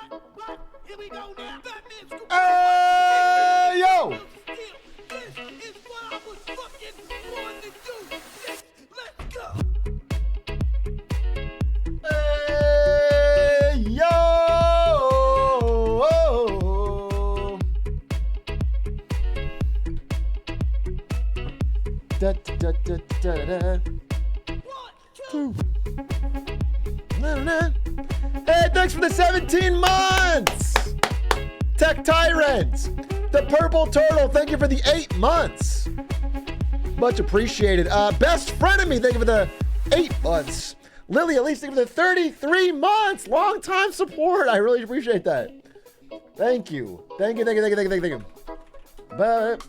Here we go now. Hey, yo! This is what I was fucking born to do. Let's go. Hey, yo! Da, da, da, da, da, da. 2. Hey, thanks for the 17 months! Tech Tyrant! The Purple Turtle, thank you for the 8 months. Much appreciated. Best Friend of Me, thank you for the 8 months. Lily Elise, thank you for the 33 months. Long time support. I really appreciate that. Thank you. Thank you, thank you, thank you, thank you, thank you. But...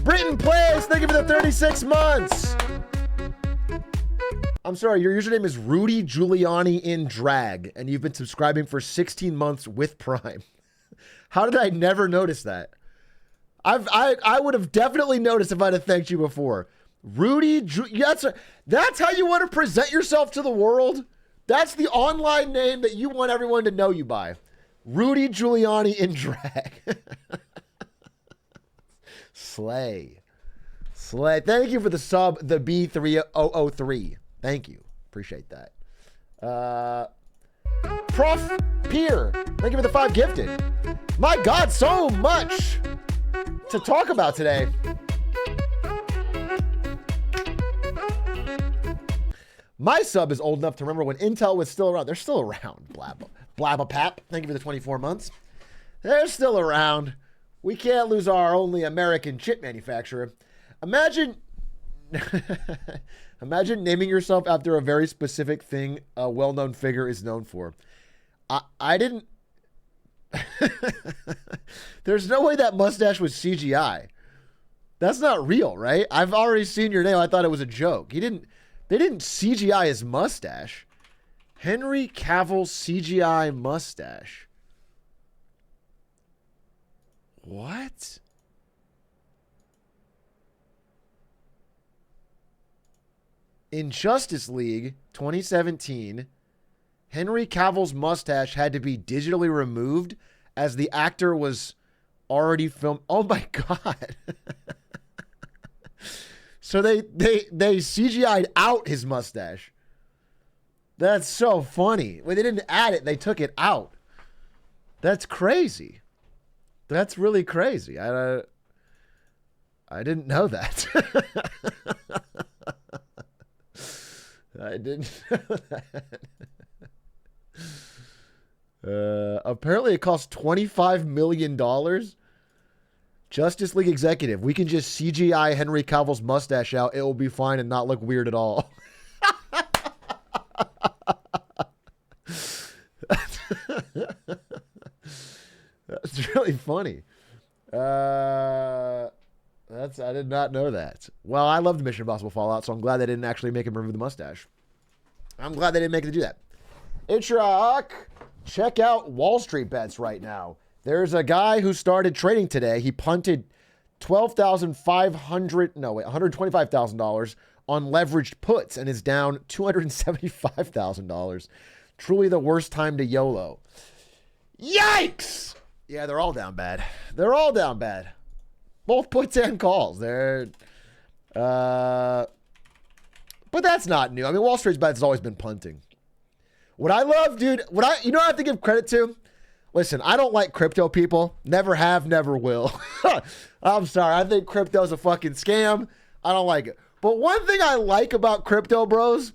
Britain Plays, thank you for the 36 months. I'm sorry, your username is Rudy Giuliani in drag, and you've been subscribing for 16 months with Prime. How did I never notice that? I would have definitely noticed if I'd have thanked you before. Rudy, that's how you want to present yourself to the world? That's the online name that you want everyone to know you by. Rudy Giuliani in drag. Slay. Thank you for the sub, the B3003. Thank you. Appreciate that. Prof Peer, thank you for the 5 gifted. My God, so much to talk about today. My sub is old enough to remember when Intel was still around. They're still around, Blabapap. Thank you for the 24 months. They're still around. We can't lose our only American chip manufacturer. Imagine naming yourself after a very specific thing a well-known figure is known for. I didn't... There's no way that mustache was CGI. That's not real, right? I've already seen your name. I thought it was a joke. They didn't CGI his mustache. Henry Cavill CGI mustache. What? In Justice League 2017, Henry Cavill's mustache had to be digitally removed as the actor was already filmed. Oh my God. So they CGI'd out his mustache. That's so funny. Well, they didn't add it. They took it out. That's crazy. That's really crazy. I didn't know that. I didn't know that. Apparently it costs $25 million. Justice League executive. We can just CGI Henry Cavill's mustache out. It will be fine and not look weird at all. That's really funny. I did not know that. Well, I loved Mission Impossible Fallout, so I'm glad they didn't actually make him remove the mustache. I'm glad they didn't make it do that. Atrioc, check out Wall Street bets right now. There's a guy who started trading today. He punted $125,000 on leveraged puts and is down $275,000. Truly the worst time to YOLO. Yikes! Yeah, they're all down bad. They're all down bad. Both puts and calls. They're, but that's not new. I mean, Wall Street's bets has always been punting. What I love, dude, you know what I have to give credit to? Listen, I don't like crypto people. Never have, never will. I'm sorry. I think crypto's a fucking scam. I don't like it. But one thing I like about crypto bros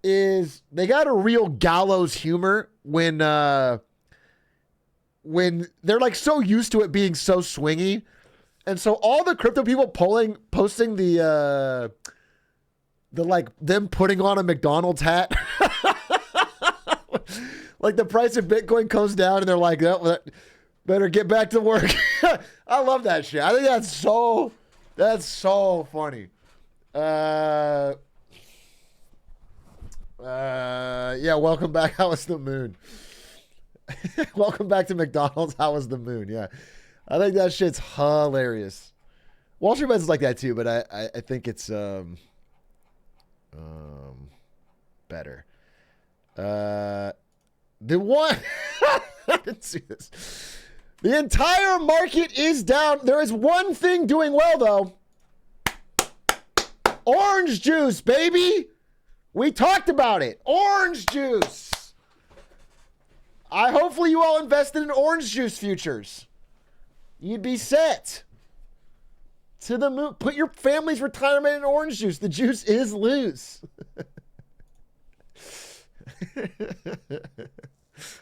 is they got a real gallows humor when they're like so used to it being so swingy. And so all the crypto people posting the like them putting on a McDonald's hat. Like the price of Bitcoin goes down and they're like, oh, better get back to work. I love that shit. I think that's so funny. Yeah, welcome back. How was the moon? Welcome back to McDonald's. How was the moon? Yeah. I think that shit's hilarious. Wall Street Bets is like that too, but I think it's better. The one I didn't see this. The entire market is down. There is one thing doing well though. Orange juice, baby. We talked about it. Orange juice. Hopefully you all invested in orange juice futures. You'd be set. To the moon. Put your family's retirement in orange juice. The juice is loose.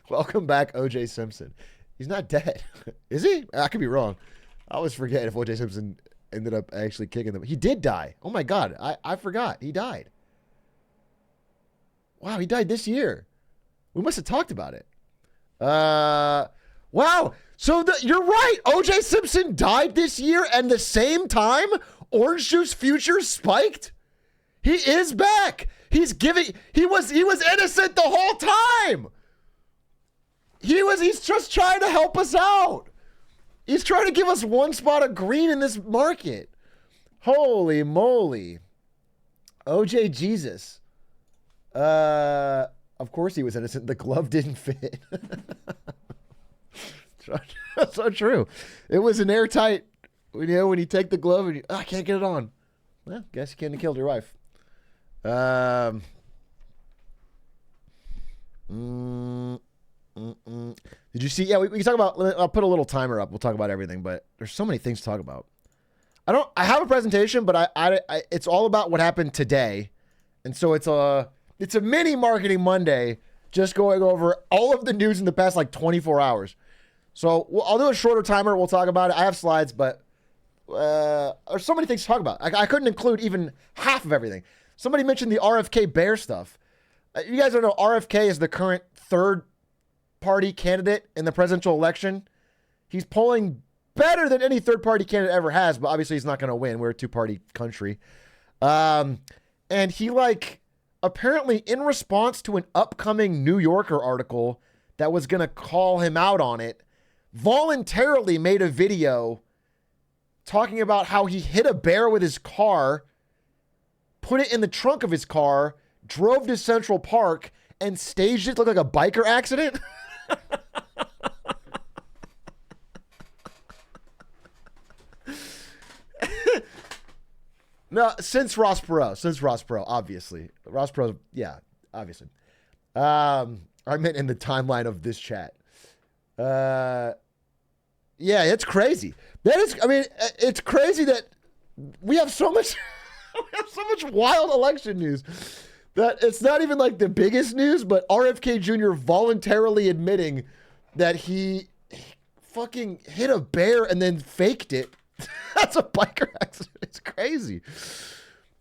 Welcome back, O.J. Simpson. He's not dead. Is he? I could be wrong. I always forget if O.J. Simpson ended up actually kicking them. He did die. Oh my God. I forgot. He died. Wow, he died this year. We must have talked about it. Wow. So you're right. O.J. Simpson died this year, and the same time, orange juice futures spiked. He is back. He was innocent the whole time. He's just trying to help us out. He's trying to give us one spot of green in this market. Holy moly. OJ Jesus. Of course he was innocent. The glove didn't fit. So true. It was an airtight, when you take the glove and I can't get it on. Well, guess you couldn't have killed your wife. Did you see? Yeah, we can talk about. I'll put a little timer up. We'll talk about everything, but there's so many things to talk about. I have a presentation, but it's all about what happened today, and so it's a mini marketing Monday, just going over all of the news in the past like 24 hours. So I'll do a shorter timer. We'll talk about it. I have slides, but there's so many things to talk about. I couldn't include even half of everything. Somebody mentioned the RFK Bear stuff. You guys don't know RFK is the current third-party candidate in the presidential election. He's polling better than any third-party candidate ever has, but obviously he's not going to win. We're a two-party country. And he, apparently in response to an upcoming New Yorker article that was going to call him out on it, voluntarily made a video talking about how he hit a bear with his car, put it in the trunk of his car, drove to Central Park, and staged it to look like a biker accident. No, since Ross Perot, obviously. Ross Perot, yeah, obviously. I meant in the timeline of this chat. Yeah, it's crazy. It's crazy that we have so much wild election news that it's not even like the biggest news, but RFK Jr. voluntarily admitting that he fucking hit a bear and then faked it. That's a biker accident. It's crazy.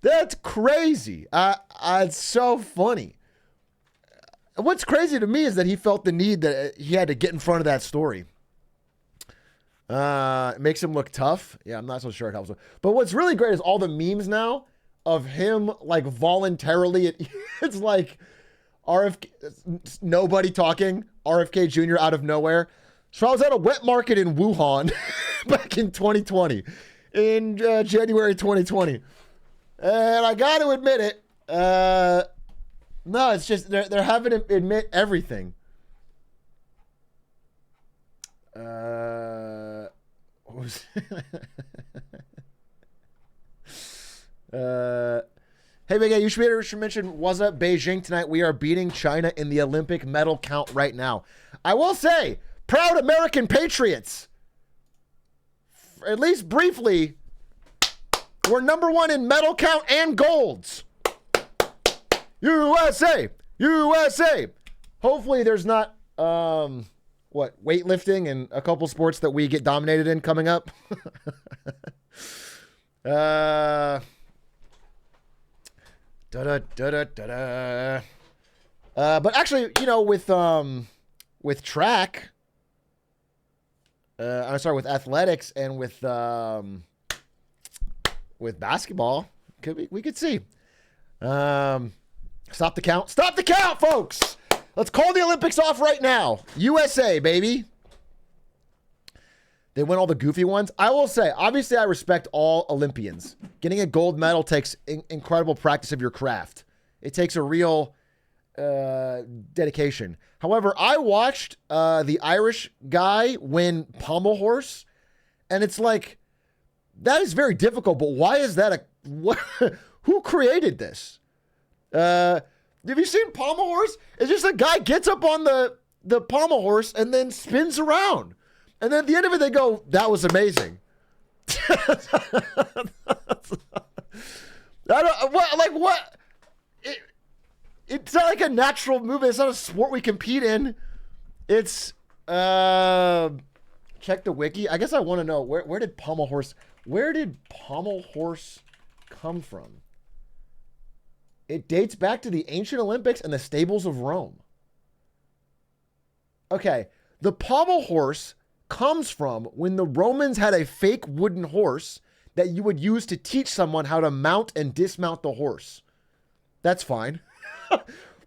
That's crazy. It's so funny. What's crazy to me is that he felt the need that he had to get in front of that story. It makes him look tough. Yeah, I'm not so sure it helps him. But what's really great is all the memes now of him voluntarily. It's like RFK, nobody talking, RFK Jr. out of nowhere. So I was at a wet market in Wuhan back in 2020, in January 2020. And I got to admit it. No, it's just they're having him admit everything. Hey, Big A, you should mention what's up Beijing tonight. We are beating China in the Olympic medal count right now. I will say, proud American patriots. At least briefly, we're number one in medal count and golds. USA, USA. Hopefully there's not, weightlifting and a couple sports that we get dominated in coming up. But actually, with track, with athletics and with basketball, we could see. Stop the count. Stop the count, folks. Let's call the Olympics off right now. USA, baby. They win all the goofy ones. I will say, obviously, I respect all Olympians. Getting a gold medal takes incredible practice of your craft. It takes a real dedication. However, I watched the Irish guy win pommel horse, and it's like, that is very difficult, but why is that what? Who created this? Have you seen pommel horse? It's just a guy gets up on the pommel horse and then spins around. And then at the end of it, they go, that was amazing. What? It's not like a natural movement. It's not a sport we compete in. It's, check the wiki. I guess I want to know, where did pommel horse come from? It dates back to the ancient Olympics and the stables of Rome. Okay, the pommel horse comes from when the Romans had a fake wooden horse that you would use to teach someone how to mount and dismount the horse. That's fine.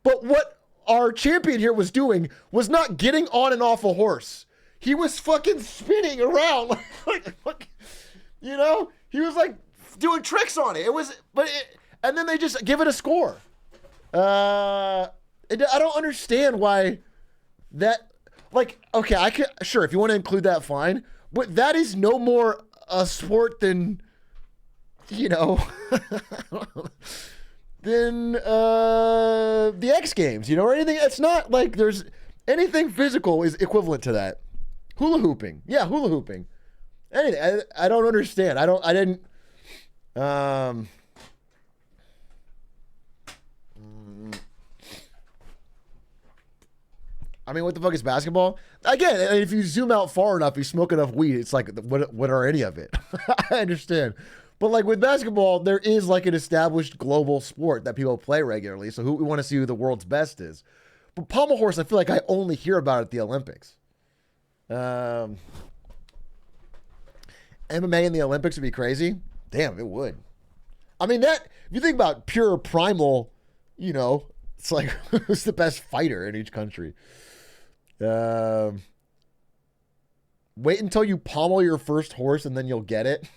But what our champion here was doing was not getting on and off a horse. He was fucking spinning around. You know? He was like doing tricks on it. And then they just give it a score. I don't understand why that, like, okay, I can, sure, if you want to include that, fine. But that is no more a sport than, you know, than the X Games, you know, or anything. It's not like there's anything physical is equivalent to that. Hula hooping. Yeah, hula hooping. Anything. I don't understand. I didn't. I mean, what the fuck is basketball? Again, if you zoom out far enough, you smoke enough weed, it's like, what are any of it? I understand. But like with basketball, there is like an established global sport that people play regularly. So we want to see who the world's best is. But pommel horse, I feel like I only hear about it at the Olympics. MMA in the Olympics would be crazy. Damn, it would. I mean, that, if you think about pure primal, you know, it's like, who's the best fighter in each country? Wait until you pommel your first horse and then you'll get it.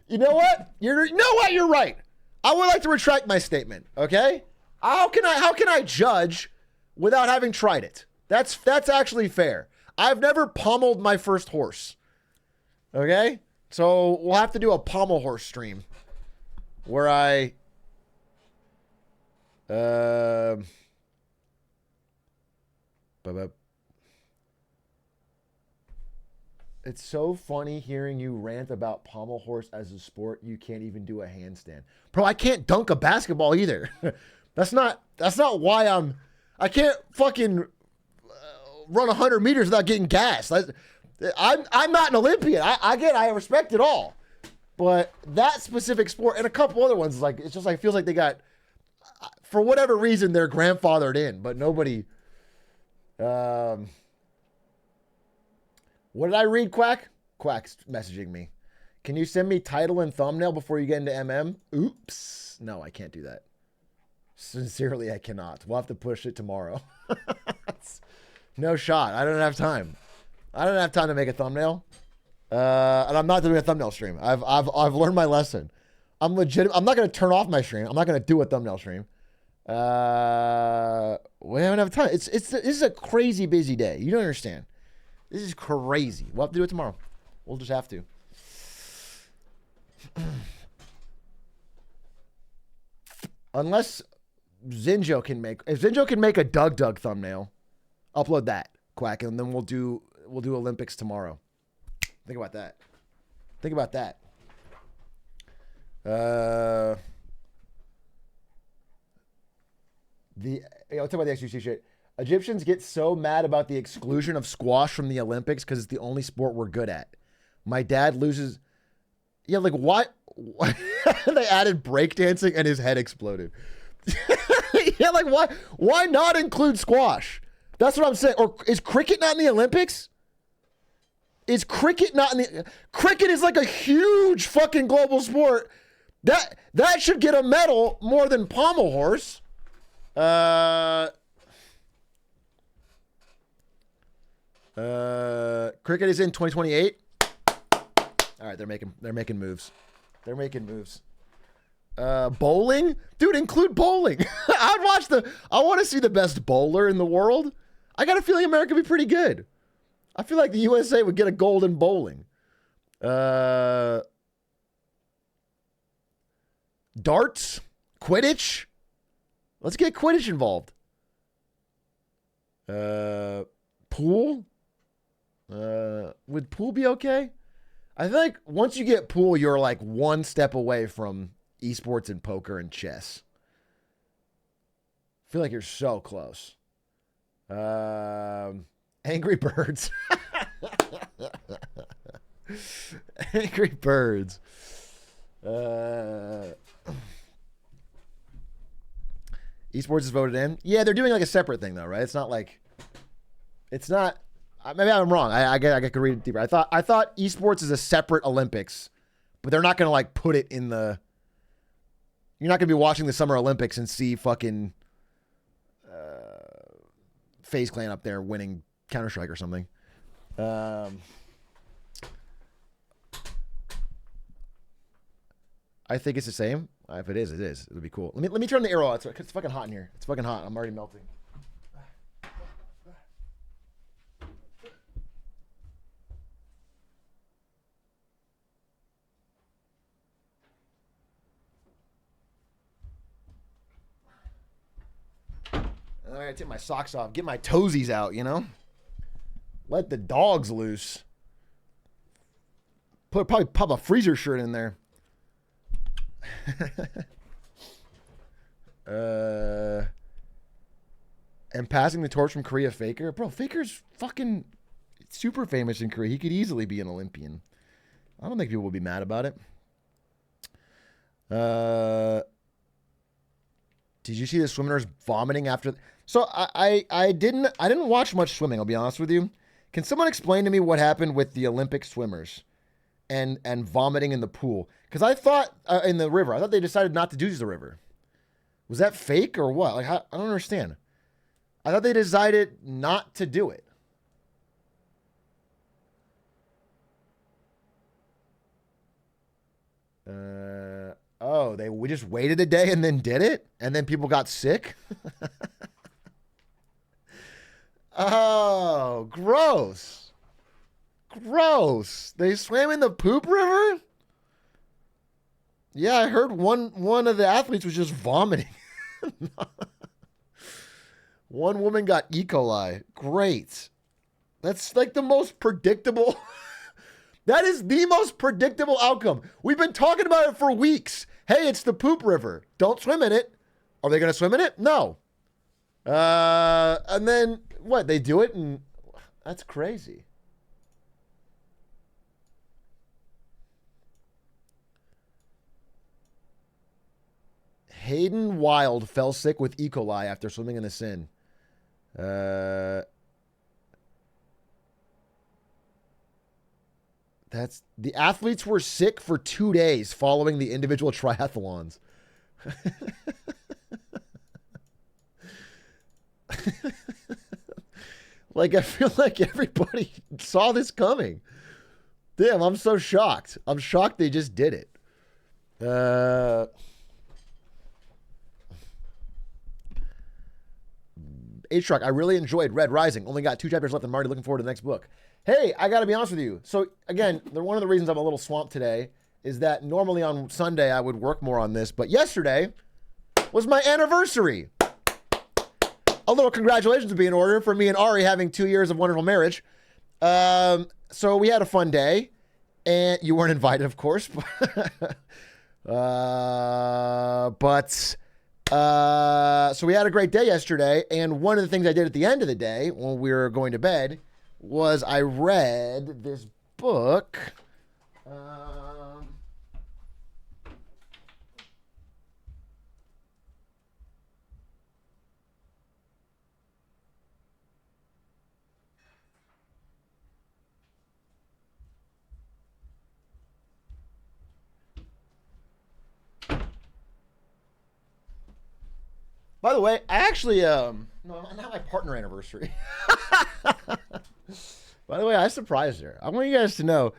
You know what? You're right. I would like to retract my statement. Okay. How can I judge without having tried it? That's actually fair. I've never pommeled my first horse. Okay. So we'll have to do a pommel horse stream where I, it's so funny hearing you rant about pommel horse as a sport. You can't even do a handstand. Bro, I can't dunk a basketball either. That's not why I can't fucking run 100 meters without getting gassed. I'm not an Olympian. I respect it all. But that specific sport and a couple other ones, like, it's just like, feels like they got, for whatever reason, they're grandfathered in, but nobody. What did I read, Quack? Quack's messaging me. Can you send me title and thumbnail before you get into MM? Oops. No, I can't do that. Sincerely, I cannot. We'll have to push it tomorrow. No shot. I don't have time. I don't have time to make a thumbnail. And I'm not doing a thumbnail stream. I've learned my lesson. I'm legit. I'm not going to turn off my stream. I'm not going to do a thumbnail stream. We don't have time. This is a crazy busy day. You don't understand. This is crazy. We'll have to do it tomorrow. We'll just have to. Unless Zinjo can make, if Zinjo can make a Doug thumbnail, upload that, Quack, and then we'll do Olympics tomorrow. Think about that. Think about that. I'll talk about the XQC shit. Egyptians get so mad about the exclusion of squash from the Olympics because it's the only sport we're good at. My dad loses. Yeah, like why? They added breakdancing and his head exploded. Yeah, like why? Why not include squash? That's what I'm saying. Or is cricket not in the Olympics? Is cricket not in the? Cricket is like a huge fucking global sport. That should get a medal more than pommel horse. Cricket is in 2028. All right, they're making moves. They're making moves. Bowling? Dude, include bowling. I want to see the best bowler in the world. I got a feeling America would be pretty good. I feel like the USA would get a gold in bowling. Darts? Quidditch? Let's get Quidditch involved. Pool? Would pool be okay? I feel like once you get pool, you're like one step away from esports and poker and chess. I feel like you're so close. Angry Birds. Angry Birds. Esports is voted in. Yeah, they're doing like a separate thing though, right? It's not. Maybe I'm wrong. I could read it deeper. I thought esports is a separate Olympics, but they're not gonna like put it in the. You're not gonna be watching the Summer Olympics and see fucking FaZe Clan up there winning Counter-Strike or something. I think it's the same. If it is, it is. It'll be cool. Let me turn the arrow out. It's fucking hot in here. It's fucking hot. I'm already melting. All right, take my socks off. Get my toesies out, you know? Let the dogs loose. Probably pop a freezer shirt in there. And passing the torch from Korea, Faker. Bro, Faker's fucking super famous in Korea. He could easily be an Olympian. I don't think people would be mad about it. Did you see the swimmers vomiting after? So I didn't watch much swimming. I'll be honest with you. Can someone explain to me what happened with the Olympic swimmers and vomiting in the pool? Because I thought in the river. I thought they decided not to use the river. Was that fake or what? Like I don't understand. I thought they decided not to do it. We just waited a day and then did it? And then people got sick? Oh, gross. Gross. They swam in the poop river? Yeah, I heard one of the athletes was just vomiting. One woman got E. coli. Great. That's like the most predictable. That is the most predictable outcome. We've been talking about it for weeks. Hey, it's the poop river. Don't swim in it. Are they going to swim in it? No. And then what? They do it, and that's crazy. Hayden Wild fell sick with E. coli after swimming in the Seine. The athletes were sick for 2 days following the individual triathlons. Like, I feel like everybody saw this coming. Damn, I'm so shocked. I'm shocked they just did it. Atrioc, I really enjoyed Red Rising. Only got 2 chapters left and I'm already looking forward to the next book. Hey, I got to be honest with you. So, again, one of the reasons I'm a little swamped today is that normally on Sunday I would work more on this, but yesterday was my anniversary. A little congratulations would be in order for me and Ari having 2 years of wonderful marriage. So we had a fun day, and you weren't invited, of course. So we had a great day yesterday, and one of the things I did at the end of the day when we were going to bed was I read this book. By the way, I actually, no, not my partner anniversary. By the way, I surprised her. I want you guys to know,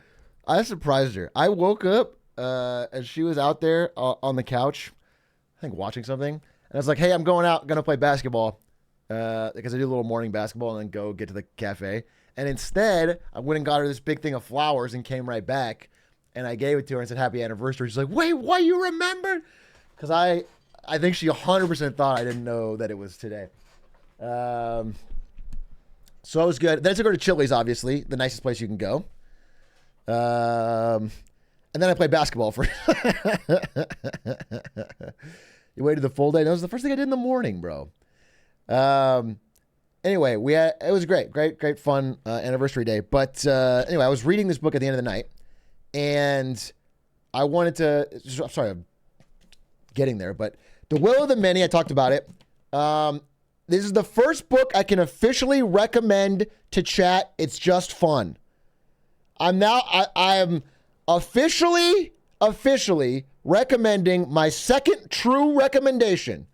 I surprised her. I woke up and she was out there on the couch, I think watching something. And I was like, hey, I'm going out, going to play basketball because I do a little morning basketball and then go get to the cafe. And instead, I went and got her this big thing of flowers and came right back. And I gave it to her and said, happy anniversary. She's like, wait, what? You remembered? Because I think she 100% thought I didn't know that it was today. So it was good. Then I took her to Chili's, obviously, the nicest place you can go. And then I played basketball for. You waited the full day. That was the first thing I did in the morning, bro. Anyway, it was great fun anniversary day. But anyway, I was reading this book at the end of the night, and I wanted to. Sorry, I'm getting there, but The Will of the Many. I talked about it. This is the first book I can officially recommend to chat. It's just fun. I am officially recommending my second true recommendation.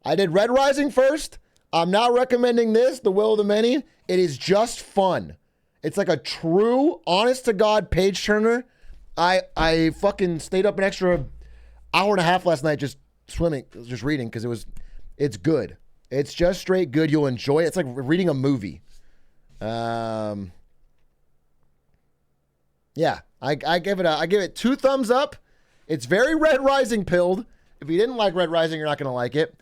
I did Red Rising first. I'm now recommending this, The Will of the Many. It is just fun. It's like a true, honest to God page turner. I fucking stayed up an extra hour and a half last night just reading because it's good. It's just straight good. You'll enjoy it. It's like reading a movie. Yeah, I give it 2 thumbs up. It's very Red Rising pilled. If you didn't like Red Rising, you're not going to like it.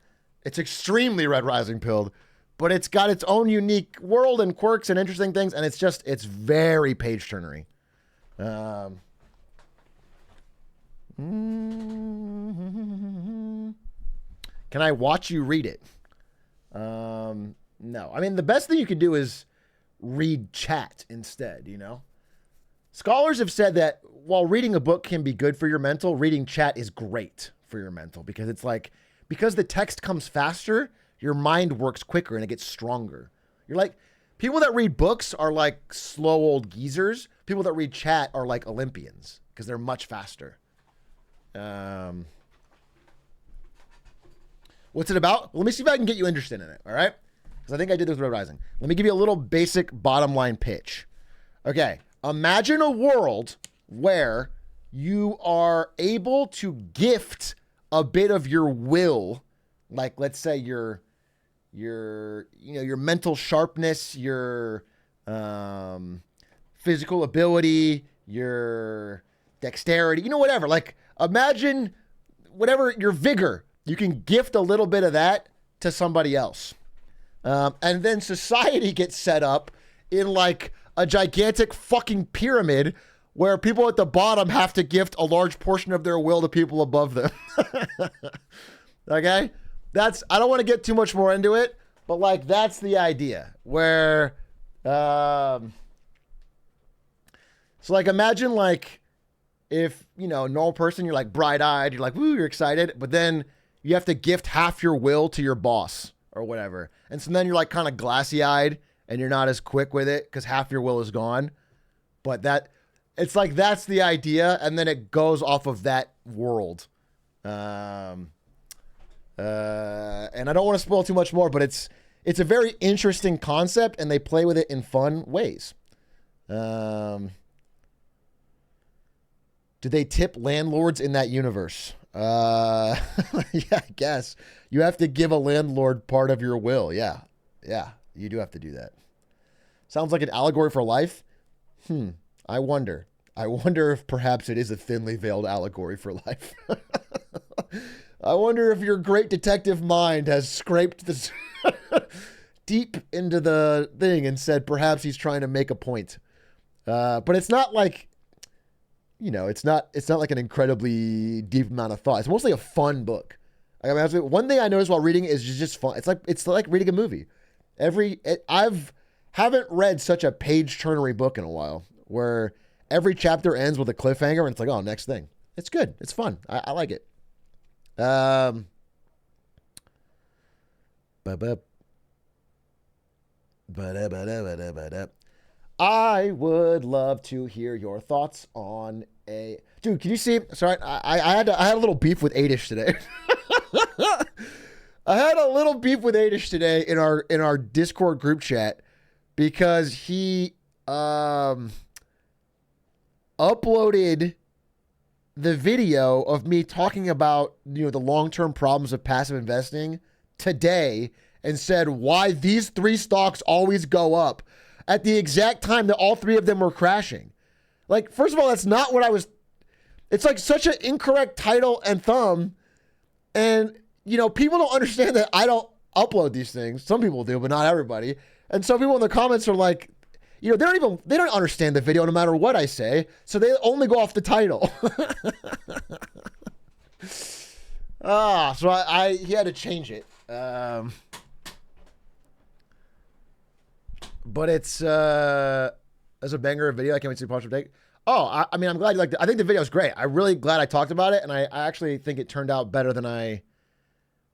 It's extremely Red Rising pilled, but it's got its own unique world and quirks and interesting things, and it's very page turnery. Can I watch you read it? No. I mean, the best thing you could do is read chat instead, you know? Scholars have said that while reading a book can be good for your mental, reading chat is great for your mental because because the text comes faster, your mind works quicker and it gets stronger. You're like, people that read books are like slow old geezers. People that read chat are like Olympians because they're much faster. What's it about? Well, let me see if I can get you interested in it, all right? Because I think I did this with Red Rising. Let me give you a little basic bottom line pitch. Okay, imagine a world where you are able to gift a bit of your will, like let's say your mental sharpness, your physical ability, your dexterity, whatever. Like imagine whatever your vigor. You can gift a little bit of that to somebody else. And then society gets set up in like a gigantic fucking pyramid where people at the bottom have to gift a large portion of their will to people above them. Okay? I don't want to get too much more into it, but like that's the idea where, so like imagine like if, a normal person, you're like bright-eyed, you're like, woo, you're excited, but then you have to gift half your will to your boss or whatever. And so then you're like kind of glassy-eyed and you're not as quick with it because half your will is gone. But it's like that's the idea, and then it goes off of that world. And I don't want to spoil too much more, but it's a very interesting concept, and they play with it in fun ways. Do they tip landlords in that universe? Yeah, I guess. You have to give a landlord part of your will. Yeah, you do have to do that. Sounds like an allegory for life. I wonder if perhaps it is a thinly veiled allegory for life. I wonder if your great detective mind has scraped this deep into the thing and said perhaps he's trying to make a point. But it's not like, it's not like an incredibly deep amount of thought. It's mostly a fun book. One thing I noticed while reading is just fun. It's like reading a movie. Haven't read such a page-turnery book in a while, where every chapter ends with a cliffhanger and it's like, oh, next thing. It's good. It's fun. I like it. I would love to hear your thoughts on dude, can you see? Sorry, I had a little beef with Adish today. I had a little beef with Adish today in our Discord group chat because he uploaded the video of me talking about, the long-term problems of passive investing today and said why these 3 stocks always go up at the exact time that all 3 of them were crashing. Like, first of all, that's not what I was. It's like such an incorrect title and thumb. And, people don't understand that I don't upload these things. Some people do, but not everybody. And some people in the comments are like, they don't understand the video no matter what I say. So they only go off the title. So he had to change it. But it's as a banger of video. I can't wait to see the partial take. Oh, I'm glad you liked it. I think the video is great. I'm really glad I talked about it, and I actually think it turned out better than I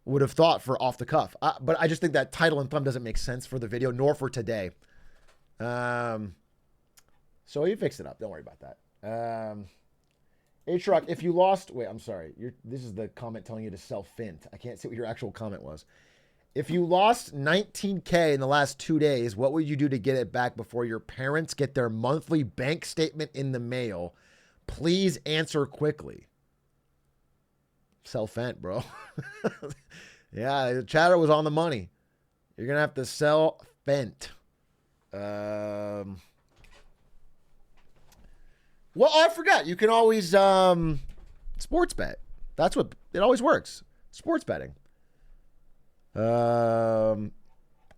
would have thought for off the cuff. But I just think that title and thumb doesn't make sense for the video, nor for today. So you fixed it up. Don't worry about that. Atrioc, if you lost, wait, I'm sorry. This is the comment telling you to sell Fint. I can't see what your actual comment was. If you lost $19K in the last 2 days, what would you do to get it back before your parents get their monthly bank statement in the mail? Please answer quickly. Sell Fent, bro. Yeah, the chatter was on the money. You're going to have to sell Fent. Well, I forgot. You can always sports bet. That's what it always works. Sports betting. I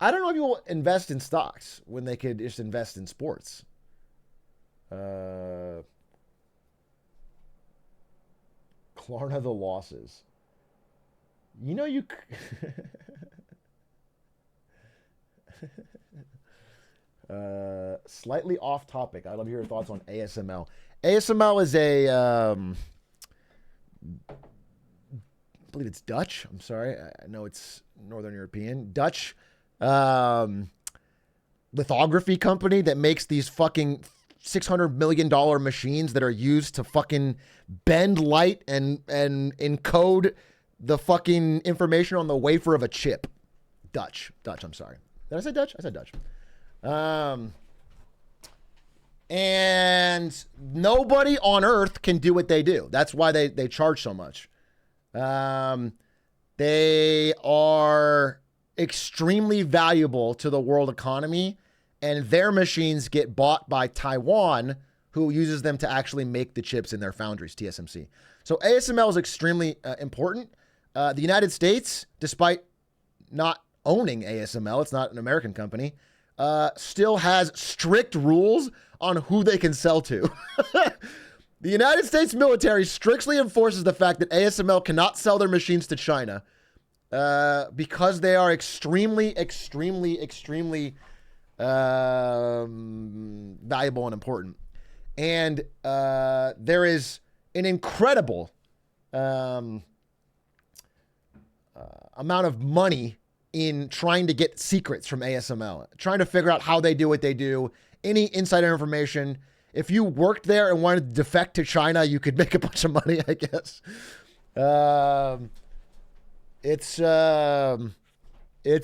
don't know if you'll invest in stocks when they could just invest in sports. Klarna the losses. You slightly off topic. I'd love to hear your thoughts on ASML. ASML is I believe it's Dutch. I'm sorry. I know it's Northern European. Dutch lithography company that makes these fucking $600 million machines that are used to fucking bend light and encode the fucking information on the wafer of a chip. Dutch, I'm sorry. Did I say Dutch? I said Dutch. And nobody on earth can do what they do. That's why they charge so much. They are extremely valuable to the world economy, and their machines get bought by Taiwan, who uses them to actually make the chips in their foundries, TSMC. So ASML is extremely important. The United States, despite not owning ASML, it's not an American company, still has strict rules on who they can sell to. The United States military strictly enforces the fact that ASML cannot sell their machines to China because they are extremely valuable and important. And there is an incredible amount of money in trying to get secrets from ASML, trying to figure out how they do what they do, any insider information. If you worked there and wanted to defect to China, you could make a bunch of money, I guess. It's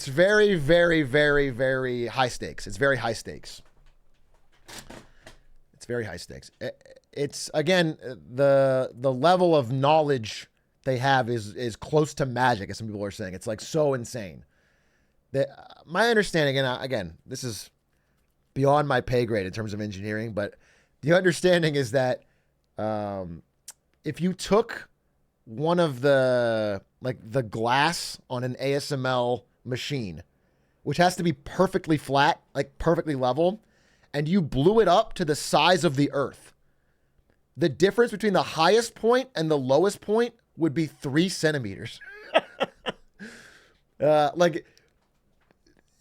very, very, very, very high stakes. It's very high stakes. It's very high stakes. It's, again, the level of knowledge they have is close to magic, as some people are saying. It's like so insane. My understanding, and again, this is beyond my pay grade in terms of engineering, but the understanding is that if you took one of the glass on an ASML machine, which has to be perfectly flat, like perfectly level, and you blew it up to the size of the earth, the difference between the highest point and the lowest point would be 3 centimeters.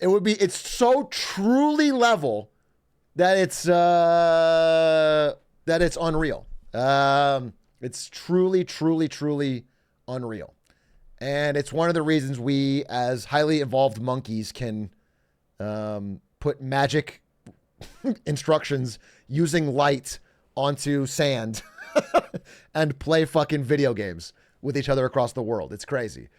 It's so truly level that it's unreal. It's truly unreal. And it's one of the reasons we, as highly evolved monkeys, can put magic instructions using light onto sand and play fucking video games with each other across the world. It's crazy.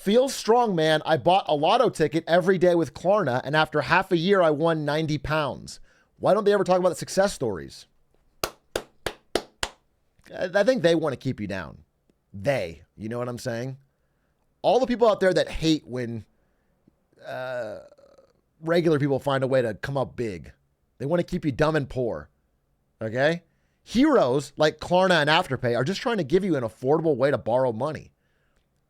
Feels strong, man. I bought a lotto ticket every day with Klarna, and after half a year, I won 90 pounds. Why don't they ever talk about the success stories? I think they want to keep you down. You know what I'm saying? All the people out there that hate when regular people find a way to come up big. They want to keep you dumb and poor. Okay? Heroes like Klarna and Afterpay are just trying to give you an affordable way to borrow money.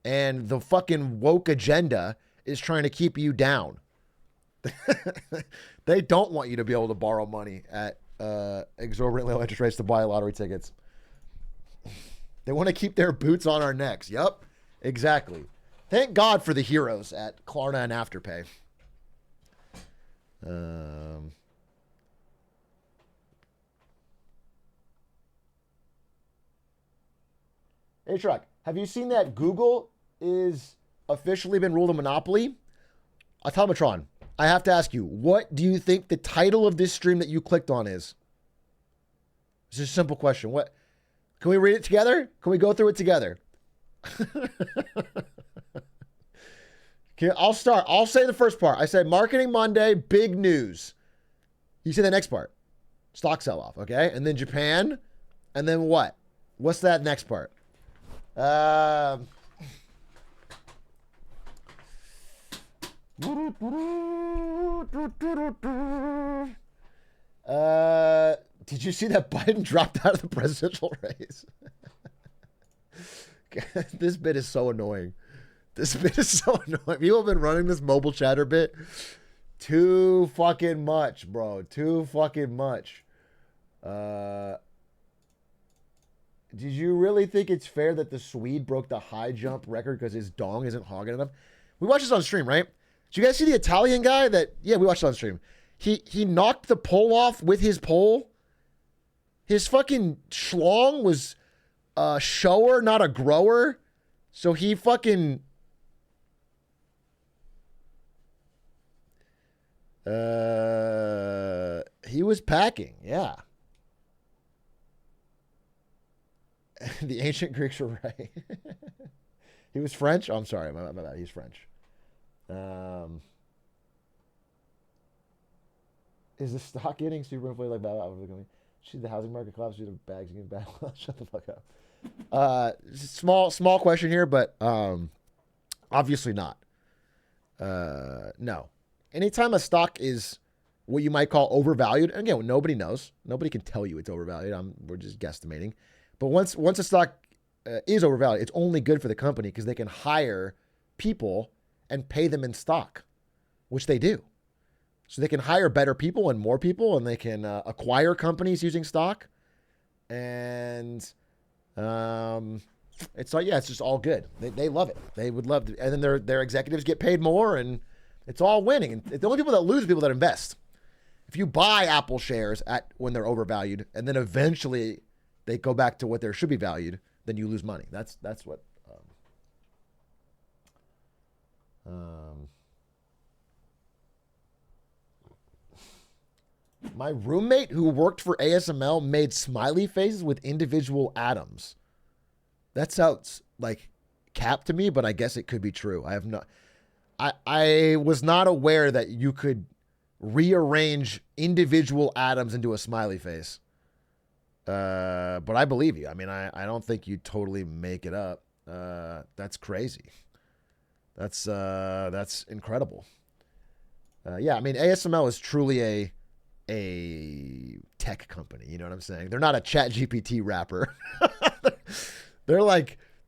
And the fucking woke agenda is trying to keep you down. They don't want you to be able to borrow money at exorbitantly low interest rates to buy lottery tickets. They want to keep their boots on our necks. Yup, exactly. Thank God for the heroes at Klarna and Afterpay. Atrioc, have you seen that Google is officially been ruled a monopoly? Automatron, I have to ask you, what do you think the title of this stream that you clicked on is? It's just a simple question. What? Can we read it together? Can we go through it together? I'll start. I'll say the first part. I said Marketing Monday, big news. You say the next part. Stock sell-off, okay? And then Japan. And then what? What's that next part? Did you see that Biden dropped out of the presidential race? This bit is so annoying. This bit is so annoying. People have been running this mobile chatter bit too fucking much, bro. Too fucking much. Did you really think it's fair that the Swede broke the high jump record because his dong isn't hogging enough? We watched this on stream, right? Did you guys see the Italian guy that... Yeah, we watched it on stream. He knocked the pole off with his pole. His fucking schlong was a shower, not a grower. So he fucking... he was packing, yeah. The ancient Greeks were right. He was French? Oh, I'm sorry. My bad. He's French. Is the stock getting super inflated like that? Should the housing market collapse due to bags getting bad? Shut the fuck up. Small question here, but obviously not. No. Anytime a stock is what you might call overvalued, and again, nobody knows. Nobody can tell you it's overvalued. We're just guesstimating. But once a stock is overvalued, it's only good for the company because they can hire people and pay them in stock, which they do. So they can hire better people and more people, and they can acquire companies using stock. And it's like, yeah, it's just all good. They love it. They would love to, and then their executives get paid more, and it's all winning. And the only people that lose are people that invest. If you buy Apple shares when they're overvalued, and then eventually they go back to what they should be valued, then you lose money. That's what. My roommate who worked for ASML made smiley faces with individual atoms. That sounds like cap to me, but I guess it could be true. I was not aware that you could rearrange individual atoms into a smiley face. But I believe you. I mean, I don't think you totally make it up. That's crazy. That's incredible. Yeah, I mean, ASML is truly a tech company. You know what I'm saying? They're not a ChatGPT wrapper.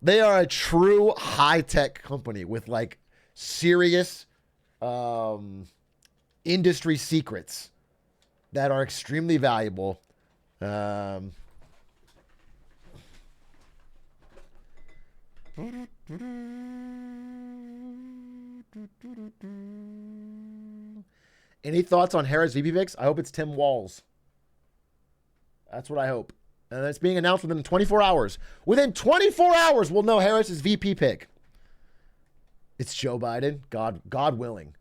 They are a true high-tech company with like serious industry secrets that are extremely valuable. Any thoughts on Harris VP picks? I hope it's Tim Walz. That's what I hope. And it's being announced within 24 hours. Within 24 hours, we'll know Harris's VP pick. It's Joe Biden. God willing.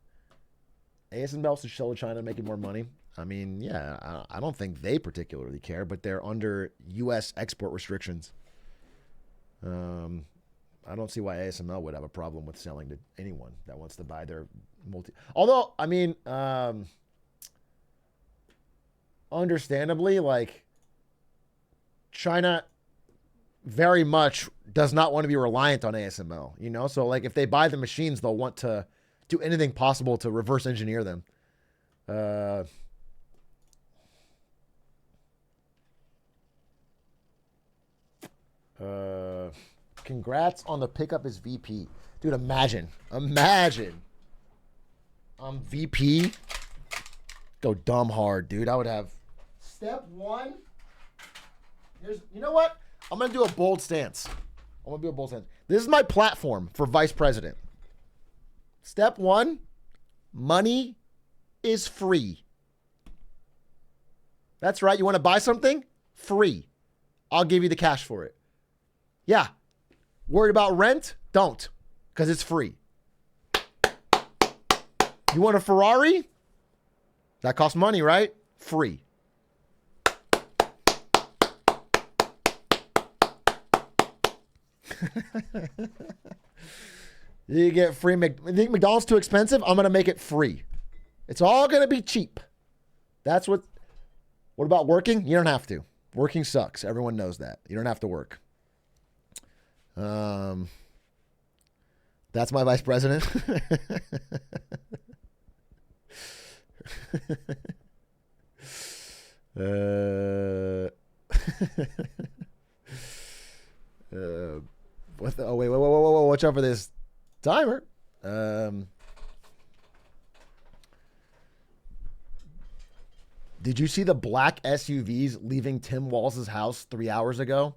ASML should sell to China making more money. I mean, yeah, I don't think they particularly care, but they're under U.S. export restrictions. I don't see why ASML would have a problem with selling to anyone that wants to buy their multi. Although, I mean, understandably, like, China very much does not want to be reliant on ASML, you know? So, like, if they buy the machines, they'll want to do anything possible to reverse engineer them. Congrats on the pickup as VP. Dude, imagine. I'm VP. Go dumb hard, dude. I would have step one. You know what? I'm going to do a bold stance. This is my platform for vice president. Step one, money is free. That's right. You want to buy something? Free. I'll give you the cash for it. Yeah. Worried about rent? Don't, because it's free. You want a Ferrari? That costs money, right? Free. You get free. You think McDonald's too expensive? I'm going to make it free. It's all going to be cheap. That's what about working? You don't have to. Working sucks. Everyone knows that. You don't have to work. That's my vice president. What the, oh, wait, whoa, watch out for this timer. Did you see the black SUVs leaving Tim Walz's house 3 hours ago?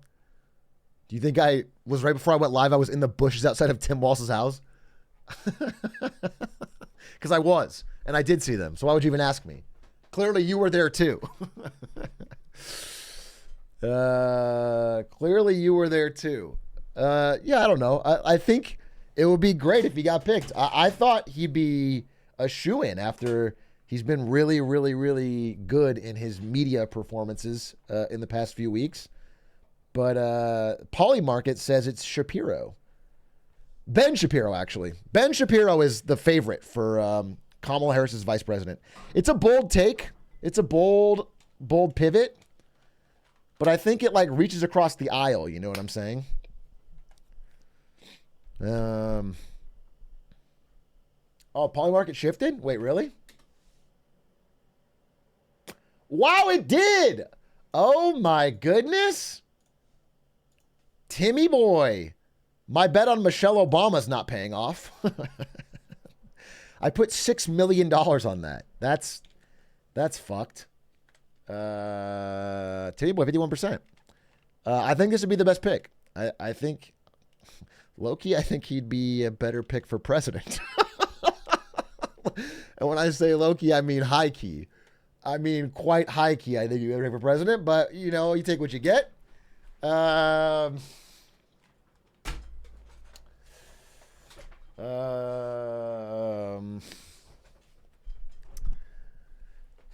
Do you think I was right before I went live? I was in the bushes outside of Tim Walz's house? Because I was, and I did see them. So why would you even ask me? Clearly you were there too. Clearly you were there too. Yeah, I don't know. I think it would be great if he got picked. I thought he'd be a shoo-in after he's been really, really, really good in his media performances in the past few weeks. But Polymarket says it's Shapiro. Ben Shapiro, actually. Ben Shapiro is the favorite for Kamala Harris's vice president. It's a bold take. It's a bold pivot. But I think it like reaches across the aisle. You know what I'm saying? Oh, Polymarket shifted? Wait, really? Wow, it did. Oh my goodness. Timmy boy. My bet on Michelle Obama's not paying off. I put $6 million on that. That's fucked. Timmy boy, 51%. I think this would be the best pick. I think Loki, I think he'd be a better pick for president. And when I say Loki, I mean high key. I mean quite high key. I think he'd be better for president, but you know, you take what you get.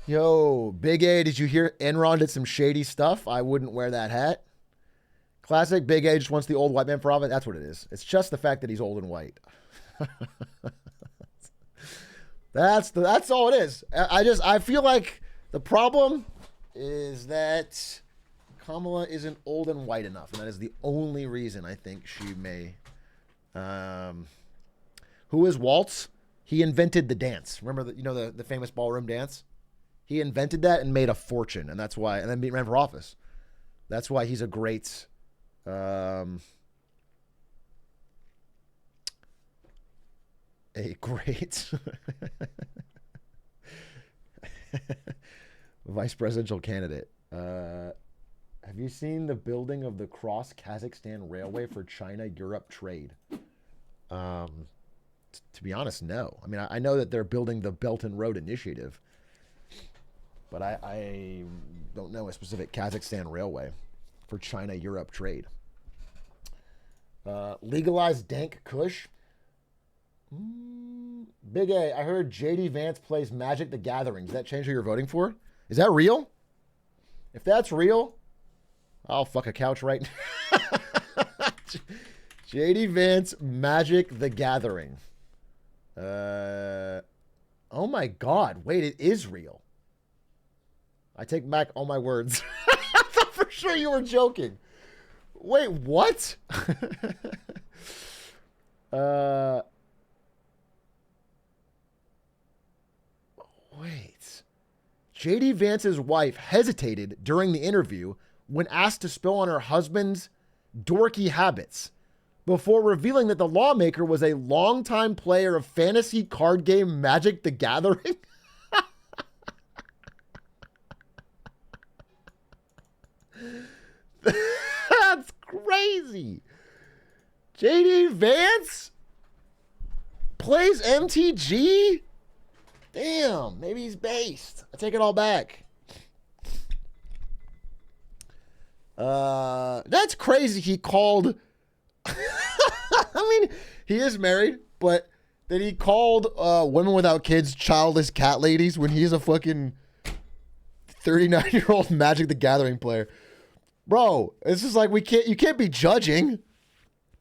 Yo, Big A, did you hear Enron did some shady stuff? I wouldn't wear that hat. Classic Big A just wants the old white man for office. That's what it is. It's just the fact that he's old and white. That's all it is. I feel like the problem is that Kamala isn't old and white enough, and that is the only reason I think she may. Who is Waltz? He invented the dance. Remember the famous ballroom dance? He invented that and made a fortune, and that's why. And then ran for office. That's why he's a great. Vice presidential candidate. Have you seen the building of the Cross Kazakhstan Railway for China-Europe trade? To be honest, no. I mean, I know that they're building the Belt and Road Initiative, but I don't know a specific Kazakhstan railway for China-Europe trade. Legalized dank kush. Big A, I heard JD Vance plays Magic the Gathering. Does that change who you're voting for? Is that real? If that's real, I'll fuck a couch right now. JD Vance, Magic the Gathering. Oh my God. Wait, it is real. I take back all my words. I thought for sure you were joking. Wait, what? Wait. JD Vance's wife hesitated during the interview when asked to spill on her husband's dorky habits before revealing that the lawmaker was a longtime player of fantasy card game Magic the Gathering. That's crazy. JD Vance plays MTG? Damn, maybe he's based. I take it all back. That's crazy. He called. I mean, he is married, but that he called women without kids childless cat ladies when he's a fucking 39-year-old Magic the Gathering player. Bro, it's just like you can't be judging.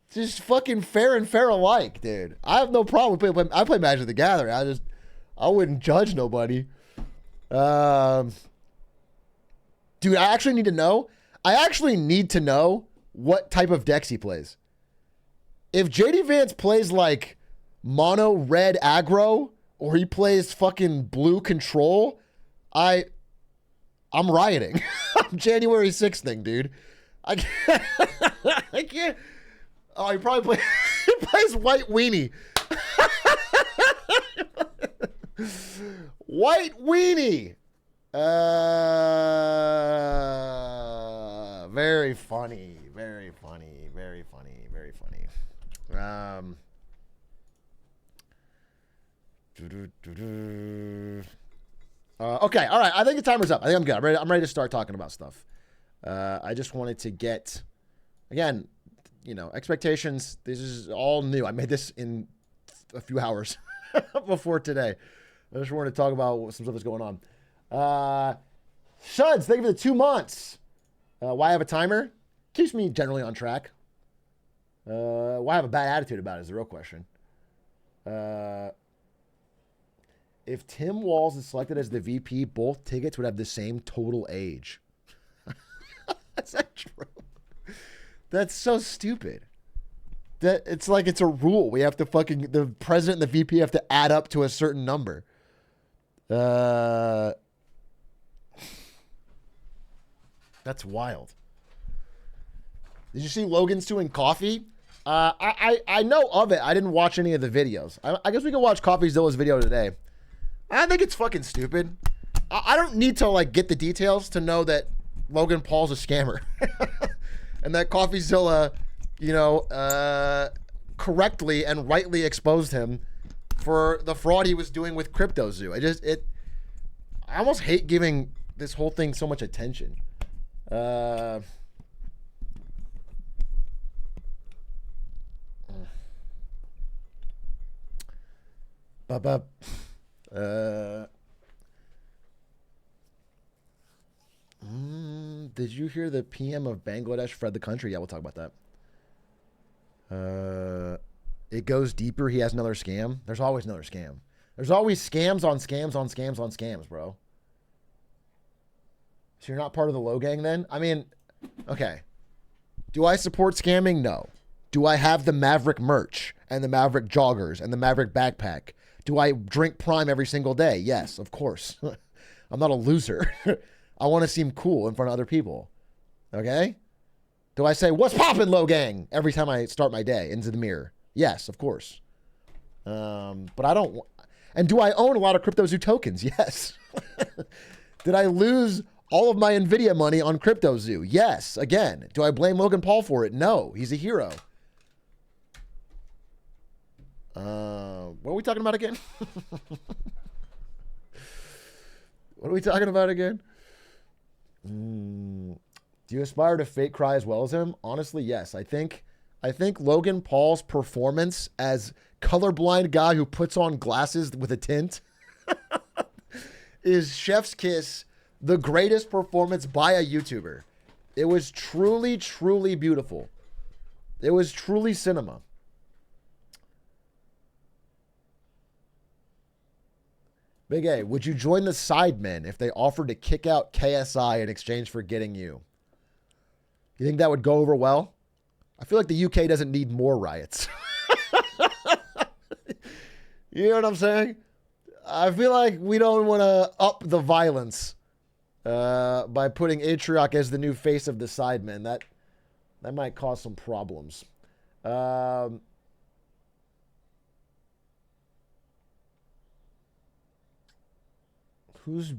It's just fucking fair and fair alike, dude. I have no problem with I play Magic the Gathering. I wouldn't judge nobody. Dude, I actually need to know. I actually need to know what type of decks he plays. If JD Vance plays like mono red aggro or he plays fucking blue control, I'm rioting. I'm January 6th thing, dude. I can't. I can't. Oh, he probably he plays white weenie. White weenie. Very funny. Very funny. Very funny. Very funny. Okay, all right. I think the timer's up. I think I'm good. I'm ready to start talking about stuff. I just wanted to get, again, expectations. This is all new. I made this in a few hours before today. I just wanted to talk about some stuff that's going on. Shuds, thank you for the 2 months. Why have a timer? Keeps me generally on track. Why have a bad attitude about it is the real question. If Tim Walz is selected as the VP, both tickets would have the same total age. That's not true. That's so stupid. That it's like it's a rule. We have to the president and the VP have to add up to a certain number. That's wild. Did you see Logan's doing coffee? I know of it. I didn't watch any of the videos. I guess we can watch Coffeezilla's video today. I think it's fucking stupid. I don't need to get the details to know that Logan Paul's a scammer. And that Coffeezilla, correctly and rightly exposed him for the fraud he was doing with CryptoZoo. I almost hate giving this whole thing so much attention. Did you hear the PM of Bangladesh fled the country? Yeah, we'll talk about that. It goes deeper. He has another scam. There's always another scam. There's always scams on scams on scams on scams, bro. So you're not part of the Low Gang then? I mean, okay. Do I support scamming? No. Do I have the Maverick merch and the Maverick joggers and the Maverick backpack? Do I drink Prime every single day? Yes, of course. I'm not a loser. I want to seem cool in front of other people. Okay? Do I say, what's poppin', Low Gang, every time I start my day into the mirror? Yes, of course. But I don't. And do I own a lot of CryptoZoo tokens? Yes. Did I lose all of my NVIDIA money on CryptoZoo? Yes. Again, do I blame Logan Paul for it? No. He's a hero. What are we talking about again? What are we talking about again? Do you aspire to fake cry as well as him? Honestly, yes. I think Logan Paul's performance as colorblind guy who puts on glasses with a tint is chef's kiss, the greatest performance by a YouTuber. It was truly, truly beautiful. It was truly cinema. Big A, would you join the Sidemen if they offered to kick out KSI in exchange for getting you? You think that would go over well? I feel like the UK doesn't need more riots. You know what I'm saying? I feel like we don't want to up the violence by putting Atrioc as the new face of the Sidemen. That might cause some problems. Who's...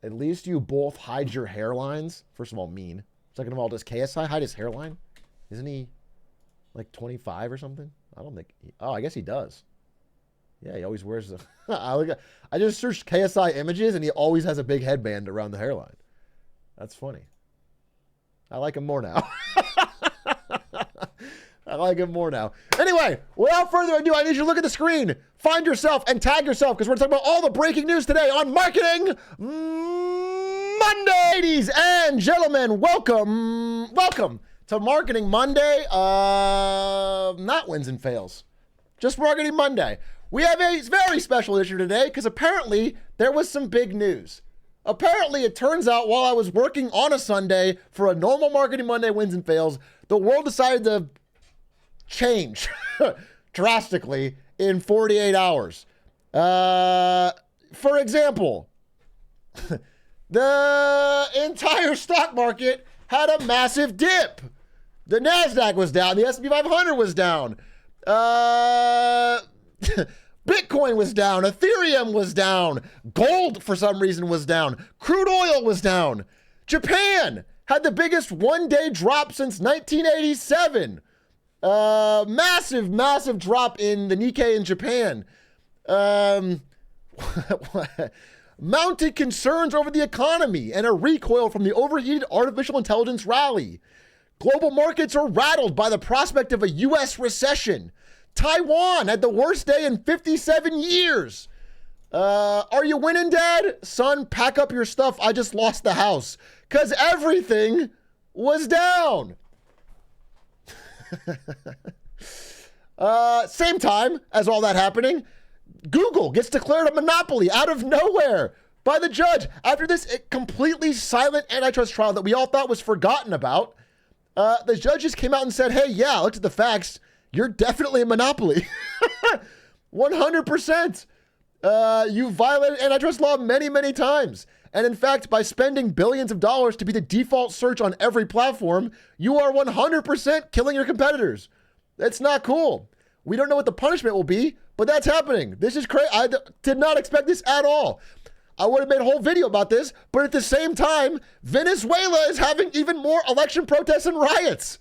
At least you both hide your hairlines. First of all, mean. Second of all, does KSI hide his hairline? Isn't he like 25 or something? I don't think... I guess he does. Yeah, he always wears the... I just searched KSI images, and he always has a big headband around the hairline. That's funny. I like him more now. I like him more now. Anyway, without further ado, I need you to look at the screen, find yourself, and tag yourself, because we're going to talk about all the breaking news today on Marketing Monday. Ladies and gentlemen, welcome to Marketing Monday. Not wins and fails, just Marketing Monday. We have a very special issue today because apparently there was some big news. Apparently, it turns out while I was working on a Sunday for a normal Marketing Monday wins and fails, the world decided to change drastically in 48 hours. For example, the entire stock market had a massive dip. The NASDAQ was down. The S&P 500 was down. Bitcoin was down. Ethereum was down. Gold, for some reason, was down. Crude oil was down. Japan had the biggest one-day drop since 1987. Massive drop in the Nikkei in Japan. Mounted concerns over the economy and a recoil from the overheated artificial intelligence rally. Global markets are rattled by the prospect of a U.S. recession. Taiwan had the worst day in 57 years. Are you winning, Dad? Son, pack up your stuff. I just lost the house. Because everything was down. Same time as all that happening, Google gets declared a monopoly out of nowhere by the judge after this completely silent antitrust trial that we all thought was forgotten about. The judges came out and said, hey, yeah, I looked at the facts. You're definitely a monopoly. 100%. You violated antitrust law many times. And in fact, by spending billions of dollars to be the default search on every platform, you are 100% killing your competitors. That's not cool. We don't know what the punishment will be, but that's happening. This is crazy. I did not expect this at all. I would have made a whole video about this, but at the same time, Venezuela is having even more election protests and riots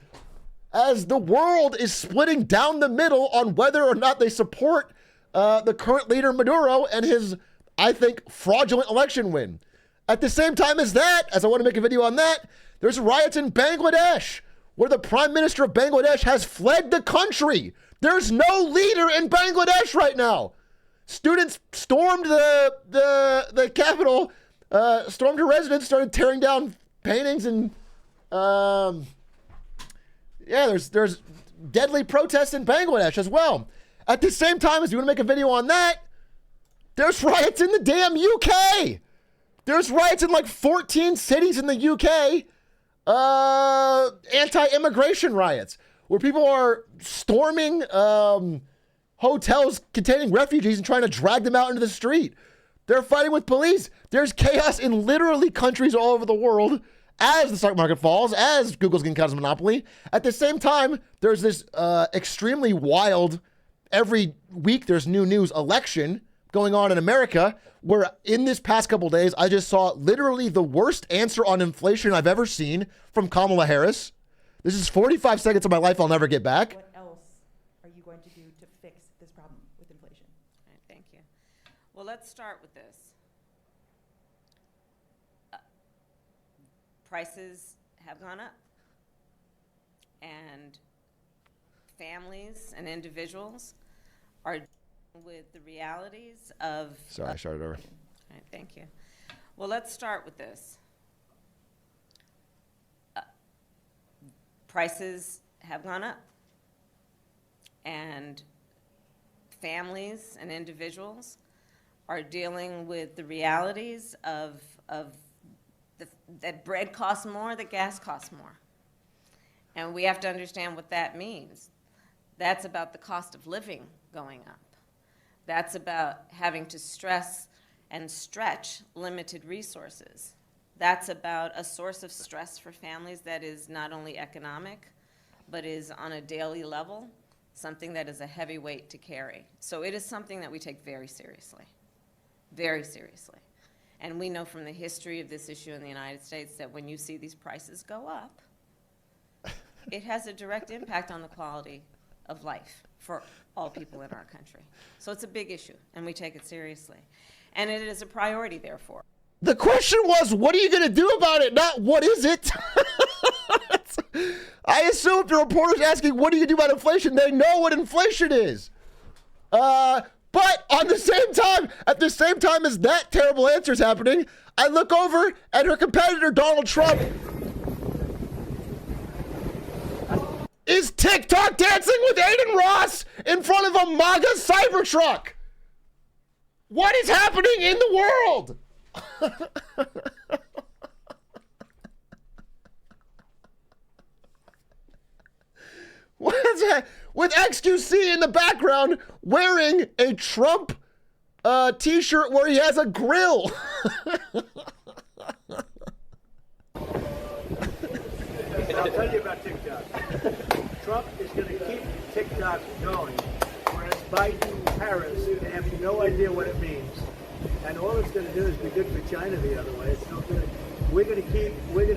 as the world is splitting down the middle on whether or not they support the current leader Maduro and his, I think, fraudulent election win. At the same time as that, as I want to make a video on that, there's riots in Bangladesh where the prime minister of Bangladesh has fled the country. There's no leader in Bangladesh right now. Students stormed the capital, stormed her residence, started tearing down paintings, and there's deadly protests in Bangladesh as well. At the same time as you want to make a video on that, there's riots in the damn UK. There's riots in like 14 cities in the UK, anti-immigration riots, where people are storming hotels containing refugees and trying to drag them out into the street. They're fighting with police. There's chaos in literally countries all over the world as the stock market falls, as Google's getting caught as a monopoly. At the same time, there's this extremely wild, every week there's new news, election going on in America, where in this past couple days, I just saw literally the worst answer on inflation I've ever seen from Kamala Harris. This is 45 seconds of my life I'll never get back. What else are you going to do to fix this problem with inflation? All right, thank you. Well, let's start with this. Prices have gone up, and families and individuals are dealing with the realities of... Sorry, I started over. All right, thank you. Well, let's start with this. Prices have gone up. And families and individuals are dealing with the realities of that bread costs more, that gas costs more. And we have to understand what that means. That's about the cost of living going up. That's about having to stress and stretch limited resources. That's about a source of stress for families that is not only economic, but is on a daily level, something that is a heavy weight to carry. So it is something that we take very seriously, very seriously. And we know from the history of this issue in the United States that when you see these prices go up, it has a direct impact on the quality of life for all people in our country. So it's a big issue, and we take it seriously. And it is a priority, therefore. The question was, what are you going to do about it? Not what is it? I assume the reporter's asking, what do you do about inflation? They know what inflation is. But on the same time, at the same time as that terrible answer is happening, I look over at her competitor, Donald Trump, is TikTok dancing with Aiden Ross in front of a MAGA Cybertruck. What is happening in the world? What is that? With XQC in the background wearing a Trump t-shirt where he has a grill. I'll tell you about TikTok. Trump is going to keep TikTok going, whereas Biden and Harris have no idea what it means. And all it's going to do is be good for China the other way. It's no good. We're going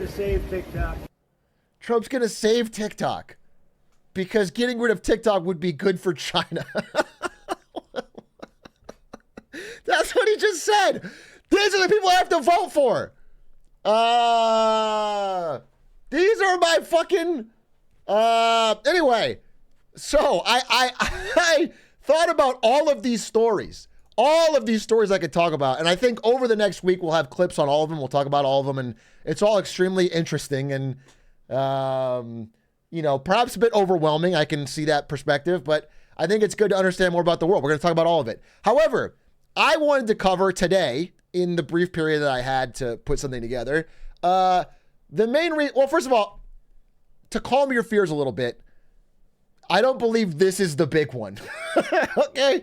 to save TikTok. Trump's going to save TikTok because getting rid of TikTok would be good for China. That's what he just said. These are the people I have to vote for. These are my fucking, anyway. So I thought about all of these stories I could talk about. And I think over the next week, we'll have clips on all of them. We'll talk about all of them. And it's all extremely interesting and, you know, perhaps a bit overwhelming. I can see that perspective, but I think it's good to understand more about the world. We're going to talk about all of it. However, I wanted to cover today, in the brief period that I had to put something together, the main reason, well, first of all, to calm your fears a little bit, I don't believe this is the big one. Okay?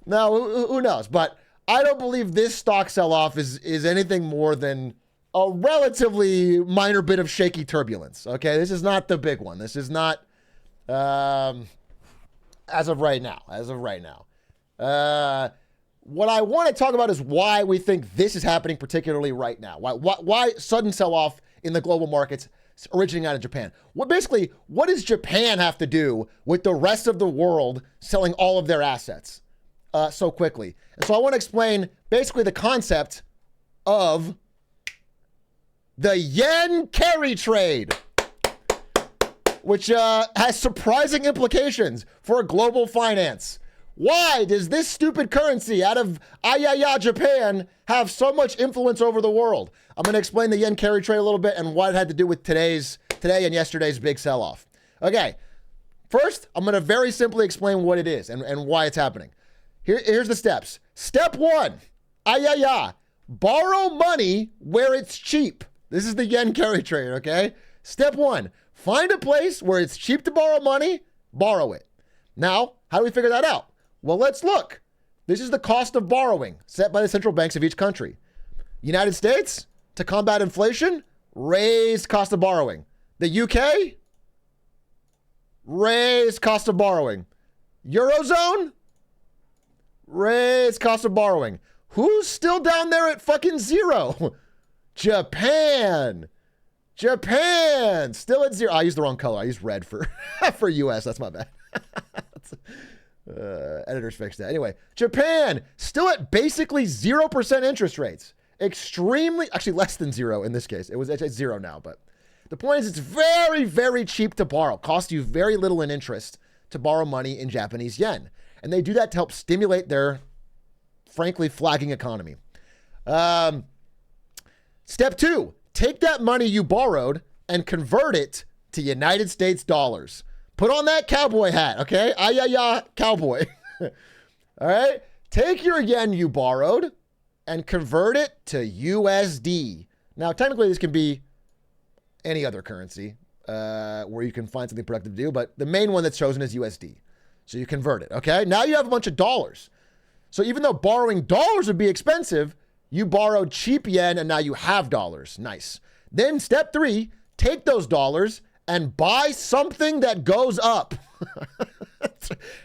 Now, who knows? But I don't believe this stock sell-off is anything more than a relatively minor bit of shaky turbulence. Okay? This is not the big one. This is not, as of right now. What I want to talk about is why we think this is happening particularly right now. Why sudden sell-off in the global markets originating out of Japan? What does Japan have to do with the rest of the world selling all of their assets so quickly? And so I want to explain basically the concept of the yen carry trade, which has surprising implications for global finance. Why does this stupid currency out of Japan have so much influence over the world? I'm going to explain the yen carry trade a little bit and what it had to do with today and yesterday's big sell-off. Okay, first, I'm going to very simply explain what it is and why it's happening. Here's the steps. Step one, borrow money where it's cheap. This is the yen carry trade, okay? Step one, find a place where it's cheap to borrow money, borrow it. Now, how do we figure that out? Well, let's look. This is the cost of borrowing set by the central banks of each country. United States, to combat inflation, raised cost of borrowing. The UK, raised cost of borrowing. Eurozone, raised cost of borrowing. Who's still down there at fucking zero? Japan, still at zero. I used the wrong color. I used red for US. That's my bad. Editors fixed that. Anyway, Japan still at basically 0% interest rates. Actually less than zero in this case. It's zero now, but the point is it's very, very cheap to borrow. Costs you very little in interest to borrow money in Japanese yen. And they do that to help stimulate their, frankly, flagging economy. Step two, take that money you borrowed and convert it to United States dollars. Put on that cowboy hat, okay? Ayaya, cowboy. All right? Take your yen you borrowed and convert it to USD. Now, technically, this can be any other currency where you can find something productive to do, but the main one that's chosen is USD. So you convert it, okay? Now you have a bunch of dollars. So even though borrowing dollars would be expensive, you borrowed cheap yen and now you have dollars. Nice. Then step 3, take those dollars and buy something that goes up.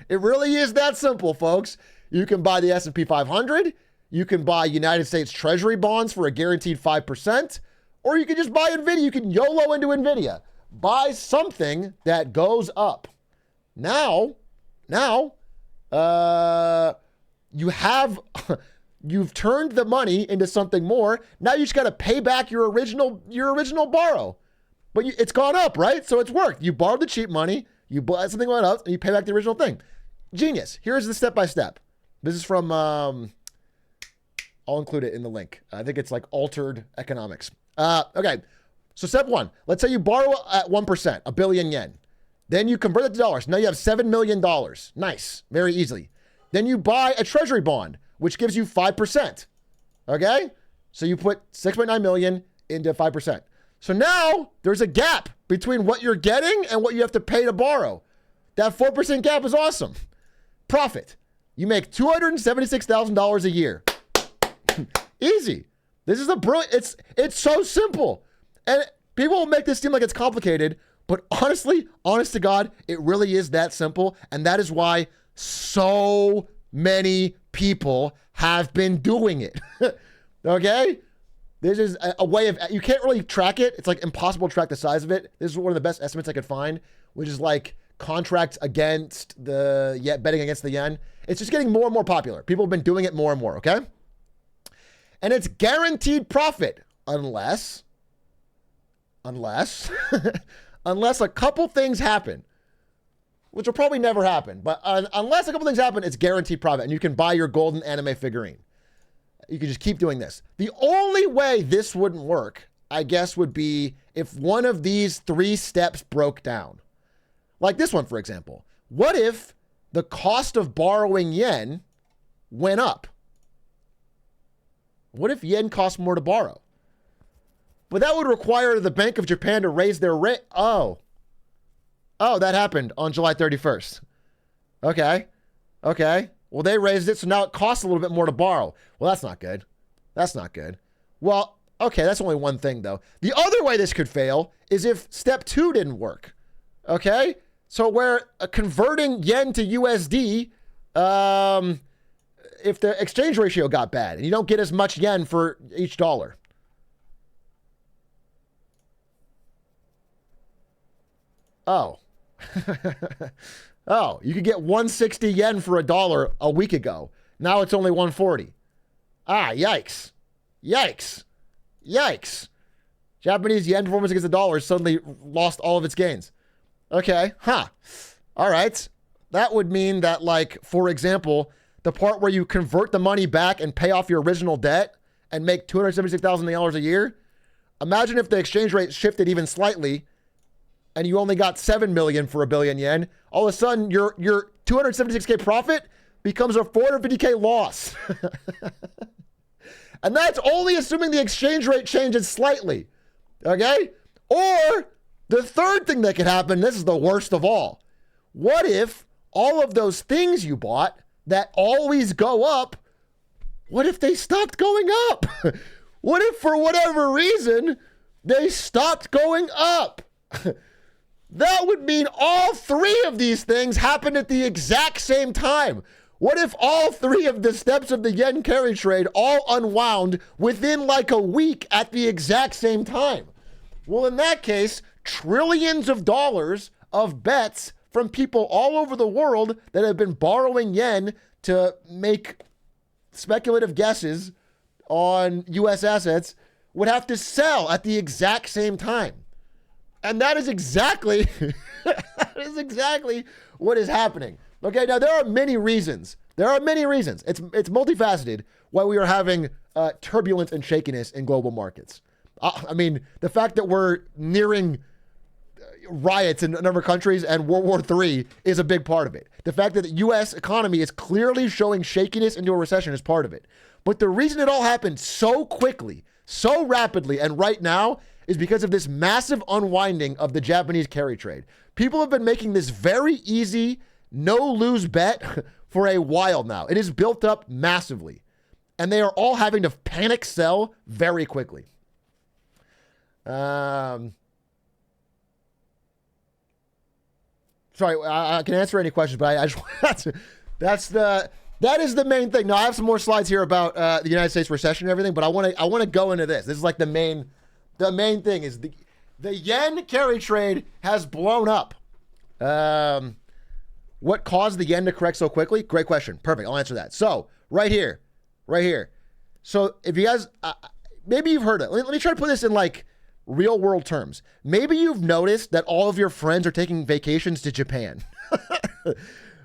It really is that simple, folks. You can buy the S&P 500. You can buy United States Treasury bonds for a guaranteed 5%. Or you can just buy NVIDIA. You can YOLO into NVIDIA. Buy something that goes up. Now, you've turned the money into something more. Now you just got to pay back your original borrow. But it's gone up, right? So it's worked. You borrowed the cheap money, you bought something went up, and you pay back the original thing. Genius. Here's the step-by-step. This is from, I'll include it in the link. I think it's like Altered Economics. Okay, so step 1. Let's say you borrow at 1%, 1 billion yen. Then you convert it to dollars. Now you have $7 million. Nice, very easily. Then you buy a treasury bond, which gives you 5%. Okay? So you put 6.9 million into 5%. So now there's a gap between what you're getting and what you have to pay to borrow. That 4% gap is awesome. Profit. You make $276,000 a year. Easy. This is a brilliant, it's so simple. And people will make this seem like it's complicated, but honestly, honest to God, it really is that simple. And that is why so many people have been doing it. Okay? This is a way of, you can't really track it. It's like impossible to track the size of it. This is one of the best estimates I could find, which is like contracts against betting against the yen. It's just getting more and more popular. People have been doing it more and more, okay? And it's guaranteed profit unless a couple things happen, which will probably never happen. But unless a couple things happen, it's guaranteed profit. And you can buy your golden anime figurine. You can just keep doing this. The only way this wouldn't work, I guess, would be if one of these 3 steps broke down. Like this one, for example. What if the cost of borrowing yen went up? What if yen costs more to borrow? But that would require the Bank of Japan to raise their rate. Oh, that happened on July 31st. Okay. Well, they raised it, so now it costs a little bit more to borrow. Well, that's not good. Well, okay, that's only one thing, though. The other way this could fail is if step 2 didn't work. Okay? So where converting yen to USD, if the exchange ratio got bad and you don't get as much yen for each dollar. Oh. Oh, you could get 160 yen for $1 a week ago. Now it's only 140. Ah, yikes. Japanese yen performance against the dollar suddenly lost all of its gains. Okay, all right. That would mean that, like, for example, the part where you convert the money back and pay off your original debt and make $276,000 a year, imagine if the exchange rate shifted even slightly and you only got 7 million for 1 billion yen, all of a sudden your 276K profit becomes a 450K loss. And that's only assuming the exchange rate changes slightly. Okay? Or the third thing that could happen, this is the worst of all. What if all of those things you bought that always go up, what if they stopped going up? What if for whatever reason they stopped going up? That would mean all 3 of these things happened at the exact same time. What if all 3 of the steps of the yen carry trade all unwound within like a week at the exact same time? Well, in that case, trillions of dollars of bets from people all over the world that have been borrowing yen to make speculative guesses on U.S. assets would have to sell at the exact same time. And that is exactly, what is happening. Okay, now there are many reasons. It's multifaceted why we are having turbulence and shakiness in global markets. I mean, the fact that we're nearing riots in a number of countries, and World War III is a big part of it. The fact that the U.S. economy is clearly showing shakiness into a recession is part of it. But the reason it all happened so quickly, so rapidly, and right now is because of this massive unwinding of the Japanese carry trade. People have been making this very easy, no-lose bet for a while now. It is built up massively. And they are all having to panic sell very quickly. Sorry, I can answer any questions, but I just that is the main thing. Now I have some more slides here about the United States recession and everything, but I want to go into this. This is like the main thing is the yen carry trade has blown up. What caused the yen to correct so quickly? Great question. Perfect. I'll answer that. So right here. So if you guys, maybe you've heard it. Let me try to put this in like real world terms. Maybe you've noticed that all of your friends are taking vacations to Japan.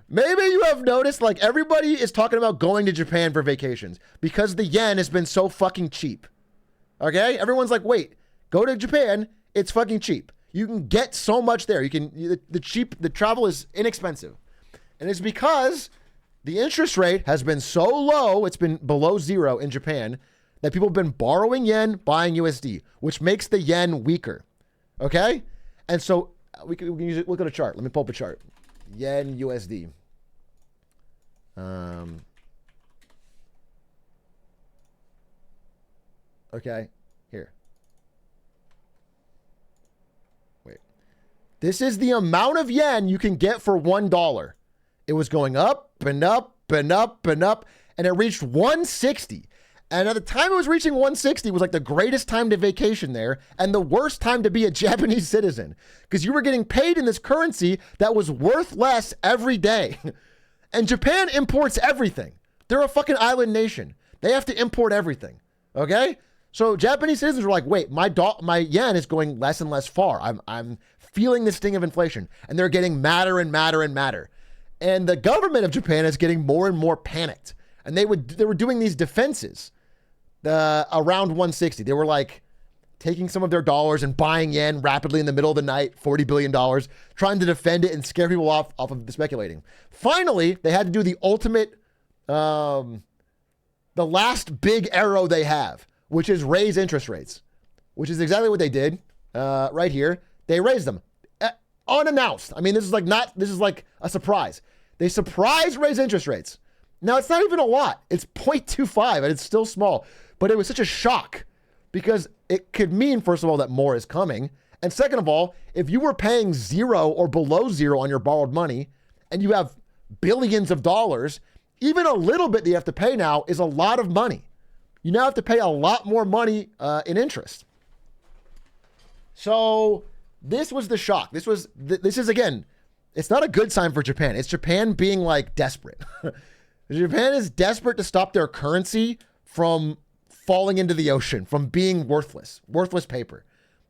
Maybe you have noticed like everybody is talking about going to Japan for vacations because the yen has been so fucking cheap. Okay? Everyone's like, wait, go to Japan. It's fucking cheap. You can get so much there. The travel is inexpensive. And it's because the interest rate has been so low, it's been below zero in Japan, that people have been borrowing yen, buying USD, which makes the yen weaker. Okay? And so we can use it. Look at a chart. Let me pull up a chart. Yen USD. Okay. Here. Wait. This is the amount of yen you can get for $1. It was going up and up and up and up, and it reached 160. And at the time it was reaching 160 was like the greatest time to vacation there and the worst time to be a Japanese citizen because you were getting paid in this currency that was worth less every day. And Japan imports everything. They're a fucking island nation. They have to import everything. Okay? So Japanese citizens were like, wait, my yen is going less and less far. I'm feeling the sting of inflation. And they're getting madder and madder and madder. And the government of Japan is getting more and more panicked. And they were doing these defenses around 160. They were like taking some of their dollars and buying yen rapidly in the middle of the night, $40 billion, trying to defend it and scare people off of the speculating. Finally, they had to do the ultimate, the last big arrow they have, which is raise interest rates, which is exactly what they did right here. They raised them unannounced. I mean, this is like a surprise. They surprise raise interest rates. Now, it's not even a lot. It's 0.25, and it's still small. But it was such a shock because it could mean, first of all, that more is coming. And second of all, if you were paying zero or below zero on your borrowed money and you have billions of dollars, even a little bit that you have to pay now is a lot of money. You now have to pay a lot more money in interest. So this was the shock. This is, again, it's not a good sign for Japan. It's Japan being like desperate. Japan is desperate to stop their currency from falling into the ocean, from being worthless paper.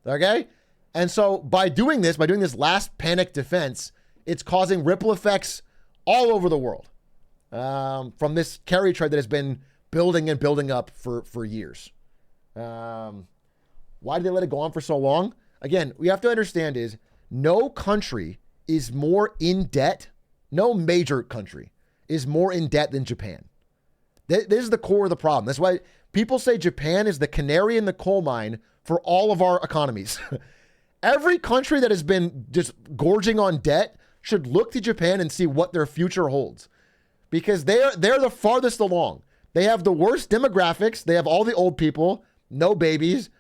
Okay? And so by doing this last panic defense, it's causing ripple effects all over the world from this carry trade that has been building and building up for years. Why did they let it go on for so long? Again, we have to understand is no country is more in debt. No major country is more in debt than Japan. This is the core of the problem. That's why people say Japan is the canary in the coal mine for all of our economies. Every country that has been just gorging on debt should look to Japan and see what their future holds. Because they're the farthest along. They have the worst demographics. They have all the old people, no babies.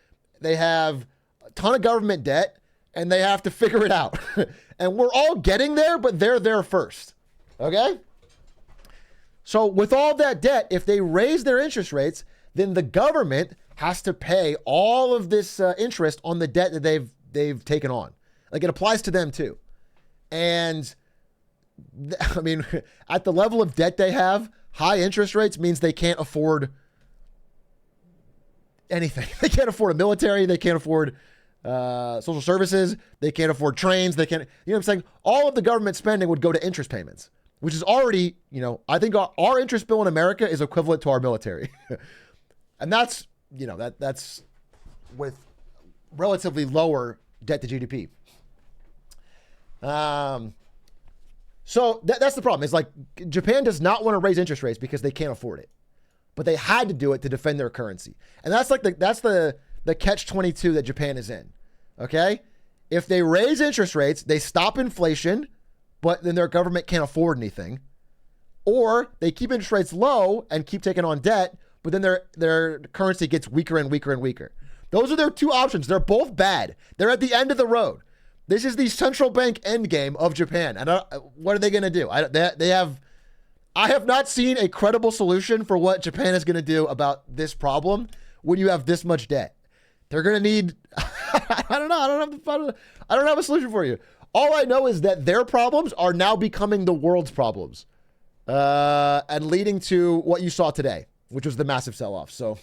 They have a ton of government debt, and they have to figure it out. And we're all getting there, but they're there first. Okay? So with all that debt, if they raise their interest rates, then the government has to pay all of this interest on the debt that they've taken on. Like it applies to them too. And I mean, at the level of debt they have, high interest rates means they can't afford anything. They can't afford a military. They can't afford social services. They can't afford trains. They can't, you know what I'm saying? All of the government spending would go to interest payments, which is already, I think our interest bill in America is equivalent to our military. And that's, that's with relatively lower debt to GDP. So that's the problem. It's like Japan does not want to raise interest rates because they can't afford it, but they had to do it to defend their currency. And that's like the catch-22 that Japan is in. Okay. If they raise interest rates, they stop inflation, but then their government can't afford anything. Or they keep interest rates low and keep taking on debt, but then their currency gets weaker and weaker and weaker. Those are their two options. They're both bad. They're at the end of the road. This is the central bank endgame of Japan. And what are they going to do? I have not seen a credible solution for what Japan is going to do about this problem when you have this much debt. They're going to need, I don't know. I don't have a solution for you. All I know is that their problems are now becoming the world's problems, and leading to what you saw today, which was the massive sell-off. So,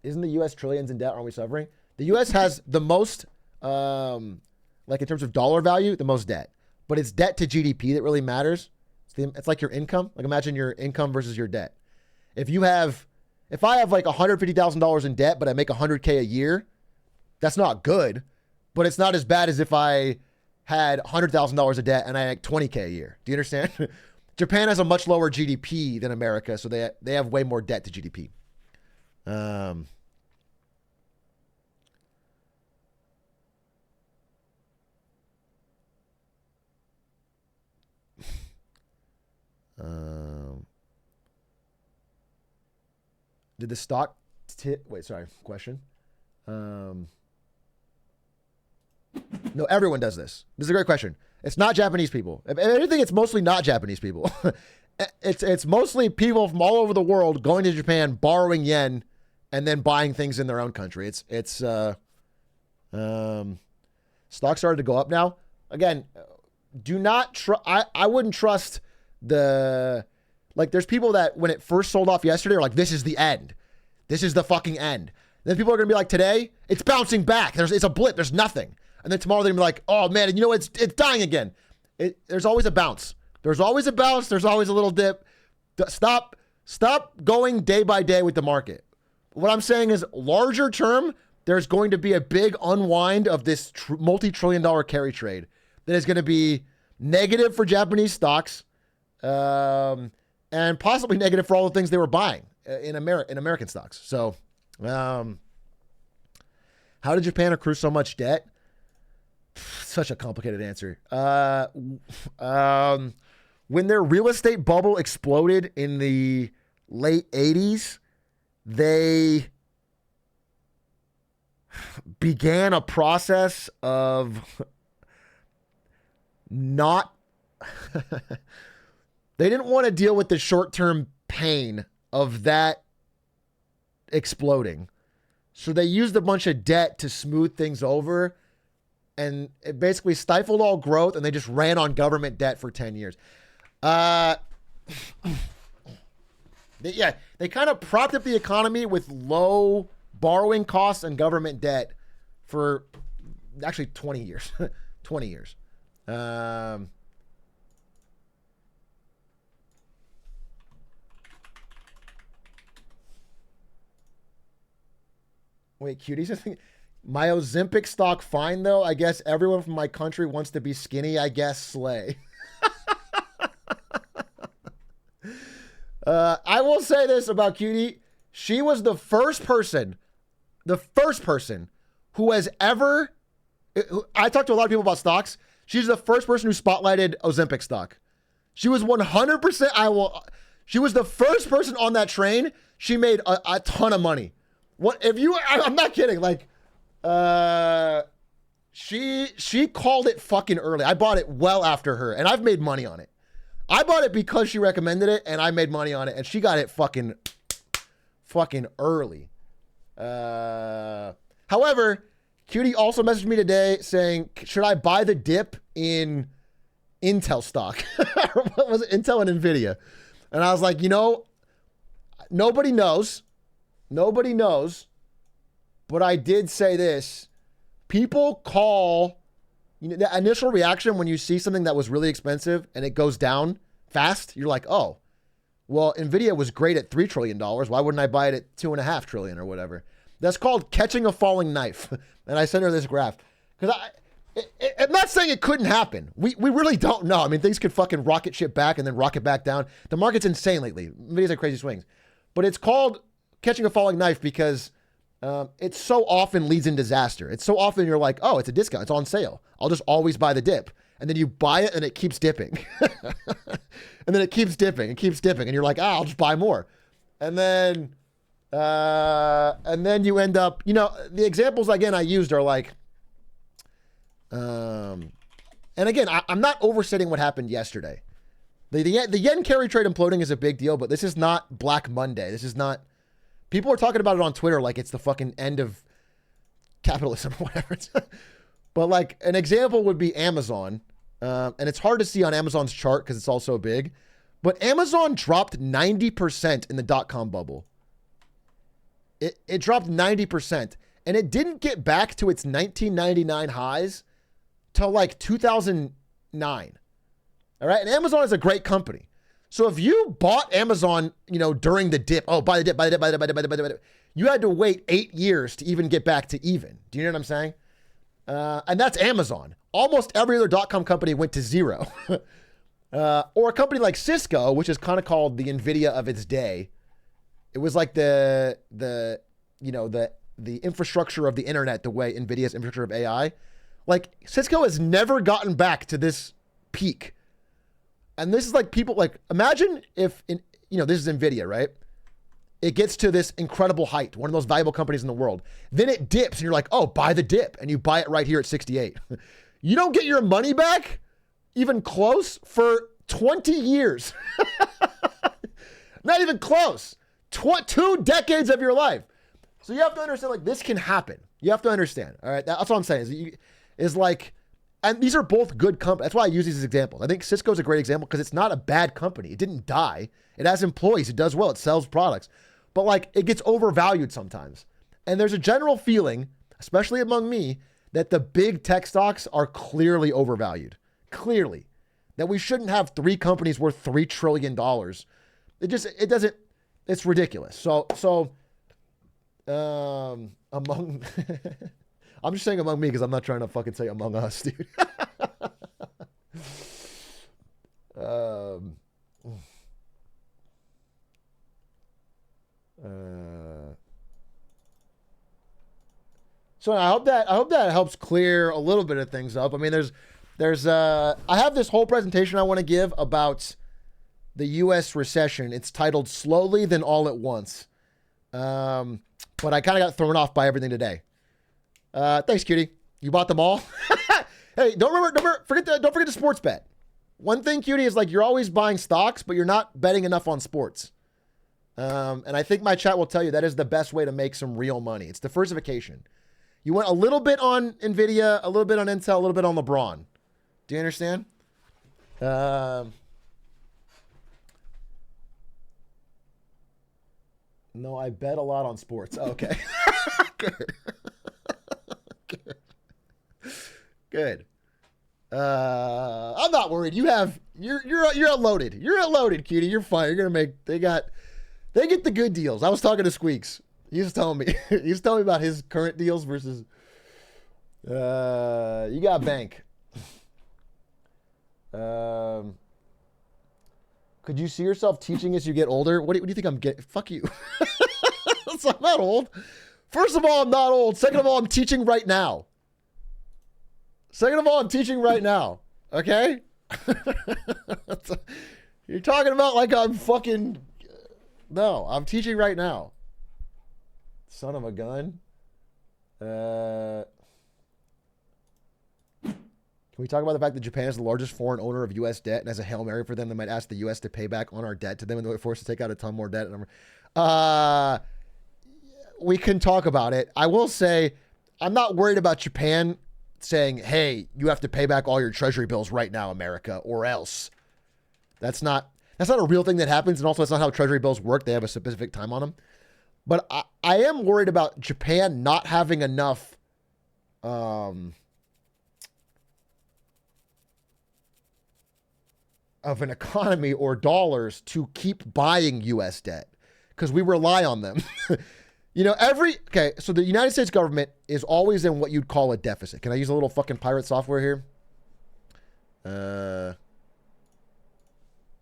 isn't the U.S. trillions in debt? Aren't we suffering? The U.S. has the most, like in terms of dollar value, the most debt. But it's debt to GDP that really matters. It's like your income. Like imagine your income versus your debt. If I have like $150,000 in debt, but I make $100K a year, that's not good. But it's not as bad as if I had $100,000 of debt and I make $20K a year. Do you understand? Japan has a much lower GDP than America, so they have way more debt to GDP. Did the stock question? No, everyone does this. This is a great question. It's not Japanese people. If anything, it's mostly not Japanese people. It's mostly people from all over the world going to Japan, borrowing yen, and then buying things in their own country. Stocks started to go up now. Again, do not I wouldn't trust there's people that when it first sold off yesterday are like, this is the end. This is the fucking end. Then people are going to be like, today, it's bouncing back. It's a blip. There's nothing. And then tomorrow they're going to be like, oh man, you know, it's dying again. There's always a bounce. There's always a bounce. There's always a little dip. Stop going day by day with the market. What I'm saying is larger term, there's going to be a big unwind of this multi-trillion-dollar carry trade that is going to be negative for Japanese stocks, and possibly negative for all the things they were buying in American stocks. So, how did Japan accrue so much debt? Such a complicated answer. When their real estate bubble exploded in the late 80s, they began a process of not they didn't want to deal with the short-term pain of that exploding. So they used a bunch of debt to smooth things over, and it basically stifled all growth, and they just ran on government debt for 10 years. They kind of propped up the economy with low borrowing costs and government debt for actually 20 years. 20 years. Wait, cuties? My Ozempic stock fine, though? I guess everyone from my country wants to be skinny. I guess slay. I will say this about Cutie. She was the first person who has ever... I talked to a lot of people about stocks. She's the first person who spotlighted Ozempic stock. She was 100%... She was the first person on that train. She made a ton of money. I'm not kidding. Like, she called it fucking early. I bought it well after her, and I've made money on it. I bought it because she recommended it, and I made money on it, and she got it fucking early. However, Cutie also messaged me today saying, should I buy the dip in Intel stock? What was it? Intel and Nvidia. And I was like, nobody knows. Nobody knows. But I did say this. People call, the initial reaction when you see something that was really expensive and it goes down fast, you're like, oh, Well, NVIDIA was great at $3 trillion. Why wouldn't I buy it at $2.5 trillion or whatever? That's called catching a falling knife. And I sent her this graph. Because I'm not saying it couldn't happen. We really don't know. I mean, things could fucking rocket ship back and then rocket back down. The market's insane lately. NVIDIA's had crazy swings. But it's called catching a falling knife because it so often leads in disaster. It's so often you're like, oh, it's a discount. It's on sale. I'll just always buy the dip. And then you buy it and it keeps dipping. And then it keeps dipping and keeps dipping. And you're like, I'll just buy more. And then you end up, the examples again I used are like, and again, I'm not overstating what happened yesterday. The yen carry trade imploding is a big deal, but this is not Black Monday. This is not, people are talking about it on Twitter like it's the fucking end of capitalism or whatever. But like an example would be Amazon. And it's hard to see on Amazon's chart because it's all so big. But Amazon dropped 90% in the dot-com bubble. It dropped 90%. And it didn't get back to its 1999 highs till like 2009. All right. And Amazon is a great company. So if you bought Amazon, during the dip, buy the dip, buy the dip, buy the dip, buy the dip, buy the dip, you had to wait 8 years to even get back to even. Do you know what I'm saying? And that's Amazon. Almost every other dot-com company went to zero. Or a company like Cisco, which is kind of called the NVIDIA of its day. It was like the infrastructure of the internet, the way NVIDIA's infrastructure of AI. Like Cisco has never gotten back to this peak. And this is like people like, imagine if, this is NVIDIA, right? It gets to this incredible height, one of those valuable companies in the world. Then it dips and you're like, oh, buy the dip. And you buy it right here at 68. You don't get your money back, even close, for 20 years. Not even close. 2 decades of your life. So you have to understand, like, this can happen. You have to understand. All right. That's what I'm saying is like, and these are both good companies. That's why I use these as examples. I think Cisco is a great example because it's not a bad company. It didn't die. It has employees. It does well. It sells products. But like, it gets overvalued sometimes. And there's a general feeling, especially among me, that the big tech stocks are clearly overvalued. Clearly. That we shouldn't have 3 companies worth $3 trillion. It doesn't, it's ridiculous. So among, I'm just saying among me because I'm not trying to fucking say among us, dude. So I hope that helps clear a little bit of things up. I mean, I have this whole presentation I want to give about the U.S. recession. It's titled Slowly Then All at Once. But I kind of got thrown off by everything today. Thanks, cutie. You bought them all? Hey, don't forget the sports bet. One thing, cutie, is like you're always buying stocks, but you're not betting enough on sports. And I think my chat will tell you that is the best way to make some real money. It's diversification. You went a little bit on NVIDIA, a little bit on Intel, a little bit on LeBron. Do you understand? No, I bet a lot on sports. Okay. Good. Good. I'm not worried. You're unloaded. You're unloaded, cutie. You're fine. You're gonna make. They get the good deals. I was talking to Squeaks. He was telling me about his current deals versus. You got bank. Could you see yourself teaching as you get older? What do you think I'm getting? Fuck you. So I'm not old. First of all, I'm not old. Second of all, I'm teaching right now. Okay? You're talking about like I'm fucking... No, I'm teaching right now. Son of a gun. Can we talk about the fact that Japan is the largest foreign owner of U.S. debt, and as a Hail Mary for them, they might ask the U.S. to pay back on our debt to them, and they're forced to take out a ton more debt. We can talk about it. I will say, I'm not worried about Japan saying, hey, you have to pay back all your treasury bills right now, America, or else. That's not a real thing that happens, and also that's not how treasury bills work. They have a specific time on them. But I am worried about Japan not having enough of an economy or dollars to keep buying U.S. debt because we rely on them. You know, so the United States government is always in what you'd call a deficit. Can I use a little fucking pirate software here?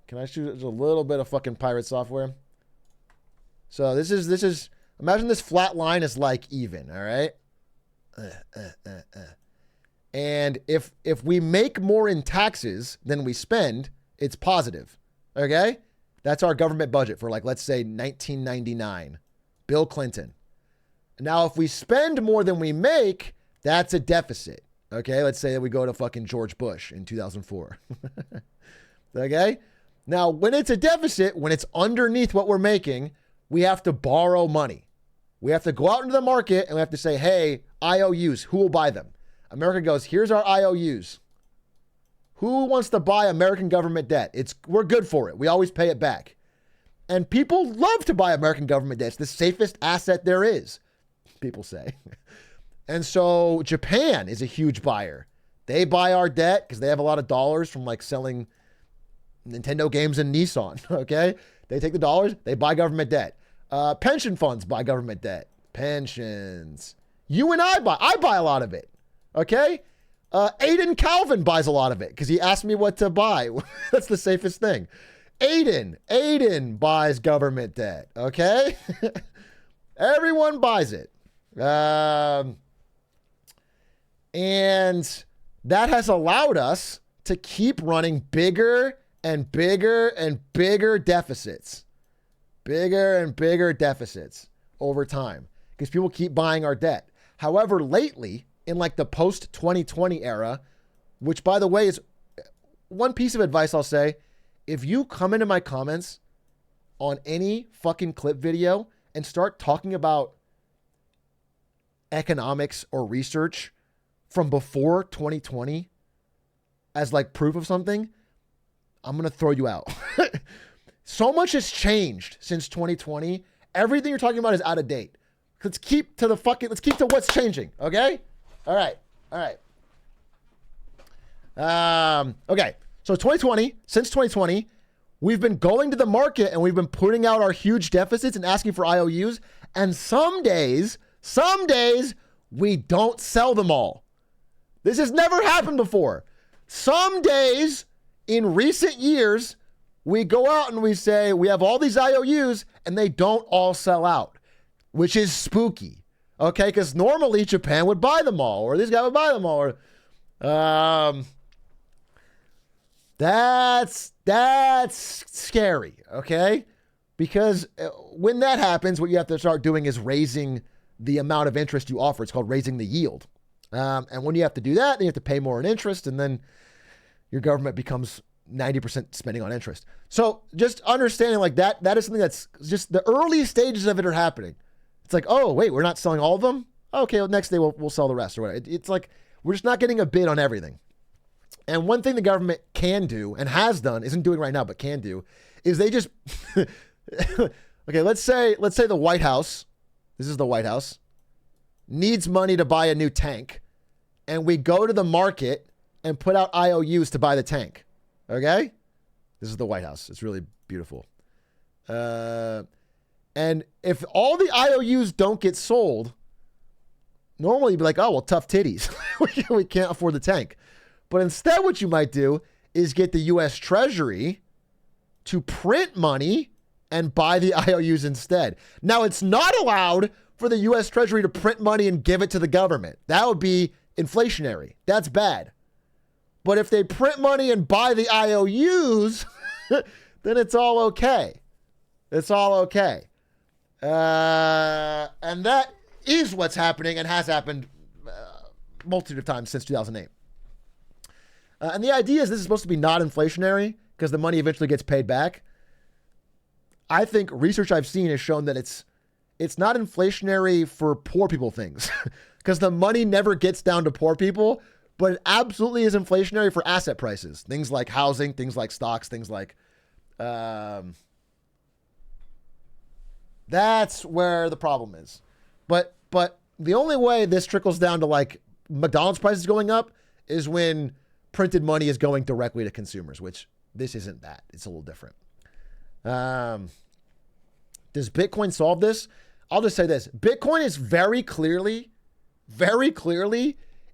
Can I choose a little bit of fucking pirate software? So this is, imagine this flat line is like even, all right? And if we make more in taxes than we spend, it's positive, okay? That's our government budget for, like, let's say 1999. Bill Clinton. Now, if we spend more than we make, that's a deficit. Okay, let's say that we go to fucking George Bush in 2004. Okay? Now, when it's a deficit, when it's underneath what we're making, we have to borrow money. We have to go out into the market and we have to say, hey, IOUs, who will buy them? America goes, here's our IOUs. Who wants to buy American government debt? We're good for it. We always pay it back. And people love to buy American government debt. It's the safest asset there is, people say. And so Japan is a huge buyer. They buy our debt because they have a lot of dollars from like selling Nintendo games and Nissan, okay? They take the dollars, they buy government debt. Pension funds buy government debt. Pensions. You and I buy a lot of it, okay? Aiden Calvin buys a lot of it because he asked me what to buy. That's the safest thing. Aiden buys government debt, okay? Everyone buys it. And that has allowed us to keep running bigger and bigger and bigger deficits. Bigger and bigger deficits over time because people keep buying our debt. However, lately, in like the post-2020 era, which by the way is one piece of advice I'll say, if you come into my comments on any fucking clip video and start talking about economics or research from before 2020 as like proof of something, I'm going to throw you out. So much has changed since 2020. Everything you're talking about is out of date. Let's keep to what's changing. Okay. All right. Okay. So since 2020, we've been going to the market and we've been putting out our huge deficits and asking for IOUs. And some days we don't sell them all. This has never happened before. Some days in recent years, we go out and we say we have all these IOUs and they don't all sell out, which is spooky. Okay, because normally Japan would buy them all, or this guy would buy them all, or that's scary. Okay, because when that happens, what you have to start doing is raising the amount of interest you offer. It's called raising the yield. And when you have to do that, then you have to pay more in interest, and then your government becomes 90% spending on interest. So just understanding like that is something that's just the early stages of it are happening. It's like, oh, wait, we're not selling all of them? Okay, well, next day we'll sell the rest or whatever. It's like we're just not getting a bid on everything. And one thing the government can do and has done, isn't doing right now, but can do, is they just, okay, let's say the White House, this is the White House, needs money to buy a new tank, and we go to the market and put out IOUs to buy the tank. Okay? This is the White House. It's really beautiful. And if all the IOUs don't get sold, normally you'd be like, oh, well, tough titties. We can't afford the tank. But instead what you might do is get the U.S. Treasury to print money and buy the IOUs instead. Now, it's not allowed for the U.S. Treasury to print money and give it to the government. That would be inflationary. That's bad. But if they print money and buy the IOUs, then it's all okay. It's all okay. And that is what's happening and has happened multitude of times since 2008. And the idea is this is supposed to be not inflationary because the money eventually gets paid back. I think research I've seen has shown that it's not inflationary for poor people things because the money never gets down to poor people, but it absolutely is inflationary for asset prices. Things like housing, things like stocks, things like, that's where the problem is. But the only way this trickles down to like McDonald's prices going up is when printed money is going directly to consumers, which This isn't that. It's a little different. Does Bitcoin solve this? I'll just say this. Bitcoin is very clearly,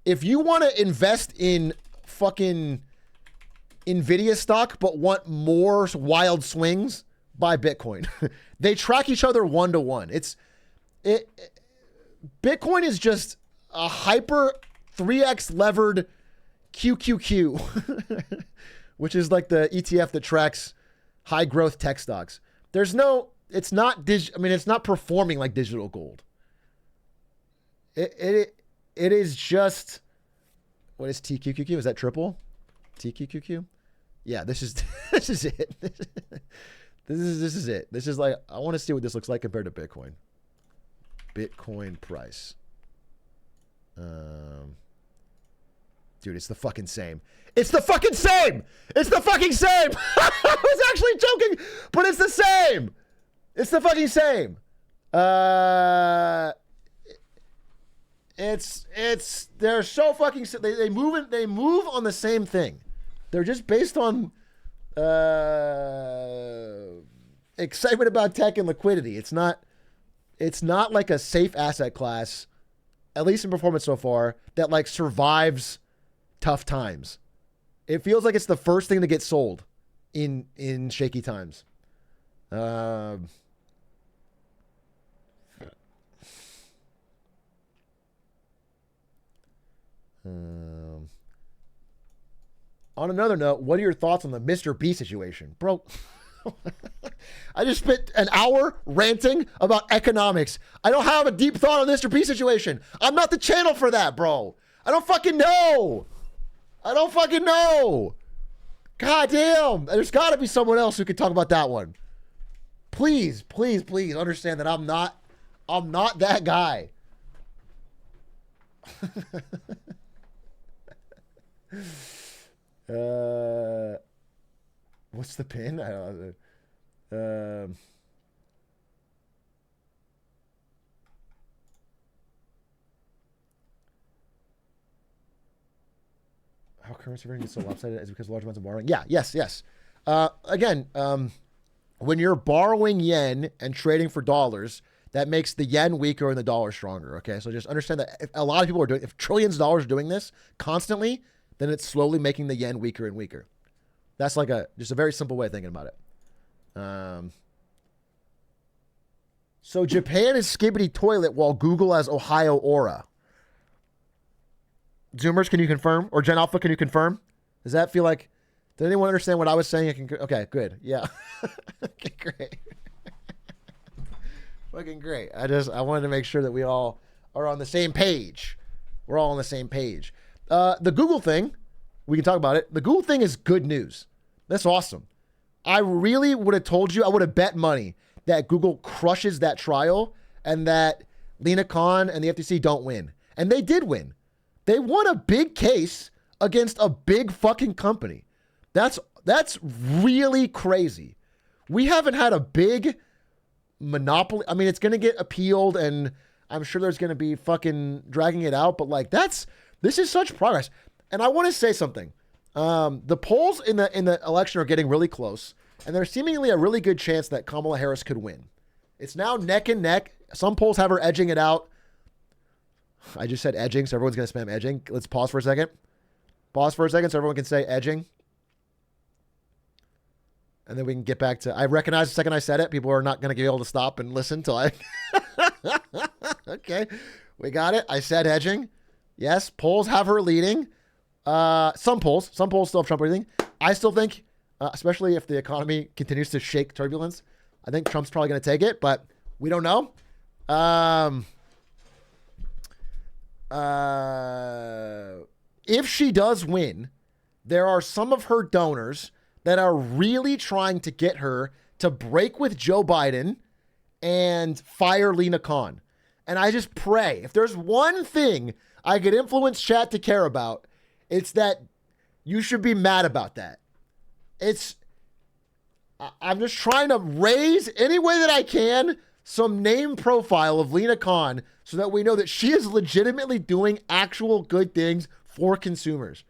if you want to invest in fucking Nvidia stock but want more wild swings, buy Bitcoin. They track each other 1-to-1. Bitcoin is just a hyper 3x levered QQQ, which is like the ETF that tracks high growth tech stocks. It's not performing like digital gold. It is just, what is TQQQ? Is that triple? TQQQ? Yeah, this is this is it. This is it. This is like, I want to see what this looks like compared to Bitcoin. Bitcoin price. Dude, it's the fucking same. It's the fucking same. It's the fucking same. I was actually joking, but it's the same. It's the fucking same. They're so fucking, they move on the same thing. They're just based on excitement about tech and liquidity. It's not like a safe asset class, at least in performance so far, that like survives tough times. It feels like it's the first thing to get sold in shaky times. On another note, what are your thoughts on the Mr. B situation? Bro, I just spent an hour ranting about economics. I don't have a deep thought on the Mr. B situation. I'm not the channel for that, bro. I don't fucking know. God damn. There's got to be someone else who can talk about that one. Please understand that I'm not that guy. What's the pin? I don't know. How currency variation is so lopsided is because large amounts of borrowing. Yeah, yes. Again, when you're borrowing yen and trading for dollars, that makes the yen weaker and the dollar stronger. Okay, so just understand that if a lot of people are doing, if trillions of dollars are doing this constantly, then it's slowly making the yen weaker and weaker. That's like just a very simple way of thinking about it. So Japan is Skibbity Toilet while Google has Ohio Aura. Zoomers, can you confirm? Or Gen Alpha, can you confirm? Does that feel like, did anyone understand what I was saying? Okay, good. Yeah. Okay, great. Fucking great. I wanted to make sure that we all are on the same page. We're all on the same page. The Google thing, we can talk about it. The Google thing is good news. That's awesome. I really would have told you, I would have bet money that Google crushes that trial and that Lena Khan and the FTC don't win. And they did win. They won a big case against a big fucking company. That's really crazy. We haven't had a big monopoly. I mean, it's going to get appealed and I'm sure there's going to be fucking dragging it out, but like this is such progress. And I want to say something. The polls in the election are getting really close and there's seemingly a really good chance that Kamala Harris could win. It's now neck and neck. Some polls have her edging it out. I just said edging, so everyone's going to spam edging. Let's pause for a second. Pause for a second so everyone can say edging. And then we can get back to, I recognize the second I said it, people are not going to be able to stop and listen till I, okay, we got it. I said edging. Yes, polls have her leading. Some polls still have Trump leading. I still think, especially if the economy continues to shake turbulence, I think Trump's probably going to take it, but we don't know. If she does win, there are some of her donors that are really trying to get her to break with Joe Biden and fire Lena Khan. And I just pray, if there's one thing I could influence chat to care about, it's that you should be mad about that. I'm just trying to raise any way that I can some name profile of Lena Khan so that we know that she is legitimately doing actual good things for consumers.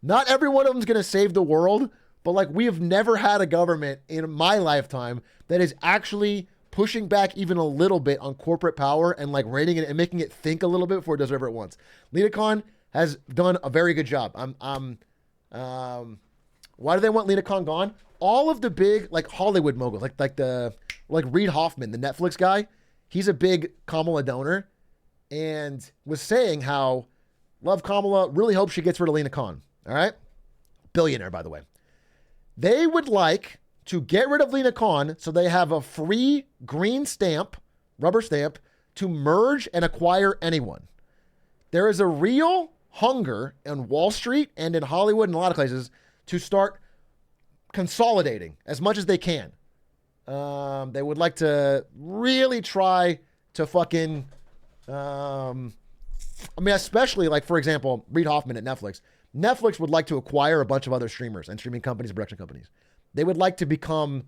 Not every one of them is going to save the world, but like we have never had a government in my lifetime that is actually pushing back even a little bit on corporate power and like reining it and making it think a little bit before it does whatever it wants. Lena Khan has done a very good job. Why do they want Lena Khan gone? All of the big like Hollywood moguls, like Reid Hoffman, the Netflix guy, he's a big Kamala donor and was saying how love Kamala, really hope she gets rid of Lena Khan. All right. Billionaire, by the way. They would like to get rid of Lena Khan so they have a free green stamp, rubber stamp, to merge and acquire anyone. There is a real hunger in Wall Street and in Hollywood and a lot of places to start consolidating as much as they can. They would like to really try to fucking, especially like, for example, Reid Hoffman at Netflix. Netflix would like to acquire a bunch of other streamers and streaming companies, production companies. They would like to become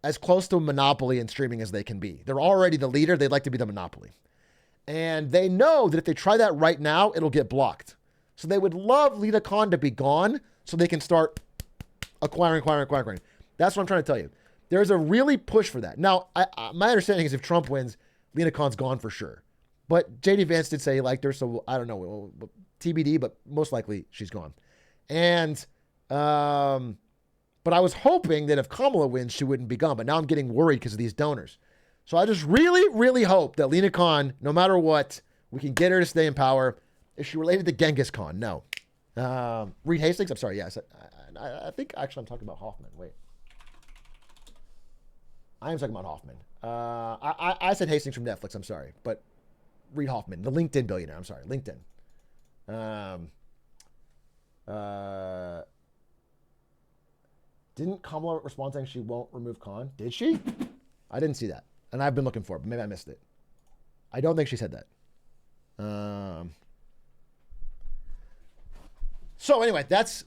as close to a monopoly in streaming as they can be. They're already the leader. They'd like to be the monopoly. And they know that if they try that right now, it'll get blocked. So they would love Lena Khan to be gone so they can start acquiring. That's what I'm trying to tell you. There's a really push for that. Now, my understanding is if Trump wins, Lena Khan's gone for sure. But JD Vance did say like there's so I don't know TBD, but most likely she's gone. And but I was hoping that if Kamala wins, she wouldn't be gone. But now I'm getting worried because of these donors. So I just really, really hope that Lena Khan, no matter what, we can get her to stay in power. Is she related to Genghis Khan? No. Reed Hastings? I'm sorry. Yes. I think actually I'm talking about Hoffman. Wait. I am talking about Hoffman. I said Hastings from Netflix. I'm sorry. But Reid Hoffman, the LinkedIn billionaire. I'm sorry. LinkedIn. Didn't Kamala respond saying she won't remove Khan? Did she? I didn't see that. And I've been looking for it, but maybe I missed it. I don't think she said that. So anyway, that's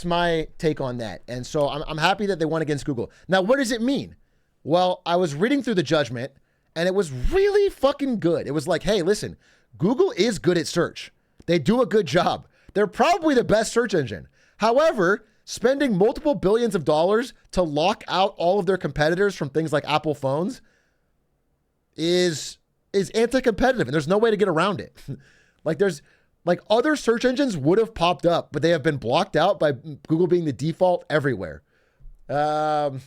my take on that. And so I'm happy that they won against Google. Now, what does it mean? Well, I was reading through the judgment and it was really fucking good. It was like, hey, listen, Google is good at search. They do a good job. They're probably the best search engine. However, spending multiple billions of dollars to lock out all of their competitors from things like Apple phones is anti-competitive, and there's no way to get around it. Like other search engines would have popped up, but they have been blocked out by Google being the default everywhere. And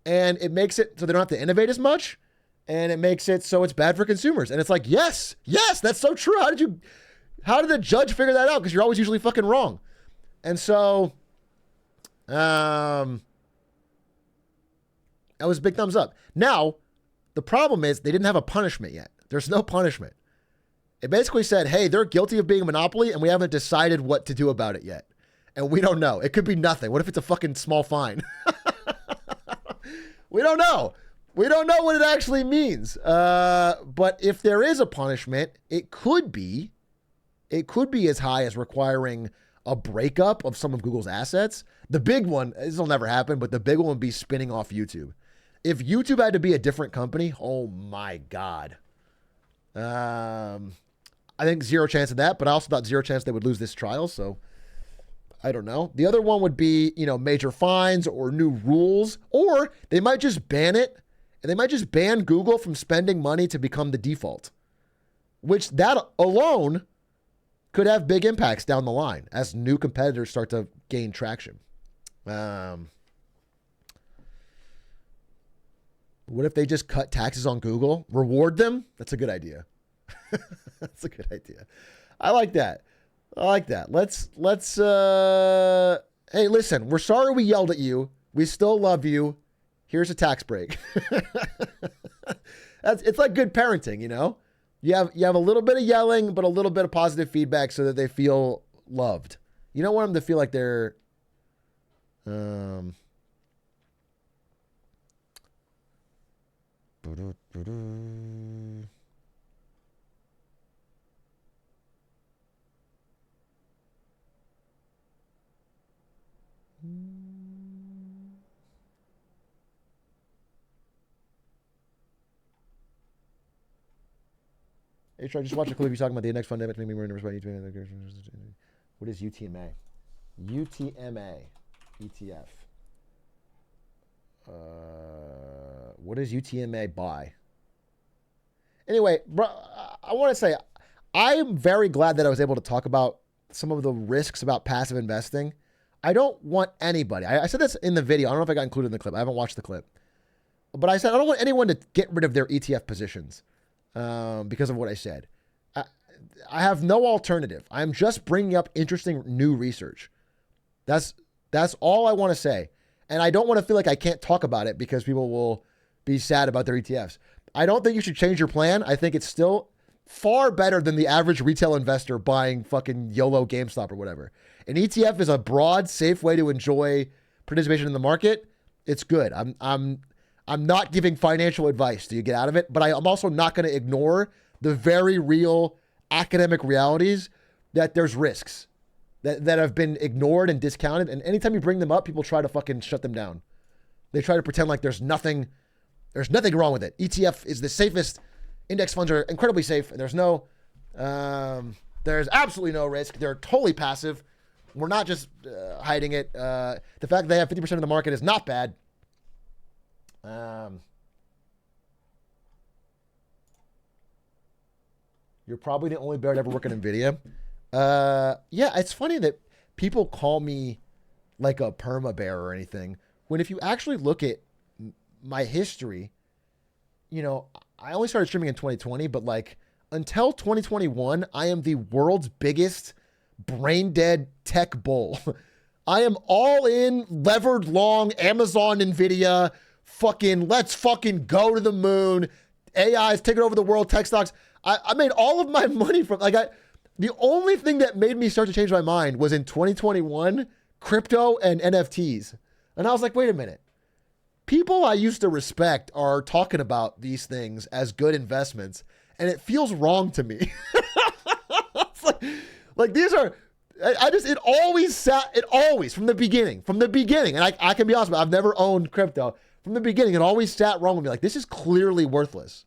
it makes it so they don't have to innovate as much, and it makes it so it's bad for consumers. And it's like, yes, that's so true. How did the judge figure that out? Because you're always usually fucking wrong. And so, that was a big thumbs up. Now, the problem is they didn't have a punishment yet. There's no punishment. It basically said, hey, they're guilty of being a monopoly and we haven't decided what to do about it yet. And we don't know. It could be nothing. What if it's a fucking small fine? We don't know. We don't know what it actually means. But if there is a punishment, it could be as high as requiring a breakup of some of Google's assets. The big one, this will never happen, but the big one would be spinning off YouTube. If YouTube had to be a different company, oh my God. I think zero chance of that, but I also thought zero chance they would lose this trial. So I don't know. The other one would be, major fines or new rules, or they might just ban it and they might just ban Google from spending money to become the default, which that alone could have big impacts down the line as new competitors start to gain traction. What if they just cut taxes on Google, reward them? That's a good idea. That's a good idea. I like that. Let's hey, listen, we're sorry we yelled at you. We still love you. Here's a tax break. It's like good parenting, You have a little bit of yelling, but a little bit of positive feedback so that they feel loved. You don't want them to feel like they're I just watched a clip of you talking about the next fund. What is UTMA? UTMA. ETF. What does UTMA buy? Anyway, bro, I want to say I am very glad that I was able to talk about some of the risks about passive investing. I don't want anybody. I said this in the video. I don't know if I got included in the clip. I haven't watched the clip. But I said I don't want anyone to get rid of their ETF positions because of what I said. I have no alternative. I'm just bringing up interesting new research. That's all I want to say. And I don't want to feel like I can't talk about it because people will be sad about their ETFs. I don't think you should change your plan. I think it's still far better than the average retail investor buying fucking YOLO GameStop or whatever. An ETF is a broad, safe way to enjoy participation in the market. It's good. I'm not giving financial advice to you get out of it, but I'm also not going to ignore the very real academic realities that there's risks that have been ignored and discounted. And anytime you bring them up, people try to fucking shut them down. They try to pretend like there's nothing wrong with it. ETF is the safest. Index funds are incredibly safe. And there's absolutely no risk. They're totally passive. We're not just hiding it. The fact that they have 50% of the market is not bad. You're probably the only bear to ever work at NVIDIA. Yeah, it's funny that people call me like a perma bear or anything, when if you actually look at my history, you know, I only started streaming in 2020, but like until 2021, I am the world's biggest brain dead tech bull. I am all in, levered long, Amazon, NVIDIA, fucking let's fucking go to the moon. AI is taking over the world, tech stocks. I made all of my money from the only thing that made me start to change my mind was in 2021, crypto and NFTs. And I was like, wait a minute. People I used to respect are talking about these things as good investments, and it feels wrong to me. It's like these are, it always, from the beginning, and I can be honest with you, I've never owned crypto. From the beginning, it always sat wrong with me. Like, this is clearly worthless.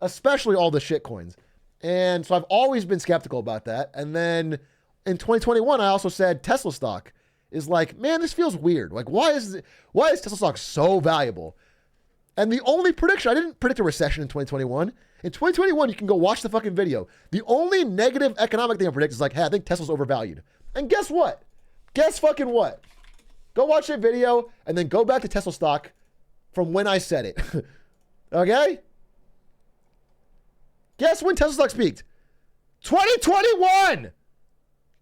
Especially all the shit coins. And so I've always been skeptical about that. And then in 2021, I also said Tesla stock is like, man, this feels weird. Like, why is Tesla stock so valuable? And the only prediction, I didn't predict a recession in 2021. In 2021, you can go watch the fucking video. The only negative economic thing I predict is like, hey, I think Tesla's overvalued. And guess what? Guess fucking what? Go watch that video and then go back to Tesla stock from when I said it. Okay? Guess when Tesla stocks peaked? 2021!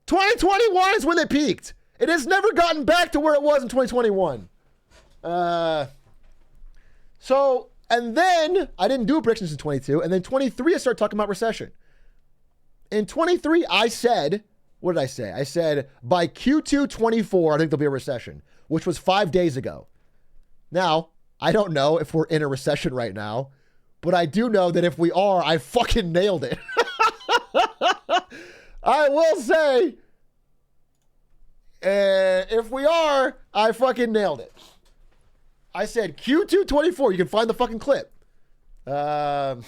2021 is when they peaked. It has never gotten back to where it was in 2021. So, and then I didn't do predictions in 22, and then 23 I started talking about recession. In 23 I said, what did I say? I said by Q2 24 I think there'll be a recession, which was 5 days ago. Now, I don't know if we're in a recession right now, but I do know that if we are, I fucking nailed it. I will say, if we are, I fucking nailed it. I said Q2 24. You can find the fucking clip. And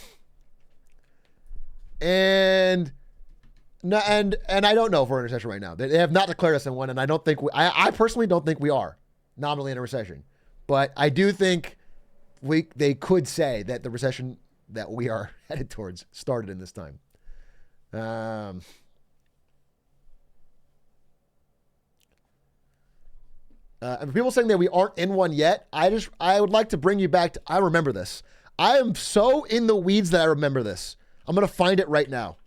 I don't know if we're in a recession right now. They have not declared us in one, and I don't think I personally don't think we are nominally in a recession. But I do think they could say that the recession that we are headed towards started in this time. And for people saying that we aren't in one yet, I would like to bring you back to, I remember this. I am so in the weeds that I remember this. I'm going to find it right now.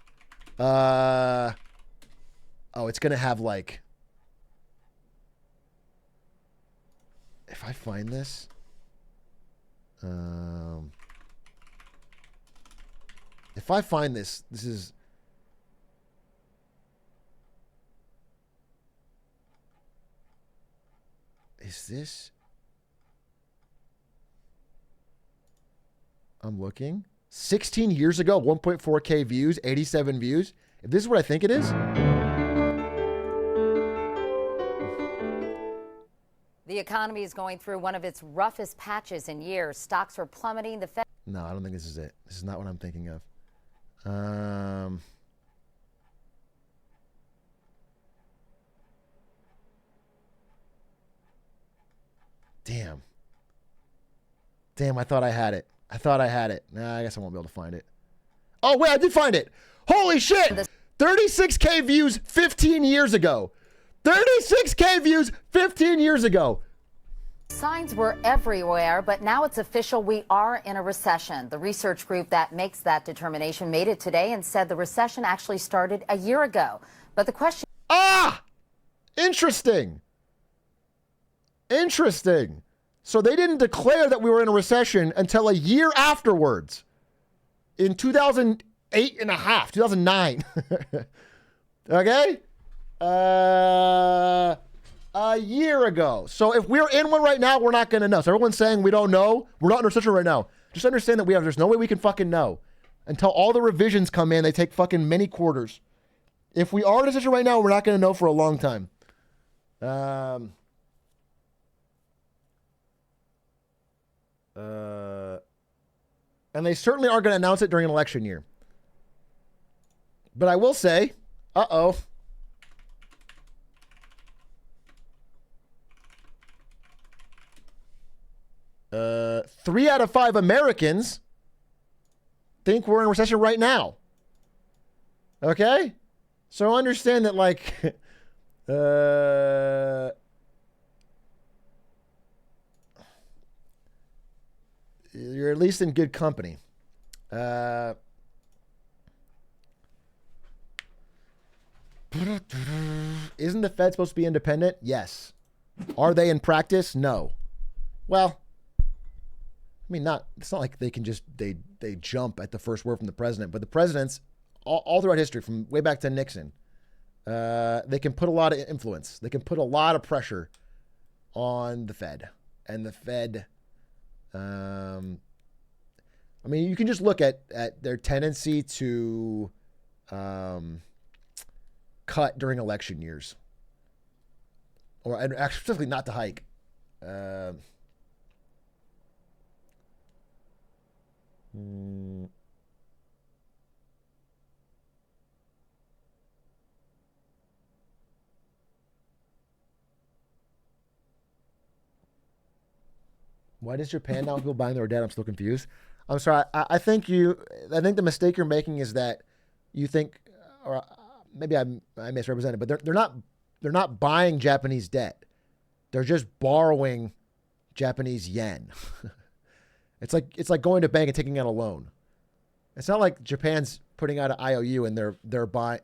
Oh, it's going to have like, if I find this, if I find this is, this, I'm looking, 16 years ago, 1.4K views, 87 views. If this is what I think it is. The economy is going through one of its roughest patches in years. Stocks are plummeting. No, I don't think this is it. This is not what I'm thinking of. Damn. Damn, I thought I had it. I thought I had it. Nah, I guess I won't be able to find it. Oh, wait, I did find it. Holy shit. 36K views 15 years ago. 36K views 15 years ago. Signs were everywhere, but now it's official. We are in a recession. The research group that makes that determination made it today and said the recession actually started a year ago. But the question... Ah! Interesting. Interesting. So they didn't declare that we were in a recession until a year afterwards. In 2008 and a half, 2009. Okay? A year ago. So if we're in one right now, we're not going to know. So everyone's saying we don't know. We're not in a recession right now. Just understand that there's no way we can fucking know. Until all the revisions come in, they take fucking many quarters. If we are in a recession right now, we're not going to know for a long time. And they certainly are going to announce it during an election year. But I will say, uh-oh. 3 out of 5 Americans think we're in a recession right now. Okay? So understand that, like, you're at least in good company. Isn't the Fed supposed to be independent? Yes. Are they in practice? No. Well, I mean, it's not like they can just, they jump at the first word from the president, but the presidents, all throughout history, from way back to Nixon, they can put a lot of influence. They can put a lot of pressure on the Fed. And the Fed, I mean, you can just look at their tendency to cut during election years. Or actually, specifically not to hike. Why does Japan now people buying their debt? I'm still confused. I'm sorry. I think the mistake you're making is that you think, or maybe I misrepresented, but they're not buying Japanese debt. They're just borrowing Japanese yen. It's like going to bank and taking out a loan. It's not like Japan's putting out an IOU and they're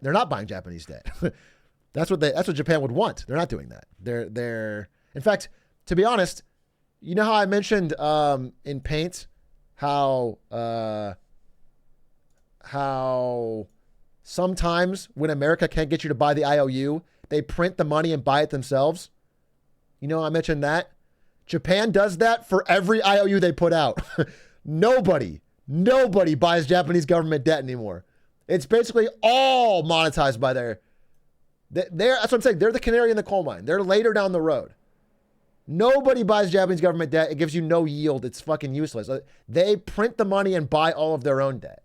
not buying Japanese debt. That's what Japan would want. They're not doing that. They're in fact, to be honest, you know how I mentioned in Paint how sometimes when America can't get you to buy the IOU, they print the money and buy it themselves. You know, I mentioned that. Japan does that for every IOU they put out. Nobody buys Japanese government debt anymore. It's basically all monetized by that's what I'm saying. They're the canary in the coal mine. They're later down the road. Nobody buys Japanese government debt. It gives you no yield. It's fucking useless. They print the money and buy all of their own debt.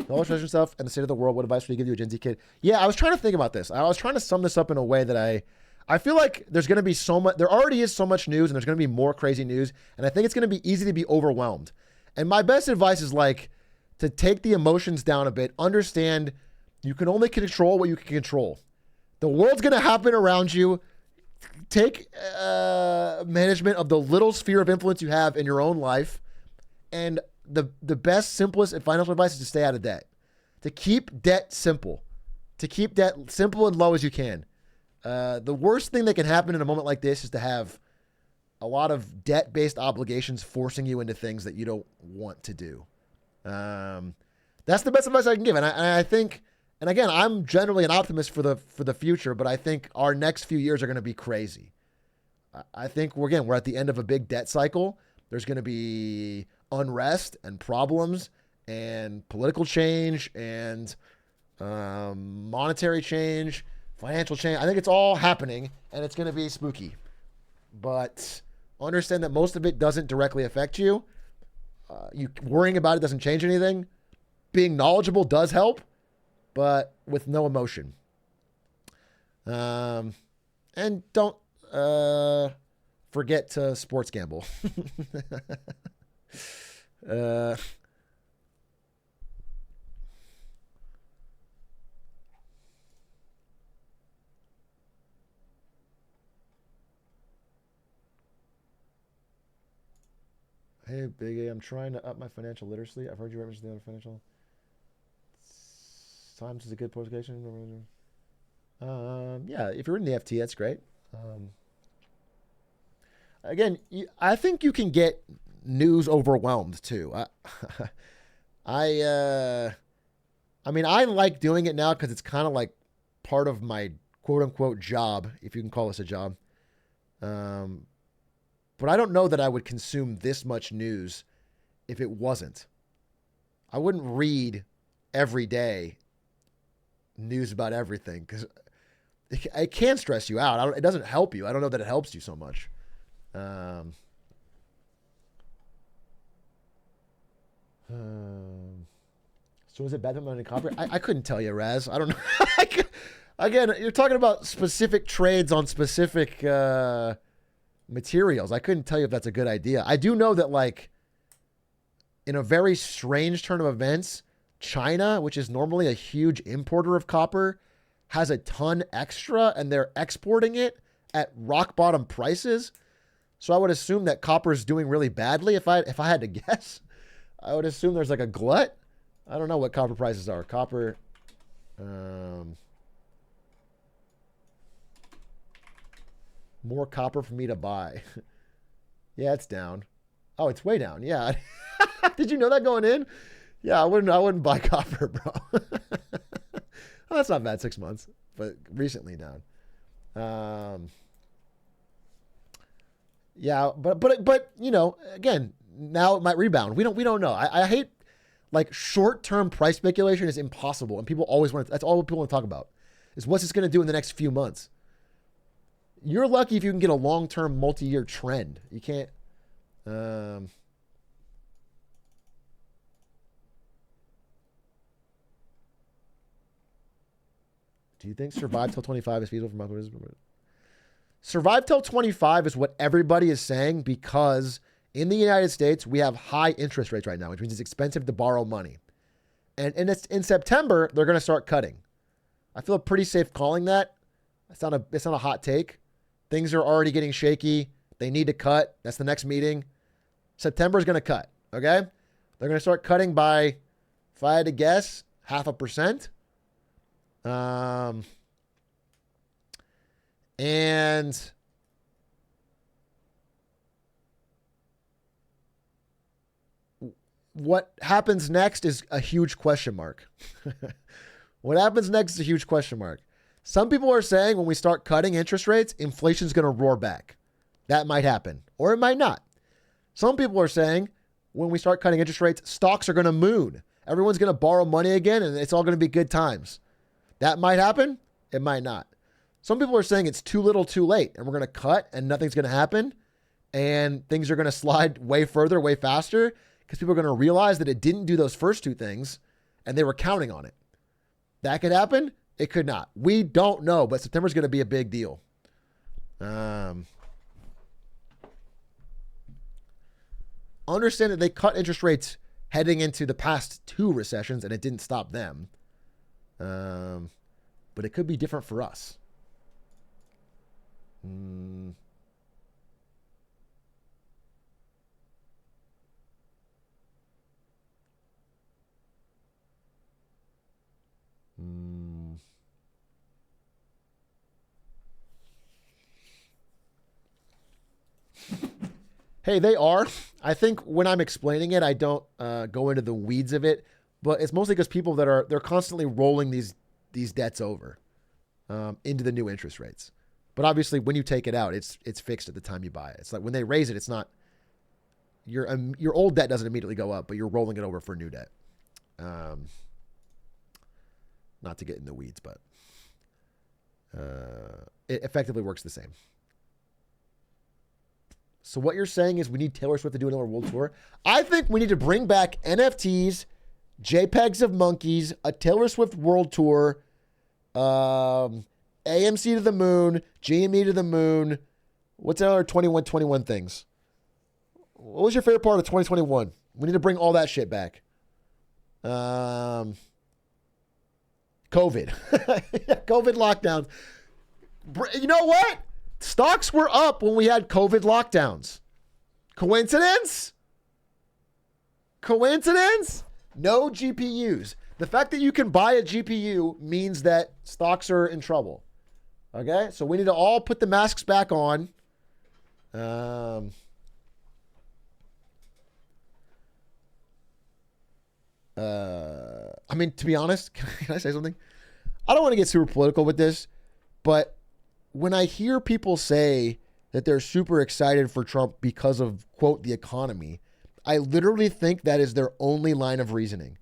Knowledge treasure stuff and the state of the world. What advice would you give you, a Gen Z kid? Yeah, I was trying to think about this. I was trying to sum this up in a way that I feel like there's going to be so much. There already is so much news, and there's going to be more crazy news. And I think it's going to be easy to be overwhelmed. And my best advice is like to take the emotions down a bit. Understand you can only control what you can control. The world's going to happen around you. Take management of the little sphere of influence you have in your own life, and the best, simplest, and financial advice is to stay out of debt. To keep debt simple. To keep debt simple and low as you can. The worst thing that can happen in a moment like this is to have a lot of debt-based obligations forcing you into things that you don't want to do. That's the best advice I can give. And I think, and again, I'm generally an optimist for the future, but I think our next few years are going to be crazy. I think we're at the end of a big debt cycle. There's going to be unrest and problems and political change and monetary change. financial change. I think it's all happening, and it's going to be spooky. But understand that most of it doesn't directly affect you. You worrying about it doesn't change anything. Being knowledgeable does help, but with no emotion. And don't forget to sports gamble. Hey, Big A, I'm trying to up my financial literacy. I've heard you reference the other financial. Times is a good publication. Yeah, if you're in the FT, that's great. Again, I think you can get news overwhelmed too. I mean, I like doing it now because it's kind of like part of my quote unquote job, if you can call this a job. But I don't know that I would consume this much news if it wasn't. I wouldn't read every day news about everything because it can stress you out. It doesn't help you. I don't know that it helps you so much. So is it Batman and copper? I couldn't tell you, Raz. I don't know. Again, you're talking about specific trades on specific materials. I couldn't tell you if that's a good idea. I do know that, like, in a very strange turn of events, China, which is normally a huge importer of copper, has a ton extra and they're exporting it at rock bottom prices. So I would assume that copper is doing really badly. If I had to guess, I would assume there's like a glut. I don't know what copper prices are. Copper, more copper for me to buy. Yeah, it's down. Oh, it's way down. Yeah. Did you know that going in? Yeah, I wouldn't buy copper, bro. Well, that's not bad, 6 months, but recently down. Yeah, but you know, again, now it might rebound. We don't know. I hate, like, short-term price speculation is impossible, and people always that's all people want to talk about is what's this going to do in the next few months. You're lucky if you can get a long-term multi-year trend. You can't. Do you think survive till 25 is feasible for monthly business? Survive till 25 is what everybody is saying because in the United States, we have high interest rates right now, which means it's expensive to borrow money. And it's in September, they're going to start cutting. I feel pretty safe calling that. It's not a hot take. Things are already getting shaky. They need to cut. That's the next meeting. September is going to cut. Okay. They're going to start cutting by, if I had to guess, 0.5%. And what happens next is a huge question mark. What happens next is a huge question mark. Some people are saying when we start cutting interest rates, inflation's going to roar back. That might happen, or it might not. Some people are saying when we start cutting interest rates, stocks are going to moon. Everyone's going to borrow money again, and it's all going to be good times. That might happen. It might not. Some people are saying it's too little too late, and we're going to cut, and nothing's going to happen, and things are going to slide way further, way faster, because people are going to realize that it didn't do those first two things, and they were counting on it. That could happen. It could not. We don't know, but September's going to be a big deal. Understand that they cut interest rates heading into the past two recessions, and it didn't stop them. But it could be different for us. Hey, they are. I think when I'm explaining it, I don't go into the weeds of it, but it's mostly because people they're constantly rolling these debts over into the new interest rates. But obviously, when you take it out, it's fixed at the time you buy it. It's like when they raise it, it's not your old debt doesn't immediately go up, but you're rolling it over for new debt. Not to get in the weeds, but it effectively works the same. So what you're saying is we need Taylor Swift to do another world tour? I think we need to bring back NFTs, JPEGs of monkeys, a Taylor Swift world tour, AMC to the moon, GME to the moon. What's another 2121 things? What was your favorite part of 2021? We need to bring all that shit back. COVID. COVID lockdowns. You know what? Stocks were up when we had COVID lockdowns. Coincidence? Coincidence? No GPUs. The fact that you can buy a GPU means that stocks are in trouble. Okay? So we need to all put the masks back on. I mean, to be honest, can I say something? I don't want to get super political with this, but when I hear people say that they're super excited for Trump because of, quote, the economy, I literally think that is their only line of reasoning.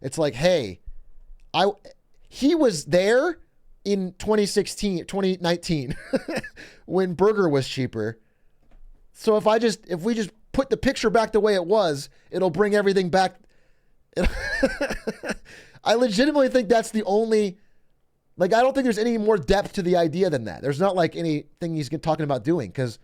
It's like, hey, he was there in 2019 when burger was cheaper. So if we just put the picture back the way it was, it'll bring everything back. I legitimately think that's the only, like, I don't think there's any more depth to the idea than that. There's not like anything he's talking about doing. Cause,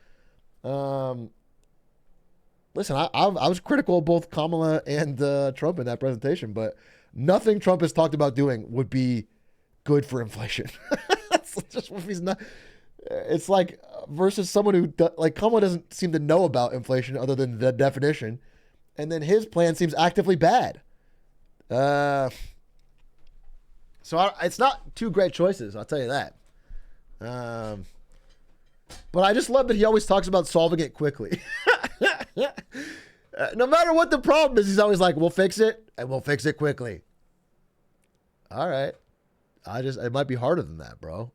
listen, I was critical of both Kamala and Trump in that presentation, but nothing Trump has talked about doing would be good for inflation. That's just if he's not. It's like versus someone who like Kamala doesn't seem to know about inflation other than the definition, and then his plan seems actively bad. So it's not two great choices, I'll tell you that. But I just love that he always talks about solving it quickly. No matter what the problem is, he's always like, we'll fix it, and we'll fix it quickly. All right. It might be harder than that, bro.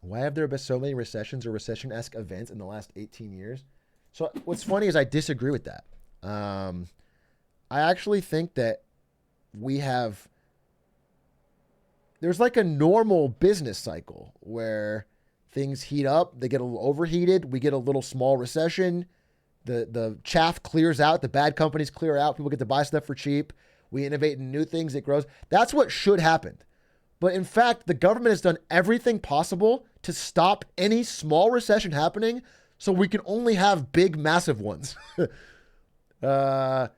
Why have there been so many recessions or recession-esque events in the last 18 years? So what's funny is I disagree with that. I actually think that there's like a normal business cycle where things heat up, they get a little overheated, we get a little small recession, the chaff clears out, the bad companies clear out, people get to buy stuff for cheap, we innovate in new things, it grows. That's what should happen. But in fact, the government has done everything possible to stop any small recession happening so we can only have big, massive ones. Again,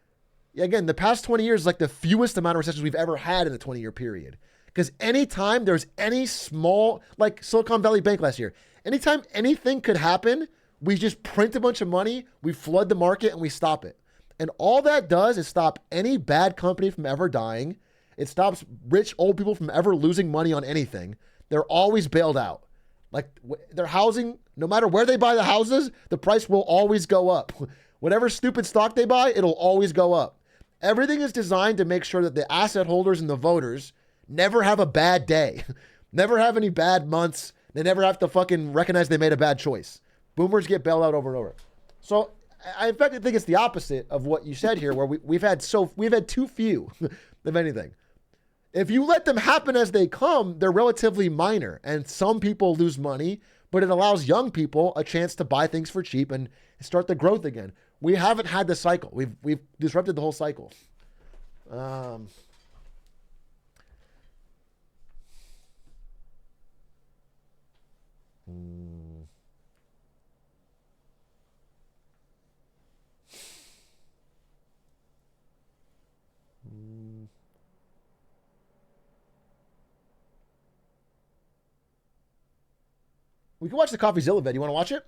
the past 20 years is like the fewest amount of recessions we've ever had in a 20-year period. Because anytime there's any small, like Silicon Valley Bank last year, anytime anything could happen, we just print a bunch of money, we flood the market, and we stop it. And all that does is stop any bad company from ever dying. It stops rich old people from ever losing money on anything. They're always bailed out. Like their housing, no matter where they buy the houses, the price will always go up. Whatever stupid stock they buy, it'll always go up. Everything is designed to make sure that the asset holders and the voters never have a bad day, never have any bad months. They never have to fucking recognize they made a bad choice. Boomers get bailed out over and over. So I in fact think it's the opposite of what you said here, where we've had too few, if anything. If you let them happen as they come, they're relatively minor, and some people lose money, but it allows young people a chance to buy things for cheap and start the growth again. We haven't had the cycle. We've disrupted the whole cycle. We can watch the Coffeezilla vid. You want to watch it?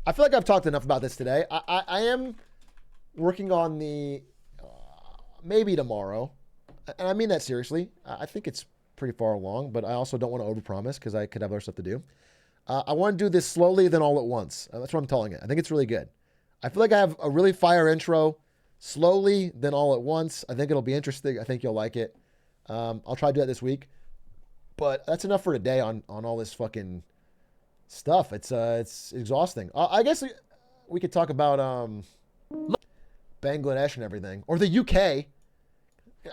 I feel like I've talked enough about this today. I am working on the maybe tomorrow, and I mean that seriously. I think it's pretty far along, but I also don't want to overpromise because I could have other stuff to do. I want to do this slowly, then all at once. That's what I'm telling it. I think it's really good. I feel like I have a really fire intro. slowly than all at once. I think it'll be interesting. I think you'll like it. I'll try to do that this week. But that's enough for today on all this fucking stuff. It's exhausting. I guess we could talk about Bangladesh and everything, or the UK.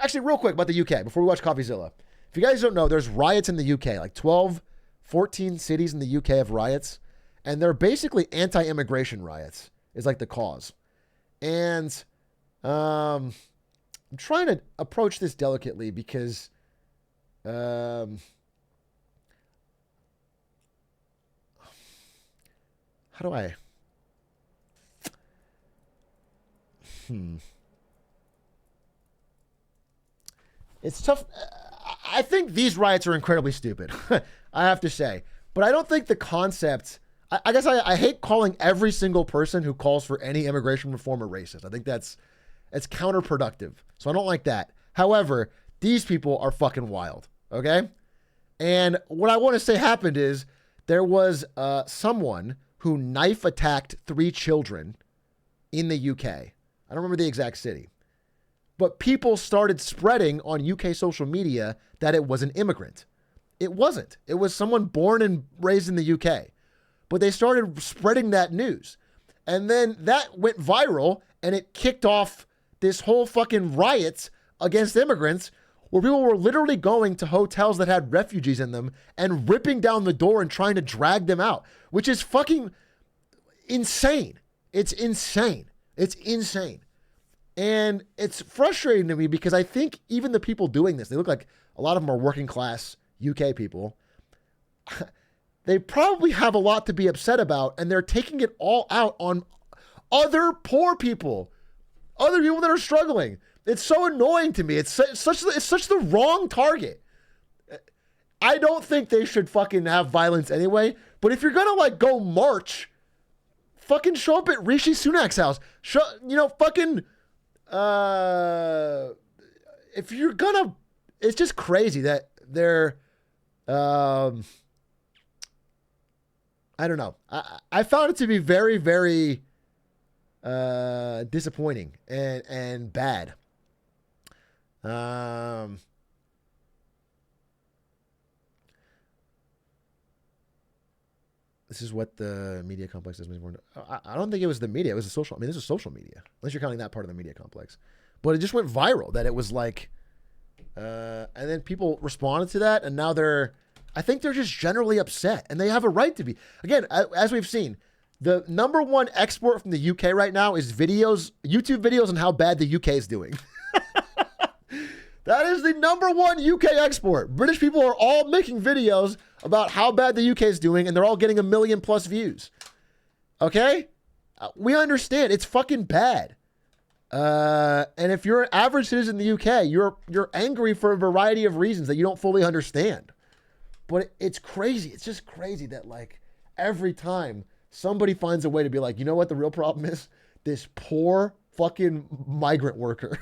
Actually, real quick about the UK before we watch Coffeezilla. If you guys don't know, there's riots in the UK. Like 12, 14 cities in the UK have riots, and they're basically anti-immigration riots is like the cause. And I'm trying to approach this delicately because how do I? It's tough. I think these riots are incredibly stupid, I have to say. But I don't think the concept, I guess I hate calling every single person who calls for any immigration reform a racist. I think it's counterproductive. So I don't like that. However, these people are fucking wild, okay? And what I want to say happened is there was someone who knife attacked 3 children in the UK. I don't remember the exact city. But people started spreading on UK social media that it was an immigrant. It wasn't. It was someone born and raised in the UK. But they started spreading that news. And then that went viral, and it kicked off this whole fucking riots against immigrants where people were literally going to hotels that had refugees in them and ripping down the door and trying to drag them out, which is fucking insane. It's insane. It's insane. And it's frustrating to me because I think even the people doing this, they look like a lot of them are working class UK people. They probably have a lot to be upset about, and they're taking it all out on other poor people, other people that are struggling. It's so annoying to me. It's such the wrong target. I don't think they should fucking have violence anyway, but if you're going to like go march, fucking show up at Rishi Sunak's house. If you're gonna, it's just crazy that they're, I don't know. I found it to be very, very disappointing and bad. This is what the media complex does. I don't think it was the media. It was the social. I mean, this is social media, unless you're counting that part of the media complex. But it just went viral that it was like, and then people responded to that, and now I think they're just generally upset, and they have a right to be. Again, as we've seen, the number one export from the UK right now is YouTube videos on how bad the UK is doing. That is the number one UK export. British people are all making videos about how bad the UK is doing, and they're all getting 1 million+ views. Okay? We understand. It's fucking bad. And if you're an average citizen in the UK, you're angry for a variety of reasons that you don't fully understand. But it's crazy. It's just crazy that like every time somebody finds a way to be like, you know what the real problem is? This poor fucking migrant worker.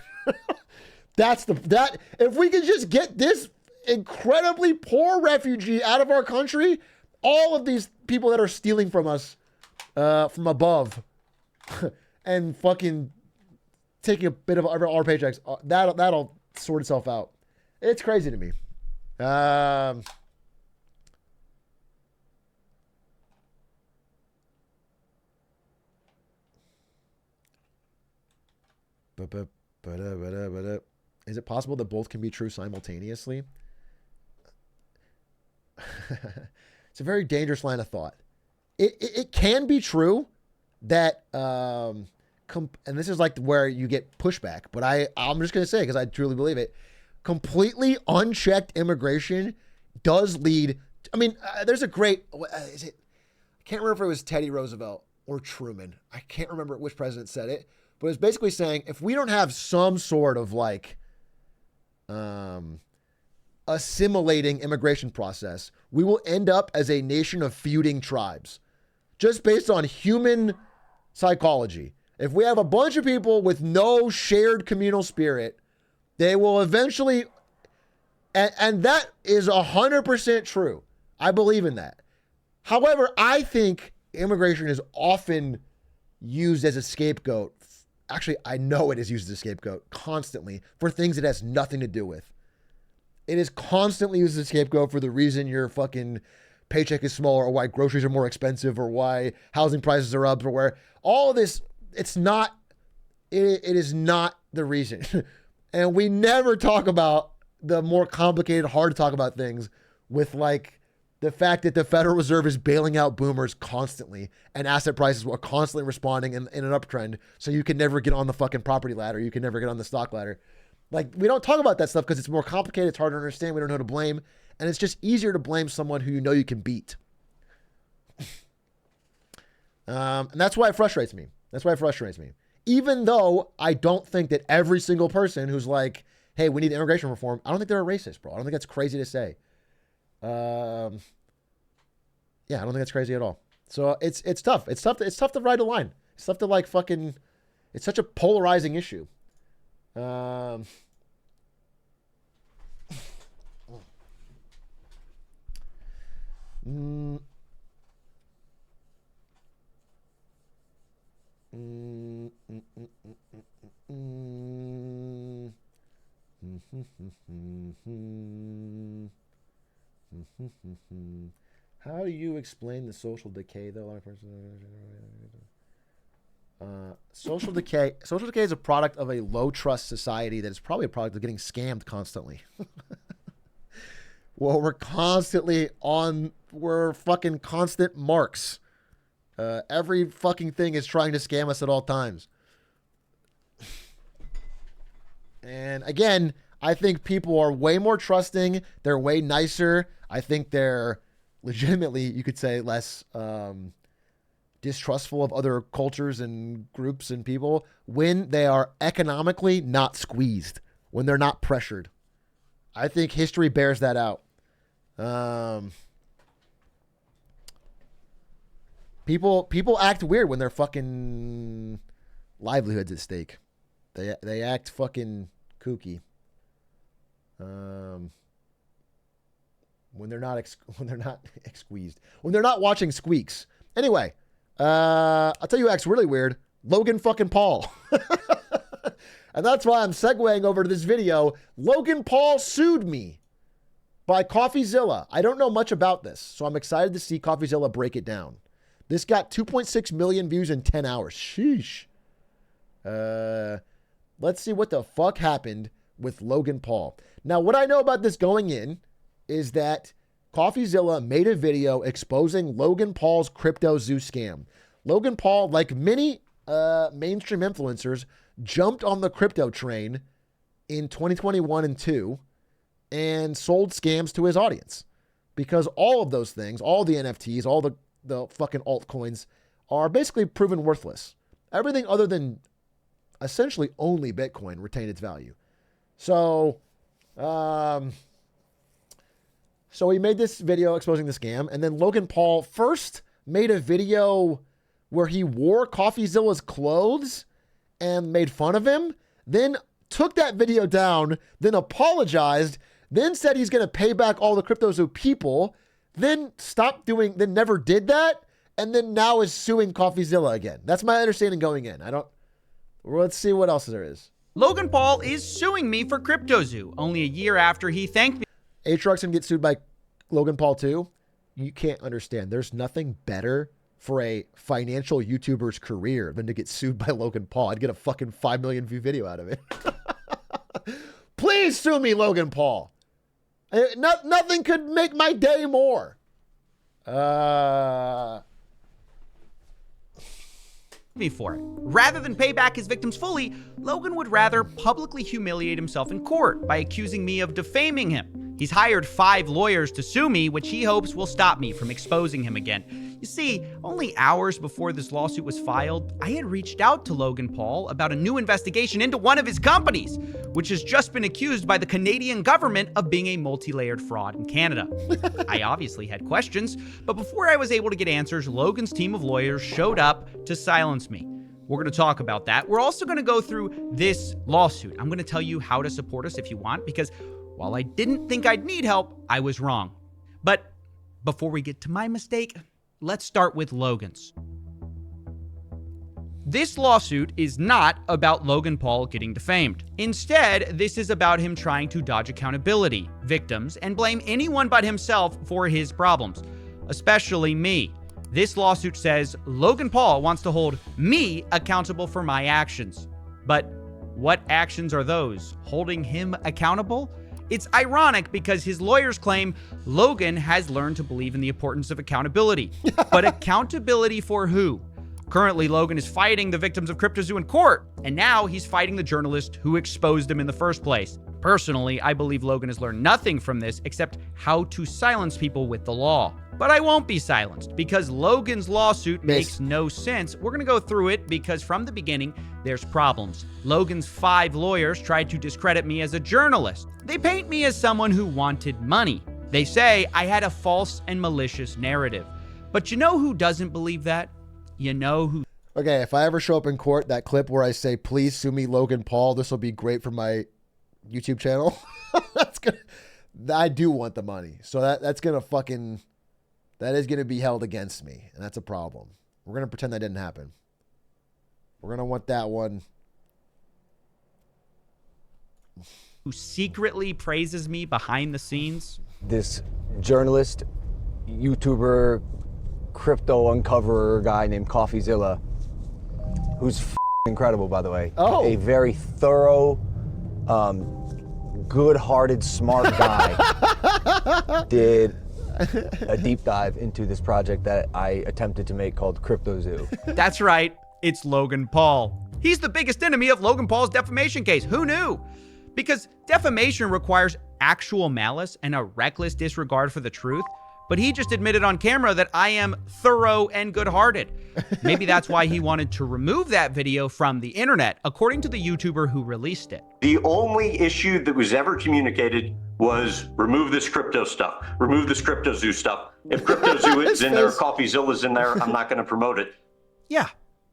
If we could just get this incredibly poor refugee out of our country, all of these people that are stealing from us from above and fucking taking a bit of our paychecks, that'll sort itself out. It's crazy to me. Is it possible that both can be true simultaneously? It's a very dangerous line of thought. It can be true that, and this is like where you get pushback, but I'm just going to say, because I truly believe it, completely unchecked immigration does lead. I mean, there's a great, I can't remember if it was Teddy Roosevelt or Truman. I can't remember which president said it, but it was basically saying if we don't have some sort of like assimilating immigration process, we will end up as a nation of feuding tribes, just based on human psychology. If we have a bunch of people with no shared communal spirit, they will eventually, and that is 100% true. I believe in that. However, I think immigration is often used as a scapegoat actually, I know it is used as a scapegoat constantly for things it has nothing to do with. It is constantly used as a scapegoat for the reason your fucking paycheck is smaller, or why groceries are more expensive, or why housing prices are up, or where all of this, it's not, it is not the reason. And we never talk about the more complicated, hard to talk about things with like the fact that the Federal Reserve is bailing out boomers constantly and asset prices are constantly responding in an uptrend. So you can never get on the fucking property ladder. You can never get on the stock ladder. Like, we don't talk about that stuff because it's more complicated. It's harder to understand. We don't know who to blame. And it's just easier to blame someone who you know you can beat. And that's why it frustrates me. That's why it frustrates me. Even though I don't think that every single person who's like, hey, we need immigration reform, I don't think they're a racist, bro. I don't think that's crazy to say. Yeah, I don't think that's crazy at all. So it's tough. It's tough to ride a line. It's tough to like fucking, it's such a polarizing issue. How do you explain the social decay, though? Social decay is a product of a low trust society that is probably a product of getting scammed constantly. Well, we're fucking constant marks. Every fucking thing is trying to scam us at all times. And again, I think people are way more trusting. They're way nicer. I think they're legitimately, you could say, less distrustful of other cultures and groups and people when they are economically not squeezed, when they're not pressured. I think history bears that out. People act weird when their fucking livelihoods at stake. They act fucking kooky. When they're not squeezed. When they're not watching Squeaks. Anyway, I'll tell you what's really weird. Logan fucking Paul. And that's why I'm segueing over to this video. Logan Paul sued me by Coffeezilla. I don't know much about this, so I'm excited to see Coffeezilla break it down. This got 2.6 million views in 10 hours. Sheesh. Let's see what the fuck happened with Logan Paul. Now, what I know about this going in is that Coffeezilla made a video exposing Logan Paul's crypto zoo scam. Logan Paul, like many mainstream influencers, jumped on the crypto train in 2021 and 2 and sold scams to his audience, because all of those things, all the NFTs, all the fucking altcoins are basically proven worthless. Everything other than essentially only Bitcoin retained its value. So he made this video exposing the scam, and then Logan Paul first made a video where he wore Coffeezilla's clothes and made fun of him, then took that video down, then apologized, then said he's going to pay back all the CryptoZoo people, then stopped doing, then never did that, and then now is suing Coffeezilla again. That's my understanding going in. Let's see what else there is. Logan Paul is suing me for CryptoZoo, only a year after he thanked me. Atrioc can get sued by Logan Paul too. You can't understand. There's nothing better for a financial YouTuber's career than to get sued by Logan Paul. I'd get a fucking 5 million view video out of it. Please sue me, Logan Paul. Nothing could make my day more. Me for it. Rather than pay back his victims fully, Logan would rather publicly humiliate himself in court by accusing me of defaming him. He's hired 5 lawyers to sue me, which he hopes will stop me from exposing him again. You see, only hours before this lawsuit was filed, I had reached out to Logan Paul about a new investigation into one of his companies, which has just been accused by the Canadian government of being a multi-layered fraud in Canada. I obviously had questions, but before I was able to get answers, Logan's team of lawyers showed up to silence me. We're going to talk about that. We're also going to go through this lawsuit. I'm going to tell you how to support us if you want, because while I didn't think I'd need help, I was wrong. But before we get to my mistake, let's start with Logan's. This lawsuit is not about Logan Paul getting defamed. Instead, this is about him trying to dodge accountability, victims, and blame anyone but himself for his problems, especially me. This lawsuit says Logan Paul wants to hold me accountable for my actions. But what actions are those? Holding him accountable? It's ironic because his lawyers claim Logan has learned to believe in the importance of accountability. But accountability for who? Currently, Logan is fighting the victims of CryptoZoo in court, and now he's fighting the journalist who exposed him in the first place. Personally, I believe Logan has learned nothing from this except how to silence people with the law. But I won't be silenced because Logan's lawsuit makes no sense. We're going to go through it because from the beginning, there's problems. Logan's 5 lawyers tried to discredit me as a journalist. They paint me as someone who wanted money. They say I had a false and malicious narrative. But you know who doesn't believe that? You know who? Okay, if I ever show up in court, that clip where I say, please sue me, Logan Paul, this will be great for my YouTube channel. I do want the money. So that's going to that is going to be held against me. And that's a problem. We're going to pretend that didn't happen. We're going to want that one. Who secretly praises me behind the scenes? This journalist, YouTuber, crypto uncoverer guy named Coffeezilla, who's incredible, by the way. Oh. A very thorough, good-hearted, smart guy did a deep dive into this project that I attempted to make called CryptoZoo. That's right, it's Logan Paul. He's the biggest enemy of Logan Paul's defamation case. Who knew? Because defamation requires actual malice and a reckless disregard for the truth. But he just admitted on camera that I am thorough and good-hearted. Maybe that's why he wanted to remove that video from the internet, according to the YouTuber who released it. The only issue that was ever communicated was remove this crypto stuff, remove this CryptoZoo stuff. If CryptoZoo is in there, Coffeezilla's in there, I'm not going to promote it. Yeah,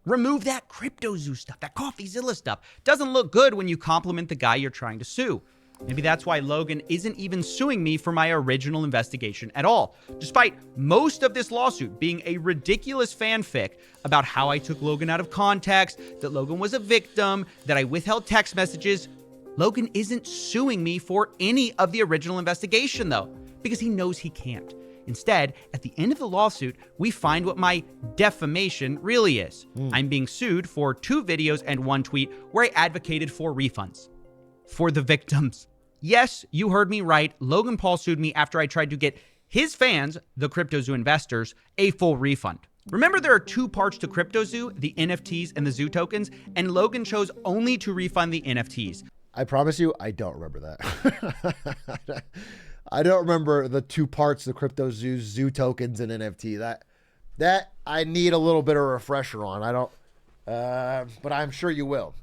remove that CryptoZoo stuff, that Coffeezilla stuff. Doesn't look good when you compliment the guy you're trying to sue. Maybe that's why Logan isn't even suing me for my original investigation at all, despite most of this lawsuit being a ridiculous fanfic about how I took Logan out of context, that Logan was a victim, that I withheld text messages. Logan isn't suing me for any of the original investigation, though, because he knows he can't. Instead, at the end of the lawsuit, we find what my defamation really is. I'm being sued for 2 videos and 1 tweet where I advocated for refunds. For the victims. Yes, you heard me right. Logan Paul sued me after I tried to get his fans, the CryptoZoo investors, a full refund. Remember, there are 2 parts to CryptoZoo, the NFTs and the Zoo tokens, and Logan chose only to refund the NFTs. I promise you, I don't remember that. I don't remember the 2 parts, the CryptoZoo, Zoo tokens, and NFT. That I need a little bit of a refresher on. I don't, but I'm sure you will.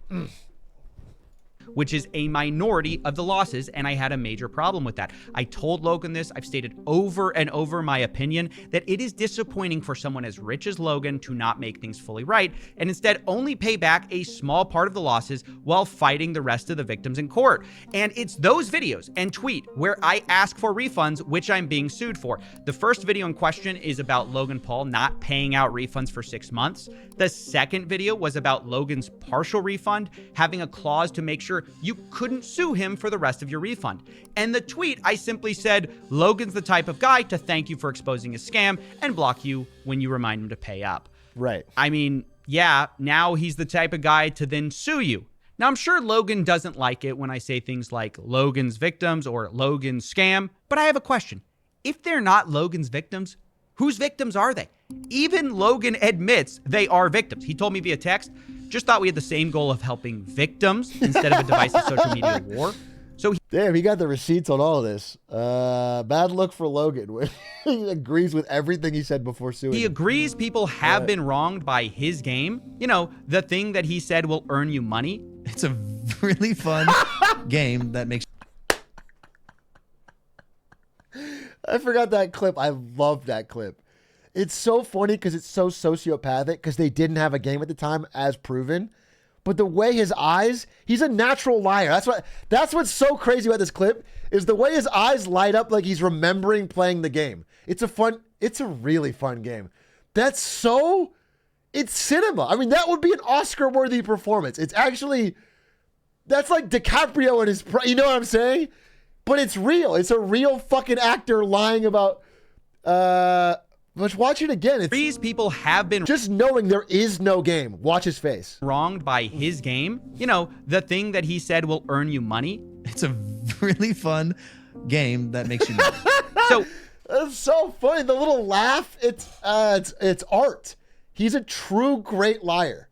Which is a minority of the losses, and I had a major problem with that. I told Logan this. I've stated over and over my opinion that it is disappointing for someone as rich as Logan to not make things fully right and instead only pay back a small part of the losses while fighting the rest of the victims in court. And it's those videos and tweet where I ask for refunds, which I'm being sued for. The first video in question is about Logan Paul not paying out refunds for 6 months. The second video was about Logan's partial refund, having a clause to make sure you couldn't sue him for the rest of your refund. And the tweet, I simply said, Logan's the type of guy to thank you for exposing his scam and block you when you remind him to pay up. Right. I mean, yeah, now he's the type of guy to then sue you. Now, I'm sure Logan doesn't like it when I say things like Logan's victims or Logan's scam, but I have a question. If they're not Logan's victims, whose victims are they? Even Logan admits they are victims. He told me via text, just thought we had the same goal of helping victims instead of a divisive social media war. So damn, he got the receipts on all of this. Bad look for Logan when he agrees with everything he said before suing. He agrees people have been wronged by his game. You know, the thing that he said will earn you money. It's a really fun game that makes... I forgot that clip. I love that clip. It's so funny because it's so sociopathic because they didn't have a game at the time as proven. But the way his eyes, he's a natural liar. That's what's so crazy about this clip is the way his eyes light up like he's remembering playing the game. It's a really fun game. It's it's cinema. I mean, that would be an Oscar-worthy performance. It's actually, that's like DiCaprio and his, you know what I'm saying? But it's real. It's a real fucking actor lying about, let's watch it again. These people have been just knowing there is no game. Watch his face. Wronged by his game. You know, the thing that he said will earn you money. It's a really fun game that makes you money. So it's so funny. The little laugh. It's art. He's a true great liar.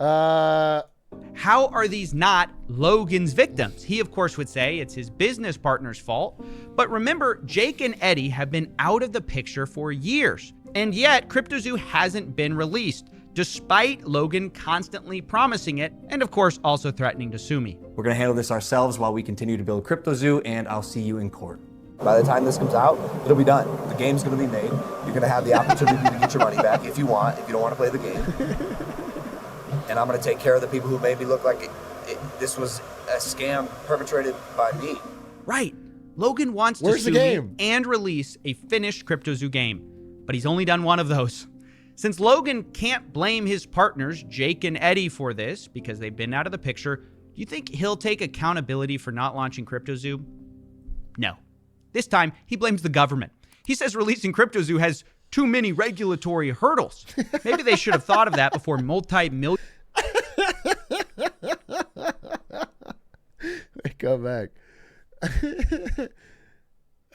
How are these not Logan's victims? He, of course, would say it's his business partner's fault. But remember, Jake and Eddie have been out of the picture for years. And yet, CryptoZoo hasn't been released, despite Logan constantly promising it, and of course, also threatening to sue me. We're going to handle this ourselves while we continue to build CryptoZoo, and I'll see you in court. By the time this comes out, it'll be done. The game's going to be made. You're going to have the opportunity to get your money back if you want, if you don't want to play the game. And I'm going to take care of the people who made me look like this was a scam perpetrated by me. Right. Logan wants to sue me and release a finished CryptoZoo game, but he's only done one of those. Since Logan can't blame his partners, Jake and Eddie, for this because they've been out of the picture, do you think he'll take accountability for not launching CryptoZoo? No. This time, he blames the government. He says releasing CryptoZoo has too many regulatory hurdles. Maybe they should have thought of that before multi-million... Come back.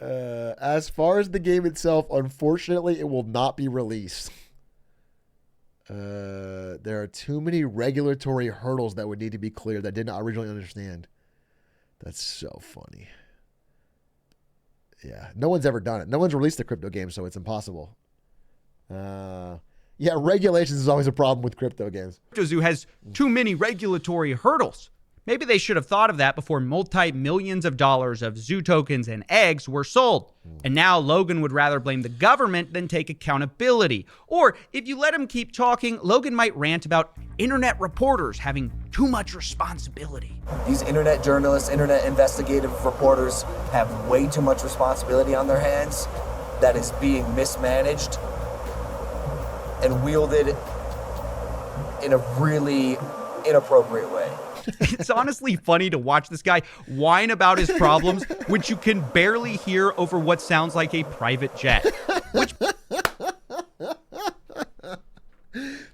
As far as the game itself, unfortunately, it will not be released. There are too many regulatory hurdles that would need to be cleared that I did not originally understand. That's so funny. Yeah, no one's ever done it. No one's released a crypto game, so it's impossible. Yeah, regulations is always a problem with crypto games. CryptoZoo has too many regulatory hurdles. Maybe they should have thought of that before multi-millions of dollars of zoo tokens and eggs were sold. And now Logan would rather blame the government than take accountability. Or if you let him keep talking, Logan might rant about internet reporters having too much responsibility. These internet journalists, internet investigative reporters have way too much responsibility on their hands that is being mismanaged and wielded in a really inappropriate way. It's honestly funny to watch this guy whine about his problems, which you can barely hear over what sounds like a private jet. Which...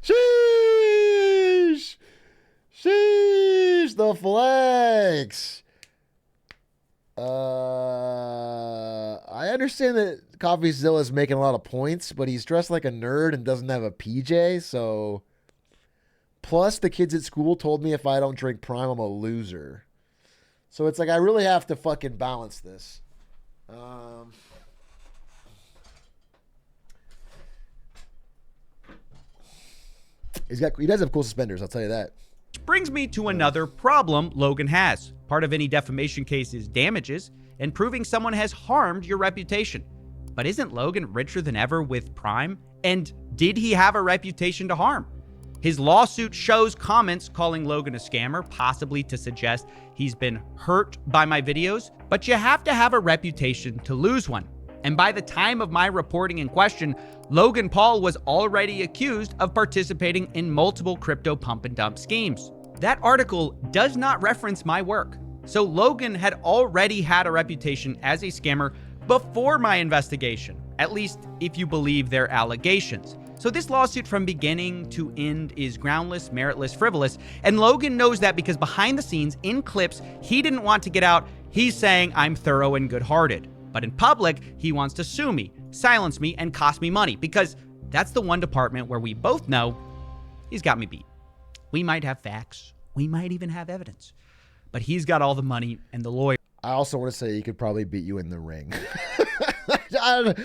Sheesh! Sheesh! The flex! I understand that Coffeezilla is making a lot of points, but he's dressed like a nerd and doesn't have a PJ, so... Plus, the kids at school told me if I don't drink Prime, I'm a loser. So it's like I really have to fucking balance this. He does have cool suspenders, I'll tell you that. Which brings me to another problem Logan has. Part of any defamation case is damages and proving someone has harmed your reputation. But isn't Logan richer than ever with Prime? And did he have a reputation to harm? His lawsuit shows comments calling Logan a scammer, possibly to suggest he's been hurt by my videos, but you have to have a reputation to lose one. And by the time of my reporting in question, Logan Paul was already accused of participating in multiple crypto pump and dump schemes. That article does not reference my work. So Logan had already had a reputation as a scammer before my investigation, at least if you believe their allegations. So this lawsuit from beginning to end is groundless, meritless, frivolous, and Logan knows that because behind the scenes, in clips he didn't want to get out, he's saying I'm thorough and good-hearted. But in public, he wants to sue me, silence me, and cost me money, because that's the one department where we both know he's got me beat. We might have facts, we might even have evidence, but he's got all the money and the lawyer. I also want to say he could probably beat you in the ring. I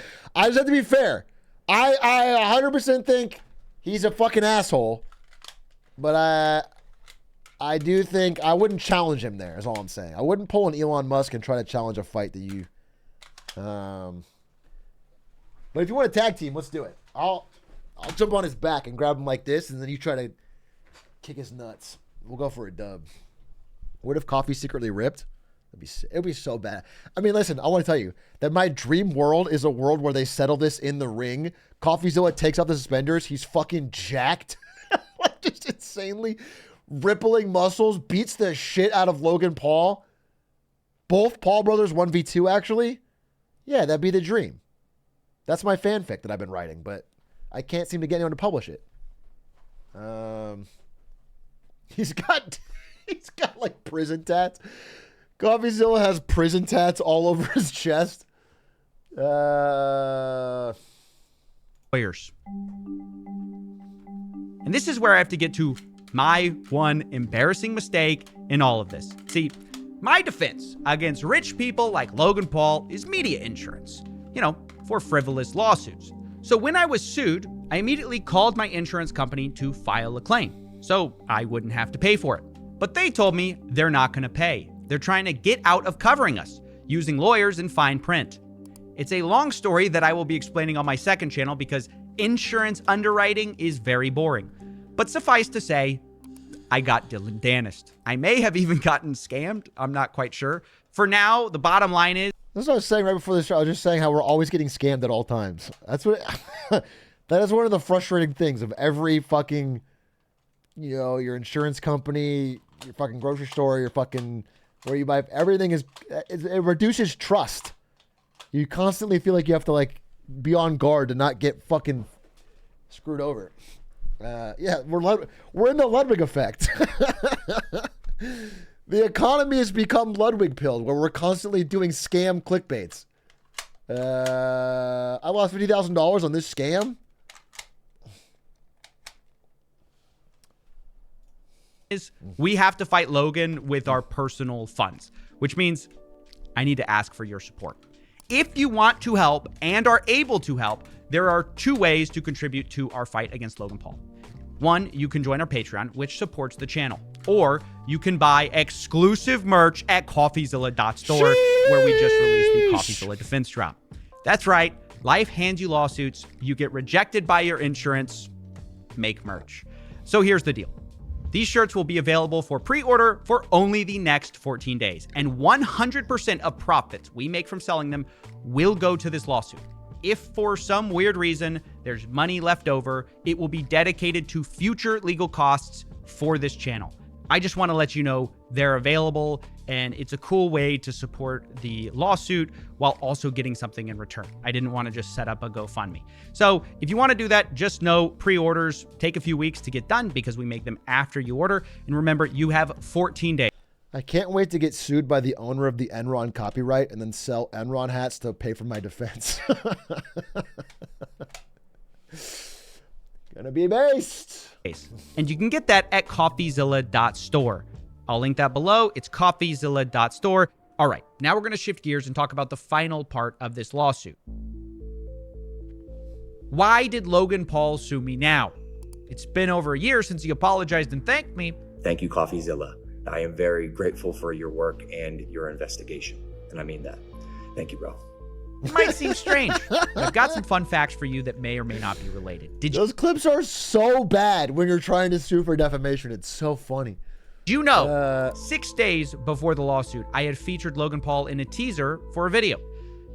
just have to be fair. I 100% think he's a fucking asshole, but I do think I wouldn't challenge him there, is all I'm saying. I wouldn't pull an Elon Musk and try to challenge a fight that you... But if you want a tag team, let's do it. I'll jump on his back and grab him like this, and then you try to kick his nuts. We'll go for a dub. What if Coffee secretly ripped? It'd be so bad. I mean, listen, I want to tell you that my dream world is a world where they settle this in the ring. Coffeezilla takes off the suspenders. He's fucking jacked. Like, just insanely rippling muscles. Beats the shit out of Logan Paul. Both Paul brothers 1v2, actually. Yeah, that'd be the dream. That's my fanfic that I've been writing, but I can't seem to get anyone to publish it. He's got like prison tats. Coffeezilla has prison tats all over his chest. Lawyers. And this is where I have to get to my one embarrassing mistake in all of this. See, my defense against rich people like Logan Paul is media insurance, for frivolous lawsuits. So when I was sued, I immediately called my insurance company to file a claim so I wouldn't have to pay for it. But they told me they're not going to pay. They're trying to get out of covering us using lawyers in fine print. It's a long story that I will be explaining on my second channel because insurance underwriting is very boring. But suffice to say, I got danished. I may have even gotten scammed. I'm not quite sure. For now, the bottom line is... That's what I was saying right before the show. I was just saying how we're always getting scammed at all times. That's what... that is one of the frustrating things of every fucking... your insurance company, your fucking grocery store, your fucking... where you buy... Everything is... It reduces trust. You constantly feel like you have to, like, be on guard to not get fucking screwed over. Yeah, we're in the Ludwig effect. The economy has become Ludwig pilled, where we're constantly doing scam clickbaits. I lost $50,000 on this scam. We have to fight Logan with our personal funds, which means I need to ask for your support. If you want to help and are able to help, there are two ways to contribute to our fight against Logan Paul. One, you can join our Patreon, which supports the channel. Or you can buy exclusive merch at Coffeezilla.store, where we just released the Coffeezilla defense drop. That's right. Life hands you lawsuits. You get rejected by your insurance. Make merch. So here's the deal. These shirts will be available for pre-order for only the next 14 days. And 100% of profits we make from selling them will go to this lawsuit. If for some weird reason there's money left over, it will be dedicated to future legal costs for this channel. I just want to let you know they're available, and it's a cool way to support the lawsuit while also getting something in return. I didn't want to just set up a GoFundMe. So if you want to do that, just know pre-orders take a few weeks to get done because we make them after you order. And remember, you have 14 days. I can't wait to get sued by the owner of the Enron copyright and then sell Enron hats to pay for my defense. Gonna be based. And you can get that at Coffeezilla.store. I'll link that below. It's Coffeezilla.store. All right, now we're going to shift gears and talk about the final part of this lawsuit. Why did Logan Paul sue me now? It's been over a year since he apologized and thanked me. Thank you, Coffeezilla. I am very grateful for your work and your investigation. And I mean that. Thank you, bro. It might seem strange. I've got some fun facts for you that may or may not be related. Those clips are so bad when you're trying to sue for defamation. It's so funny. Do you know, 6 days before the lawsuit, I had featured Logan Paul in a teaser for a video.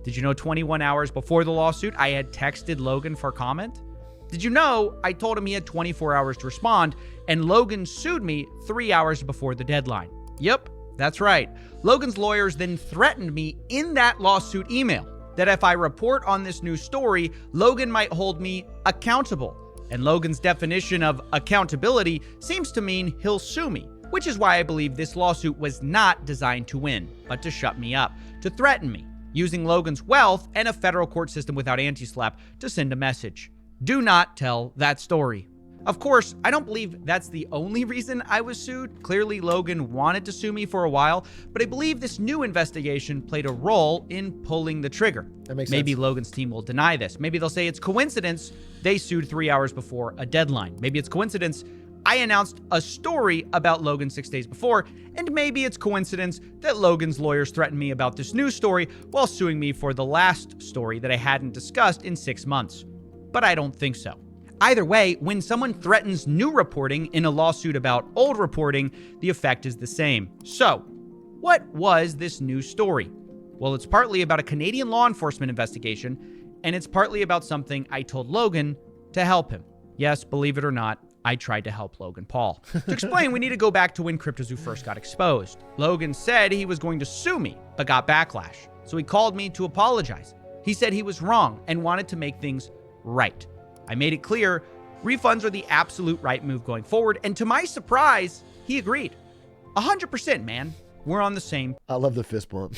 Did you know 21 hours before the lawsuit, I had texted Logan for comment? Did you know I told him he had 24 hours to respond, and Logan sued me 3 hours before the deadline? Yep, that's right. Logan's lawyers then threatened me in that lawsuit email that if I report on this new story, Logan might hold me accountable. And Logan's definition of accountability seems to mean he'll sue me, which is why I believe this lawsuit was not designed to win, but to shut me up, to threaten me, using Logan's wealth and a federal court system without anti-slap to send a message. Do not tell that story. Of course, I don't believe that's the only reason I was sued. Clearly, Logan wanted to sue me for a while, but I believe this new investigation played a role in pulling the trigger. That makes Maybe sense. Logan's team will deny this. Maybe they'll say it's coincidence they sued 3 hours before a deadline. Maybe it's coincidence I announced a story about Logan 6 days before, and maybe it's coincidence that Logan's lawyers threatened me about this new story while suing me for the last story that I hadn't discussed in 6 months. But I don't think so. Either way, when someone threatens new reporting in a lawsuit about old reporting, the effect is the same. So, What was this new story? Well, it's partly about a Canadian law enforcement investigation, and it's partly about something I told Logan to help him. Yes, believe it or not, I tried to help Logan Paul. To explain, we need to go back to when CryptoZoo first got exposed. Logan said he was going to sue me, but got backlash. So he called me to apologize. He said he was wrong and wanted to make things right. I made it clear refunds are the absolute right move going forward, and to my surprise, he agreed. 100%, man. We're on the same I love the fist bump.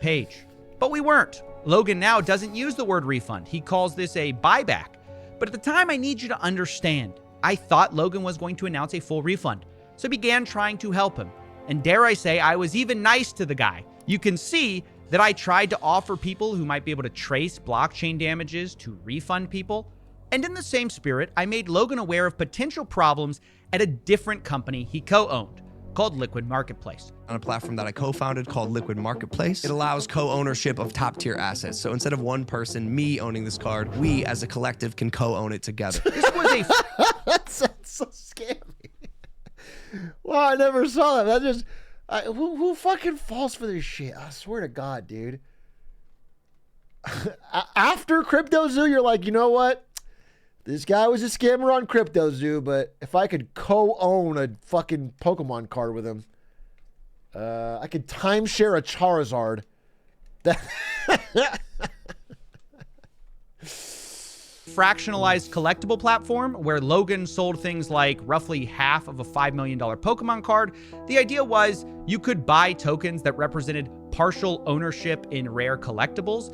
page. But we weren't. Logan now doesn't use the word refund. He calls this a buyback. But at the time, I need you to understand, I thought Logan was going to announce a full refund. So I began trying to help him. And dare I say, I was even nice to the guy. You can see that I tried to offer people who might be able to trace blockchain damages to refund people. And in the same spirit, I made Logan aware of potential problems at a different company he co-owned, called Liquid Marketplace. On a platform that I co-founded called Liquid Marketplace, it allows co-ownership of top-tier assets. So instead of one person, me owning this card, we as a collective can co-own it together. This was a That sounds so scammy. Well, I never saw that. That just who fucking falls for this shit? I swear to God, dude. After CryptoZoo, you're like, you know what? This guy was a scammer on CryptoZoo, but if I could co-own a fucking Pokemon card with him, I could timeshare a Charizard. fractionalized collectible platform where Logan sold things like roughly half of a $5 million Pokemon card. The idea was you could buy tokens that represented partial ownership in rare collectibles.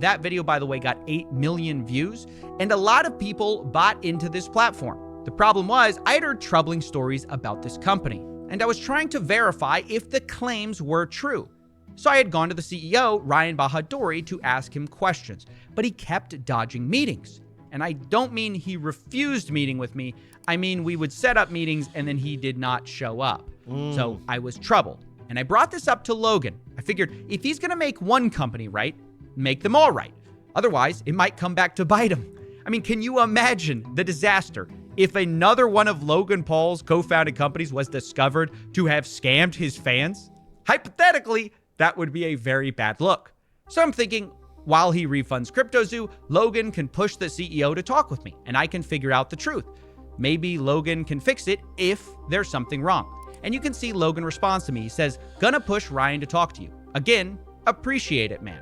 That video, by the way, got 8 million views, and a lot of people bought into this platform. The problem was I had heard troubling stories about this company, and I was trying to verify if the claims were true. So I had gone to the CEO, Ryan Bahadouri, to ask him questions, but he kept dodging meetings. And I don't mean he refused meeting with me. I mean, we would set up meetings and then he did not show up. So I was troubled. And I brought this up to Logan. I figured if he's going to make one company right, make them all right. Otherwise, it might come back to bite him. I mean, can you imagine the disaster if another one of Logan Paul's co-founded companies was discovered to have scammed his fans? Hypothetically, that would be a very bad look. So I'm thinking, while he refunds CryptoZoo, Logan can push the CEO to talk with me, and I can figure out the truth. Maybe Logan can fix it if there's something wrong. And you can see Logan responds to me. He says, gonna push Ryan to talk to you. Again, appreciate it, man.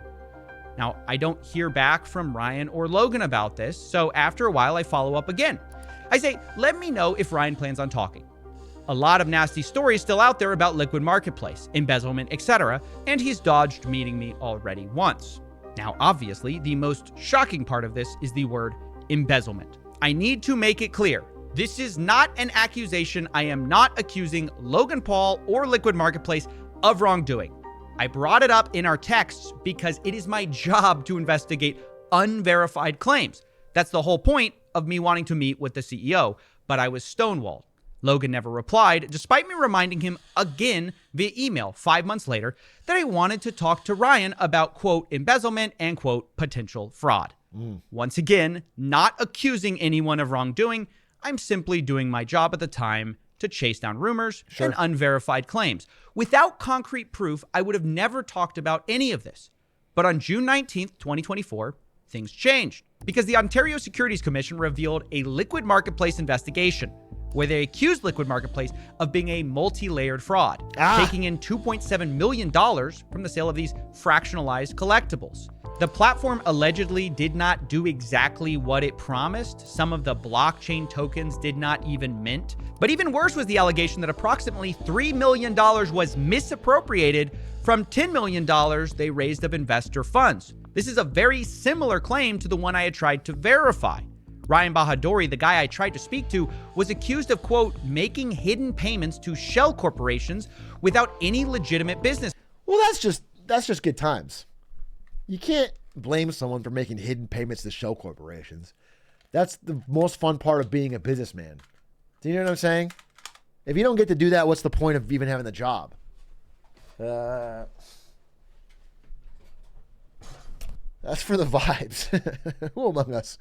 Now, I don't hear back from Ryan or Logan about this, so after a while, I follow up again. I say, let me know if Ryan plans on talking. A lot of nasty stories still out there about Liquid Marketplace, embezzlement, etc., and he's dodged meeting me already once. Now, obviously, the most shocking part of this is the word embezzlement. I need to make it clear. This is not an accusation. I am not accusing Logan Paul or Liquid Marketplace of wrongdoing. I brought it up in our texts because it is my job to investigate unverified claims. That's the whole point of me wanting to meet with the CEO, but I was stonewalled. Logan never replied, despite me reminding him again via email 5 months later that I wanted to talk to Ryan about, quote, embezzlement and, quote, potential fraud. Once again, not accusing anyone of wrongdoing. I'm simply doing my job at the time to chase down rumors and unverified claims. Without concrete proof, I would have never talked about any of this. But on June 19th, 2024, things changed because the Ontario Securities Commission revealed a Liquid Marketplace investigation where they accused Liquid Marketplace of being a multi-layered fraud, taking in $2.7 million from the sale of these fractionalized collectibles. The platform allegedly did not do exactly what it promised. Some of the blockchain tokens did not even mint. But even worse was the allegation that approximately $3 million was misappropriated from $10 million they raised of investor funds. This is a very similar claim to the one I had tried to verify. Ryan Bahadouri, the guy I tried to speak to, was accused of, quote, making hidden payments to shell corporations without any legitimate business. Well, that's just good times. You can't blame someone for making hidden payments to shell corporations. That's the most fun part of being a businessman. Do you know what I'm saying? If you don't get to do that, what's the point of even having the job? That's for the vibes. Who among us?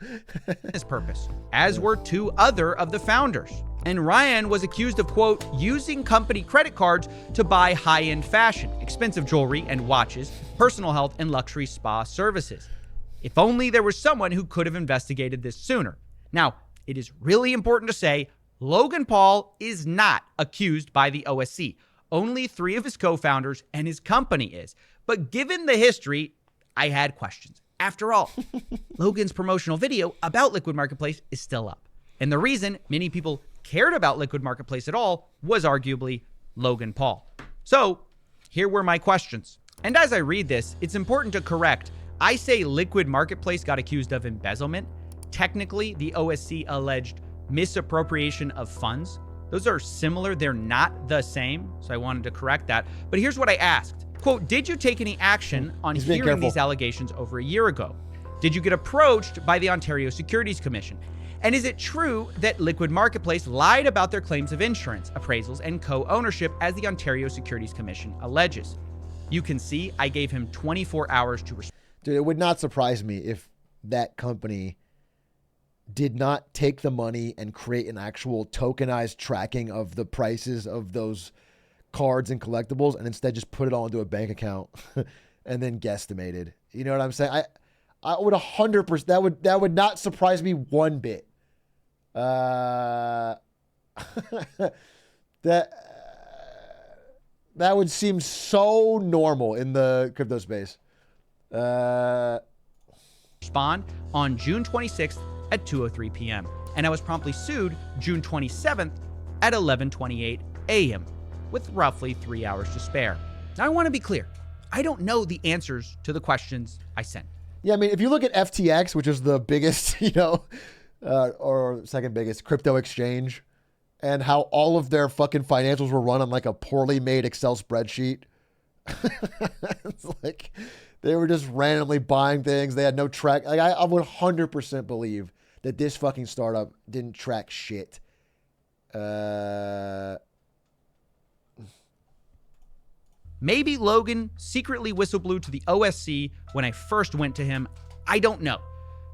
His purpose, as were two other of the founders. And Ryan was accused of, quote, using company credit cards to buy high-end fashion, expensive jewelry and watches, personal health, and luxury spa services. If only there was someone who could have investigated this sooner. Now, it is really important to say Logan Paul is not accused by the OSC. Only 3 of his co-founders and his company is. But given the history, I had questions. After all, Logan's promotional video about Liquid Marketplace is still up. And the reason many people cared about Liquid Marketplace at all was arguably Logan Paul. So here were my questions. And as I read this, it's important to correct. I say Liquid Marketplace got accused of embezzlement. Technically, the OSC alleged misappropriation of funds. Those are similar. They're not the same. So I wanted to correct that. But here's what I asked. Quote, did you take any action on hearing these allegations over a year ago? Did you get approached by the Ontario Securities Commission? And is it true that Liquid Marketplace lied about their claims of insurance, appraisals, and co-ownership as the Ontario Securities Commission alleges? You can see I gave him 24 hours to respond. Dude, it would not surprise me if that company did not take the money and create an actual tokenized tracking of the prices of those cards and collectibles and instead just put it all into a bank account and then guesstimated. You know what I'm saying? I would 100%, that would not surprise me one bit. That would seem so normal in the crypto space. Respond on June 26th at 2:03 p.m. And I was promptly sued June 27th at 11:28 a.m. with roughly 3 hours to spare. Now I want to be clear. I don't know the answers to the questions I sent. Yeah, I mean, if you look at FTX, which is the biggest, or second biggest crypto exchange, and how all of their fucking financials were run on like a poorly made Excel spreadsheet. It's like they were just randomly buying things. They had no track. Like I would 100% believe that this fucking startup didn't track shit. Maybe Logan secretly whistleblew to the OSC when I first went to him. I don't know.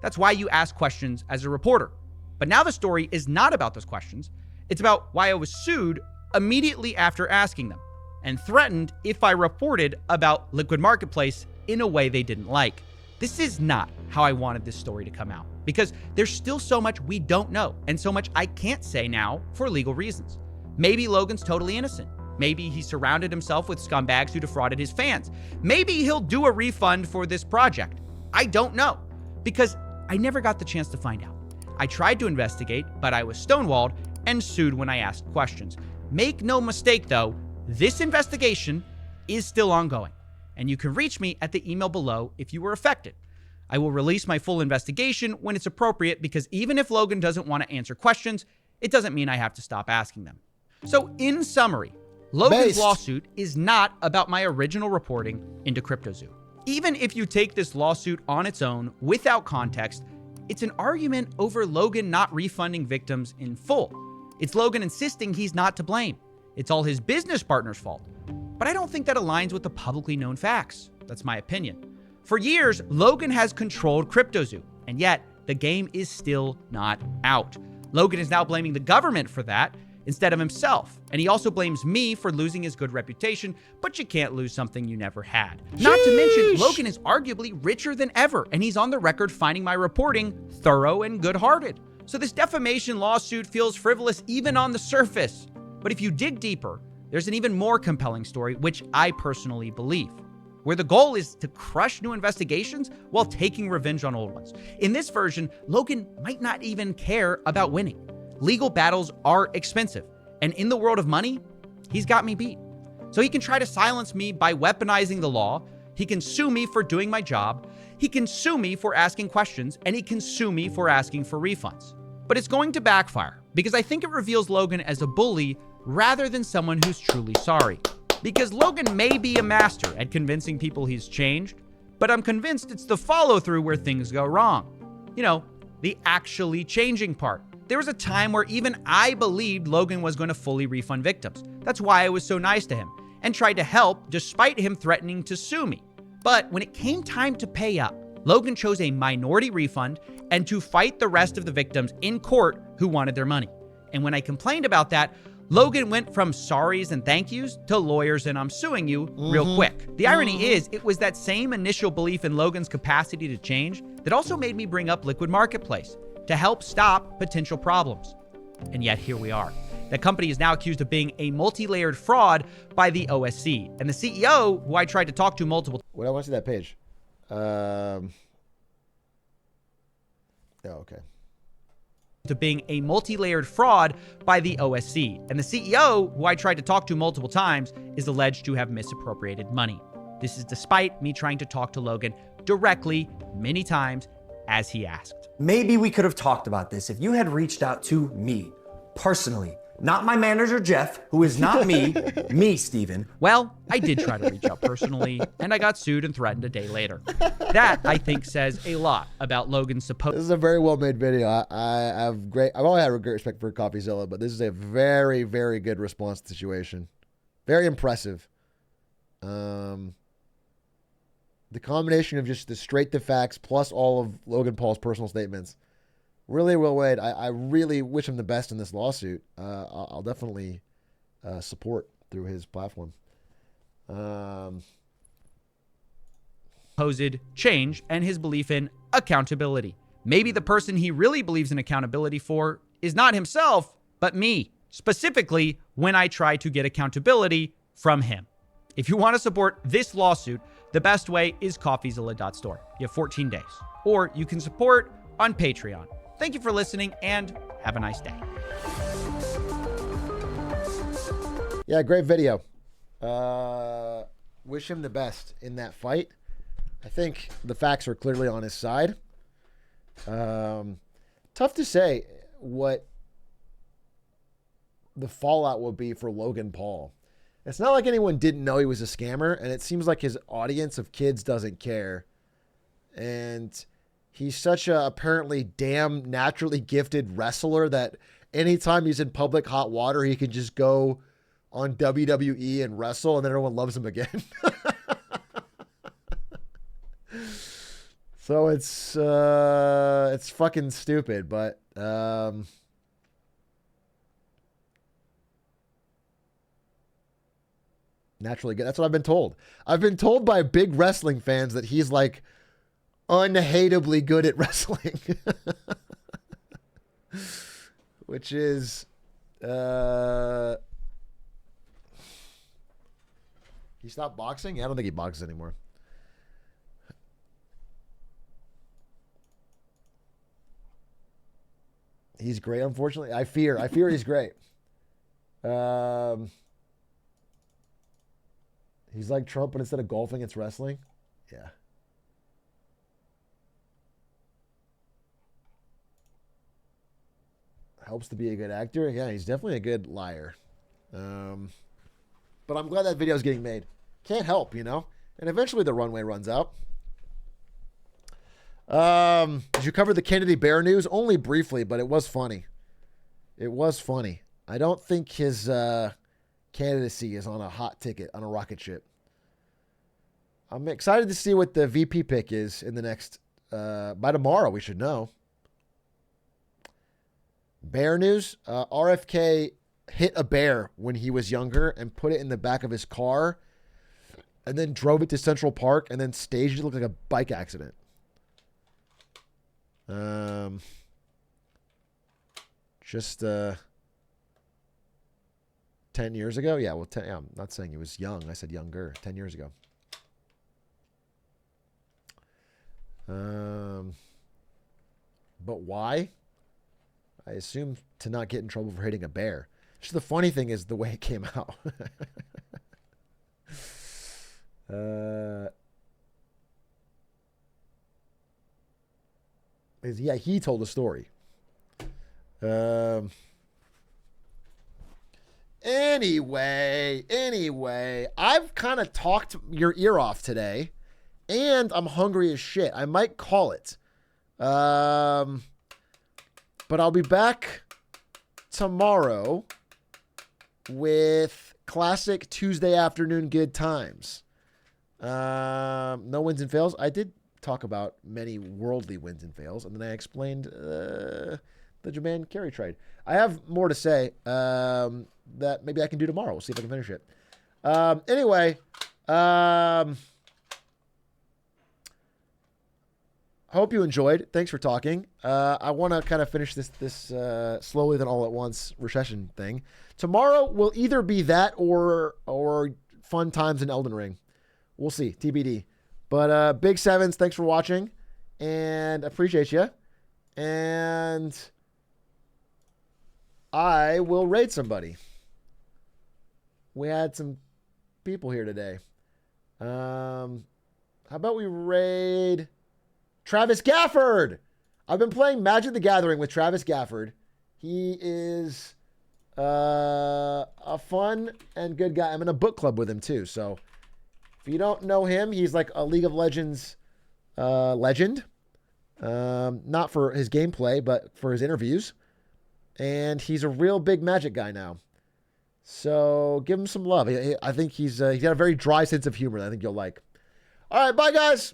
That's why you ask questions as a reporter. But now the story is not about those questions. It's about why I was sued immediately after asking them and threatened if I reported about Liquid Marketplace in a way they didn't like. This is not how I wanted this story to come out because there's still so much we don't know and so much I can't say now for legal reasons. Maybe Logan's totally innocent. Maybe he surrounded himself with scumbags who defrauded his fans. Maybe he'll do a refund for this project. I don't know because I never got the chance to find out. I tried to investigate, but I was stonewalled and sued when I asked questions. Make no mistake though, this investigation is still ongoing, and you can reach me at the email below if you were affected. I will release my full investigation when it's appropriate because even if Logan doesn't want to answer questions, it doesn't mean I have to stop asking them. So in summary, Logan's lawsuit is not about my original reporting into CryptoZoo. Even if you take this lawsuit on its own without context, it's an argument over Logan not refunding victims in full. It's Logan insisting he's not to blame. It's all his business partner's fault. But I don't think that aligns with the publicly known facts. That's my opinion. For years, Logan has controlled CryptoZoo, and yet the game is still not out. Logan is now blaming the government for that instead of himself. And he also blames me for losing his good reputation, but you can't lose something you never had. Not to mention, Logan is arguably richer than ever, and he's on the record finding my reporting thorough and good-hearted. So this defamation lawsuit feels frivolous even on the surface. But if you dig deeper, there's an even more compelling story, which I personally believe, where the goal is to crush new investigations while taking revenge on old ones. In this version, Logan might not even care about winning. Legal battles are expensive, and in the world of money, he's got me beat. So he can try to silence me by weaponizing the law, he can sue me for doing my job, he can sue me for asking questions, and he can sue me for asking for refunds. But it's going to backfire, because I think it reveals Logan as a bully rather than someone who's truly sorry. Because Logan may be a master at convincing people he's changed, but I'm convinced it's the follow-through where things go wrong. You know, the actually changing part. There was a time where even I believed Logan was going to fully refund victims. That's why I was so nice to him and tried to help despite him threatening to sue me. But when it came time to pay up, Logan chose a minority refund and to fight the rest of the victims in court who wanted their money. And when I complained about that, Logan went from sorries and thank yous to lawyers and I'm suing you real quick. The irony is, it was that same initial belief in Logan's capacity to change that also made me bring up Liquid Marketplace to help stop potential problems. And yet here we are. The company is now accused of being a multi-layered fraud by the OSC. And the CEO, who I tried to talk to multiple Wait, I want to see that page. Oh, okay. To being a multi-layered fraud by the OSC. And the CEO, who I tried to talk to multiple times, is alleged to have misappropriated money. This is despite me trying to talk to Logan directly many times as he asked. Maybe we could have talked about this if you had reached out to me personally. Not my manager, Jeff, who is not me, me, Steven. Well, I did try to reach out personally, and I got sued and threatened a day later. That, I think, says a lot about Logan's supposed... This is a very well-made video. I've always had great respect for Coffeezilla, but this is a very, very good response to the situation. Very impressive. The combination of just the straight to facts plus all of Logan Paul's personal statements. Really well weighed. I really wish him the best in this lawsuit. I'll definitely support through his platform. Supposed change and his belief in accountability. Maybe the person he really believes in accountability for is not himself, but me. Specifically, when I try to get accountability from him. If you want to support this lawsuit, the best way is coffeezilla.store. You have 14 days. Or you can support on Patreon. Thank you for listening and have a nice day. Yeah, great video. Wish him the best in that fight. I think the facts are clearly on his side. Tough to say what the fallout will be for Logan Paul. It's not like anyone didn't know he was a scammer, and it seems like his audience of kids doesn't care. And he's such a apparently damn naturally gifted wrestler that anytime he's in public hot water, he can just go on WWE and wrestle, and then everyone loves him again. So it's fucking stupid, but naturally good. That's what I've been told. I've been told by big wrestling fans that he's like unhateably good at wrestling. Which is he stopped boxing? Yeah, I don't think he boxes anymore. He's great, unfortunately. I fear he's great. He's like Trump, but instead of golfing, it's wrestling. Yeah. Helps to be a good actor. Yeah, he's definitely a good liar. But I'm glad that video is getting made. Can't help, you know? And eventually the runway runs out. Did you cover the Kennedy Bear news? Only briefly, but it was funny. It was funny. I don't think his candidacy is on a hot ticket, on a rocket ship. I'm excited to see what the VP pick is in the next, by tomorrow we should know. Bear news, RFK hit a bear when he was younger and put it in the back of his car and then drove it to Central Park and then staged it. It looked like a bike accident. 10 years ago? Yeah, well, yeah, I'm not saying he was young. I said younger. 10 years ago. But why? I assume to not get in trouble for hitting a bear. Just the funny thing is the way it came out. Yeah, he told the story. Anyway, I've kind of talked your ear off today, and I'm hungry as shit. I might call it. But I'll be back tomorrow with classic Tuesday afternoon good times. No wins and fails. I did talk about many worldly wins and fails, and then I explained the Jaman carry trade. I have more to say that maybe I can do tomorrow. We'll see if I can finish it. Anyway, hope you enjoyed. Thanks for talking. I want to kind of finish this slowly then all at once recession thing. Tomorrow will either be that or fun times in Elden Ring. We'll see. TBD. But Big Sevens, thanks for watching. And appreciate you. And I will raid somebody. We had some people here today. How about we raid Travis Gafford? I've been playing Magic the Gathering with Travis Gafford. He is a fun and good guy. I'm in a book club with him too. So if you don't know him, he's like a League of Legends legend. Not for his gameplay, but for his interviews. And he's a real big Magic guy now. So give him some love. I think he's got a very dry sense of humor that I think you'll like. All right, bye guys.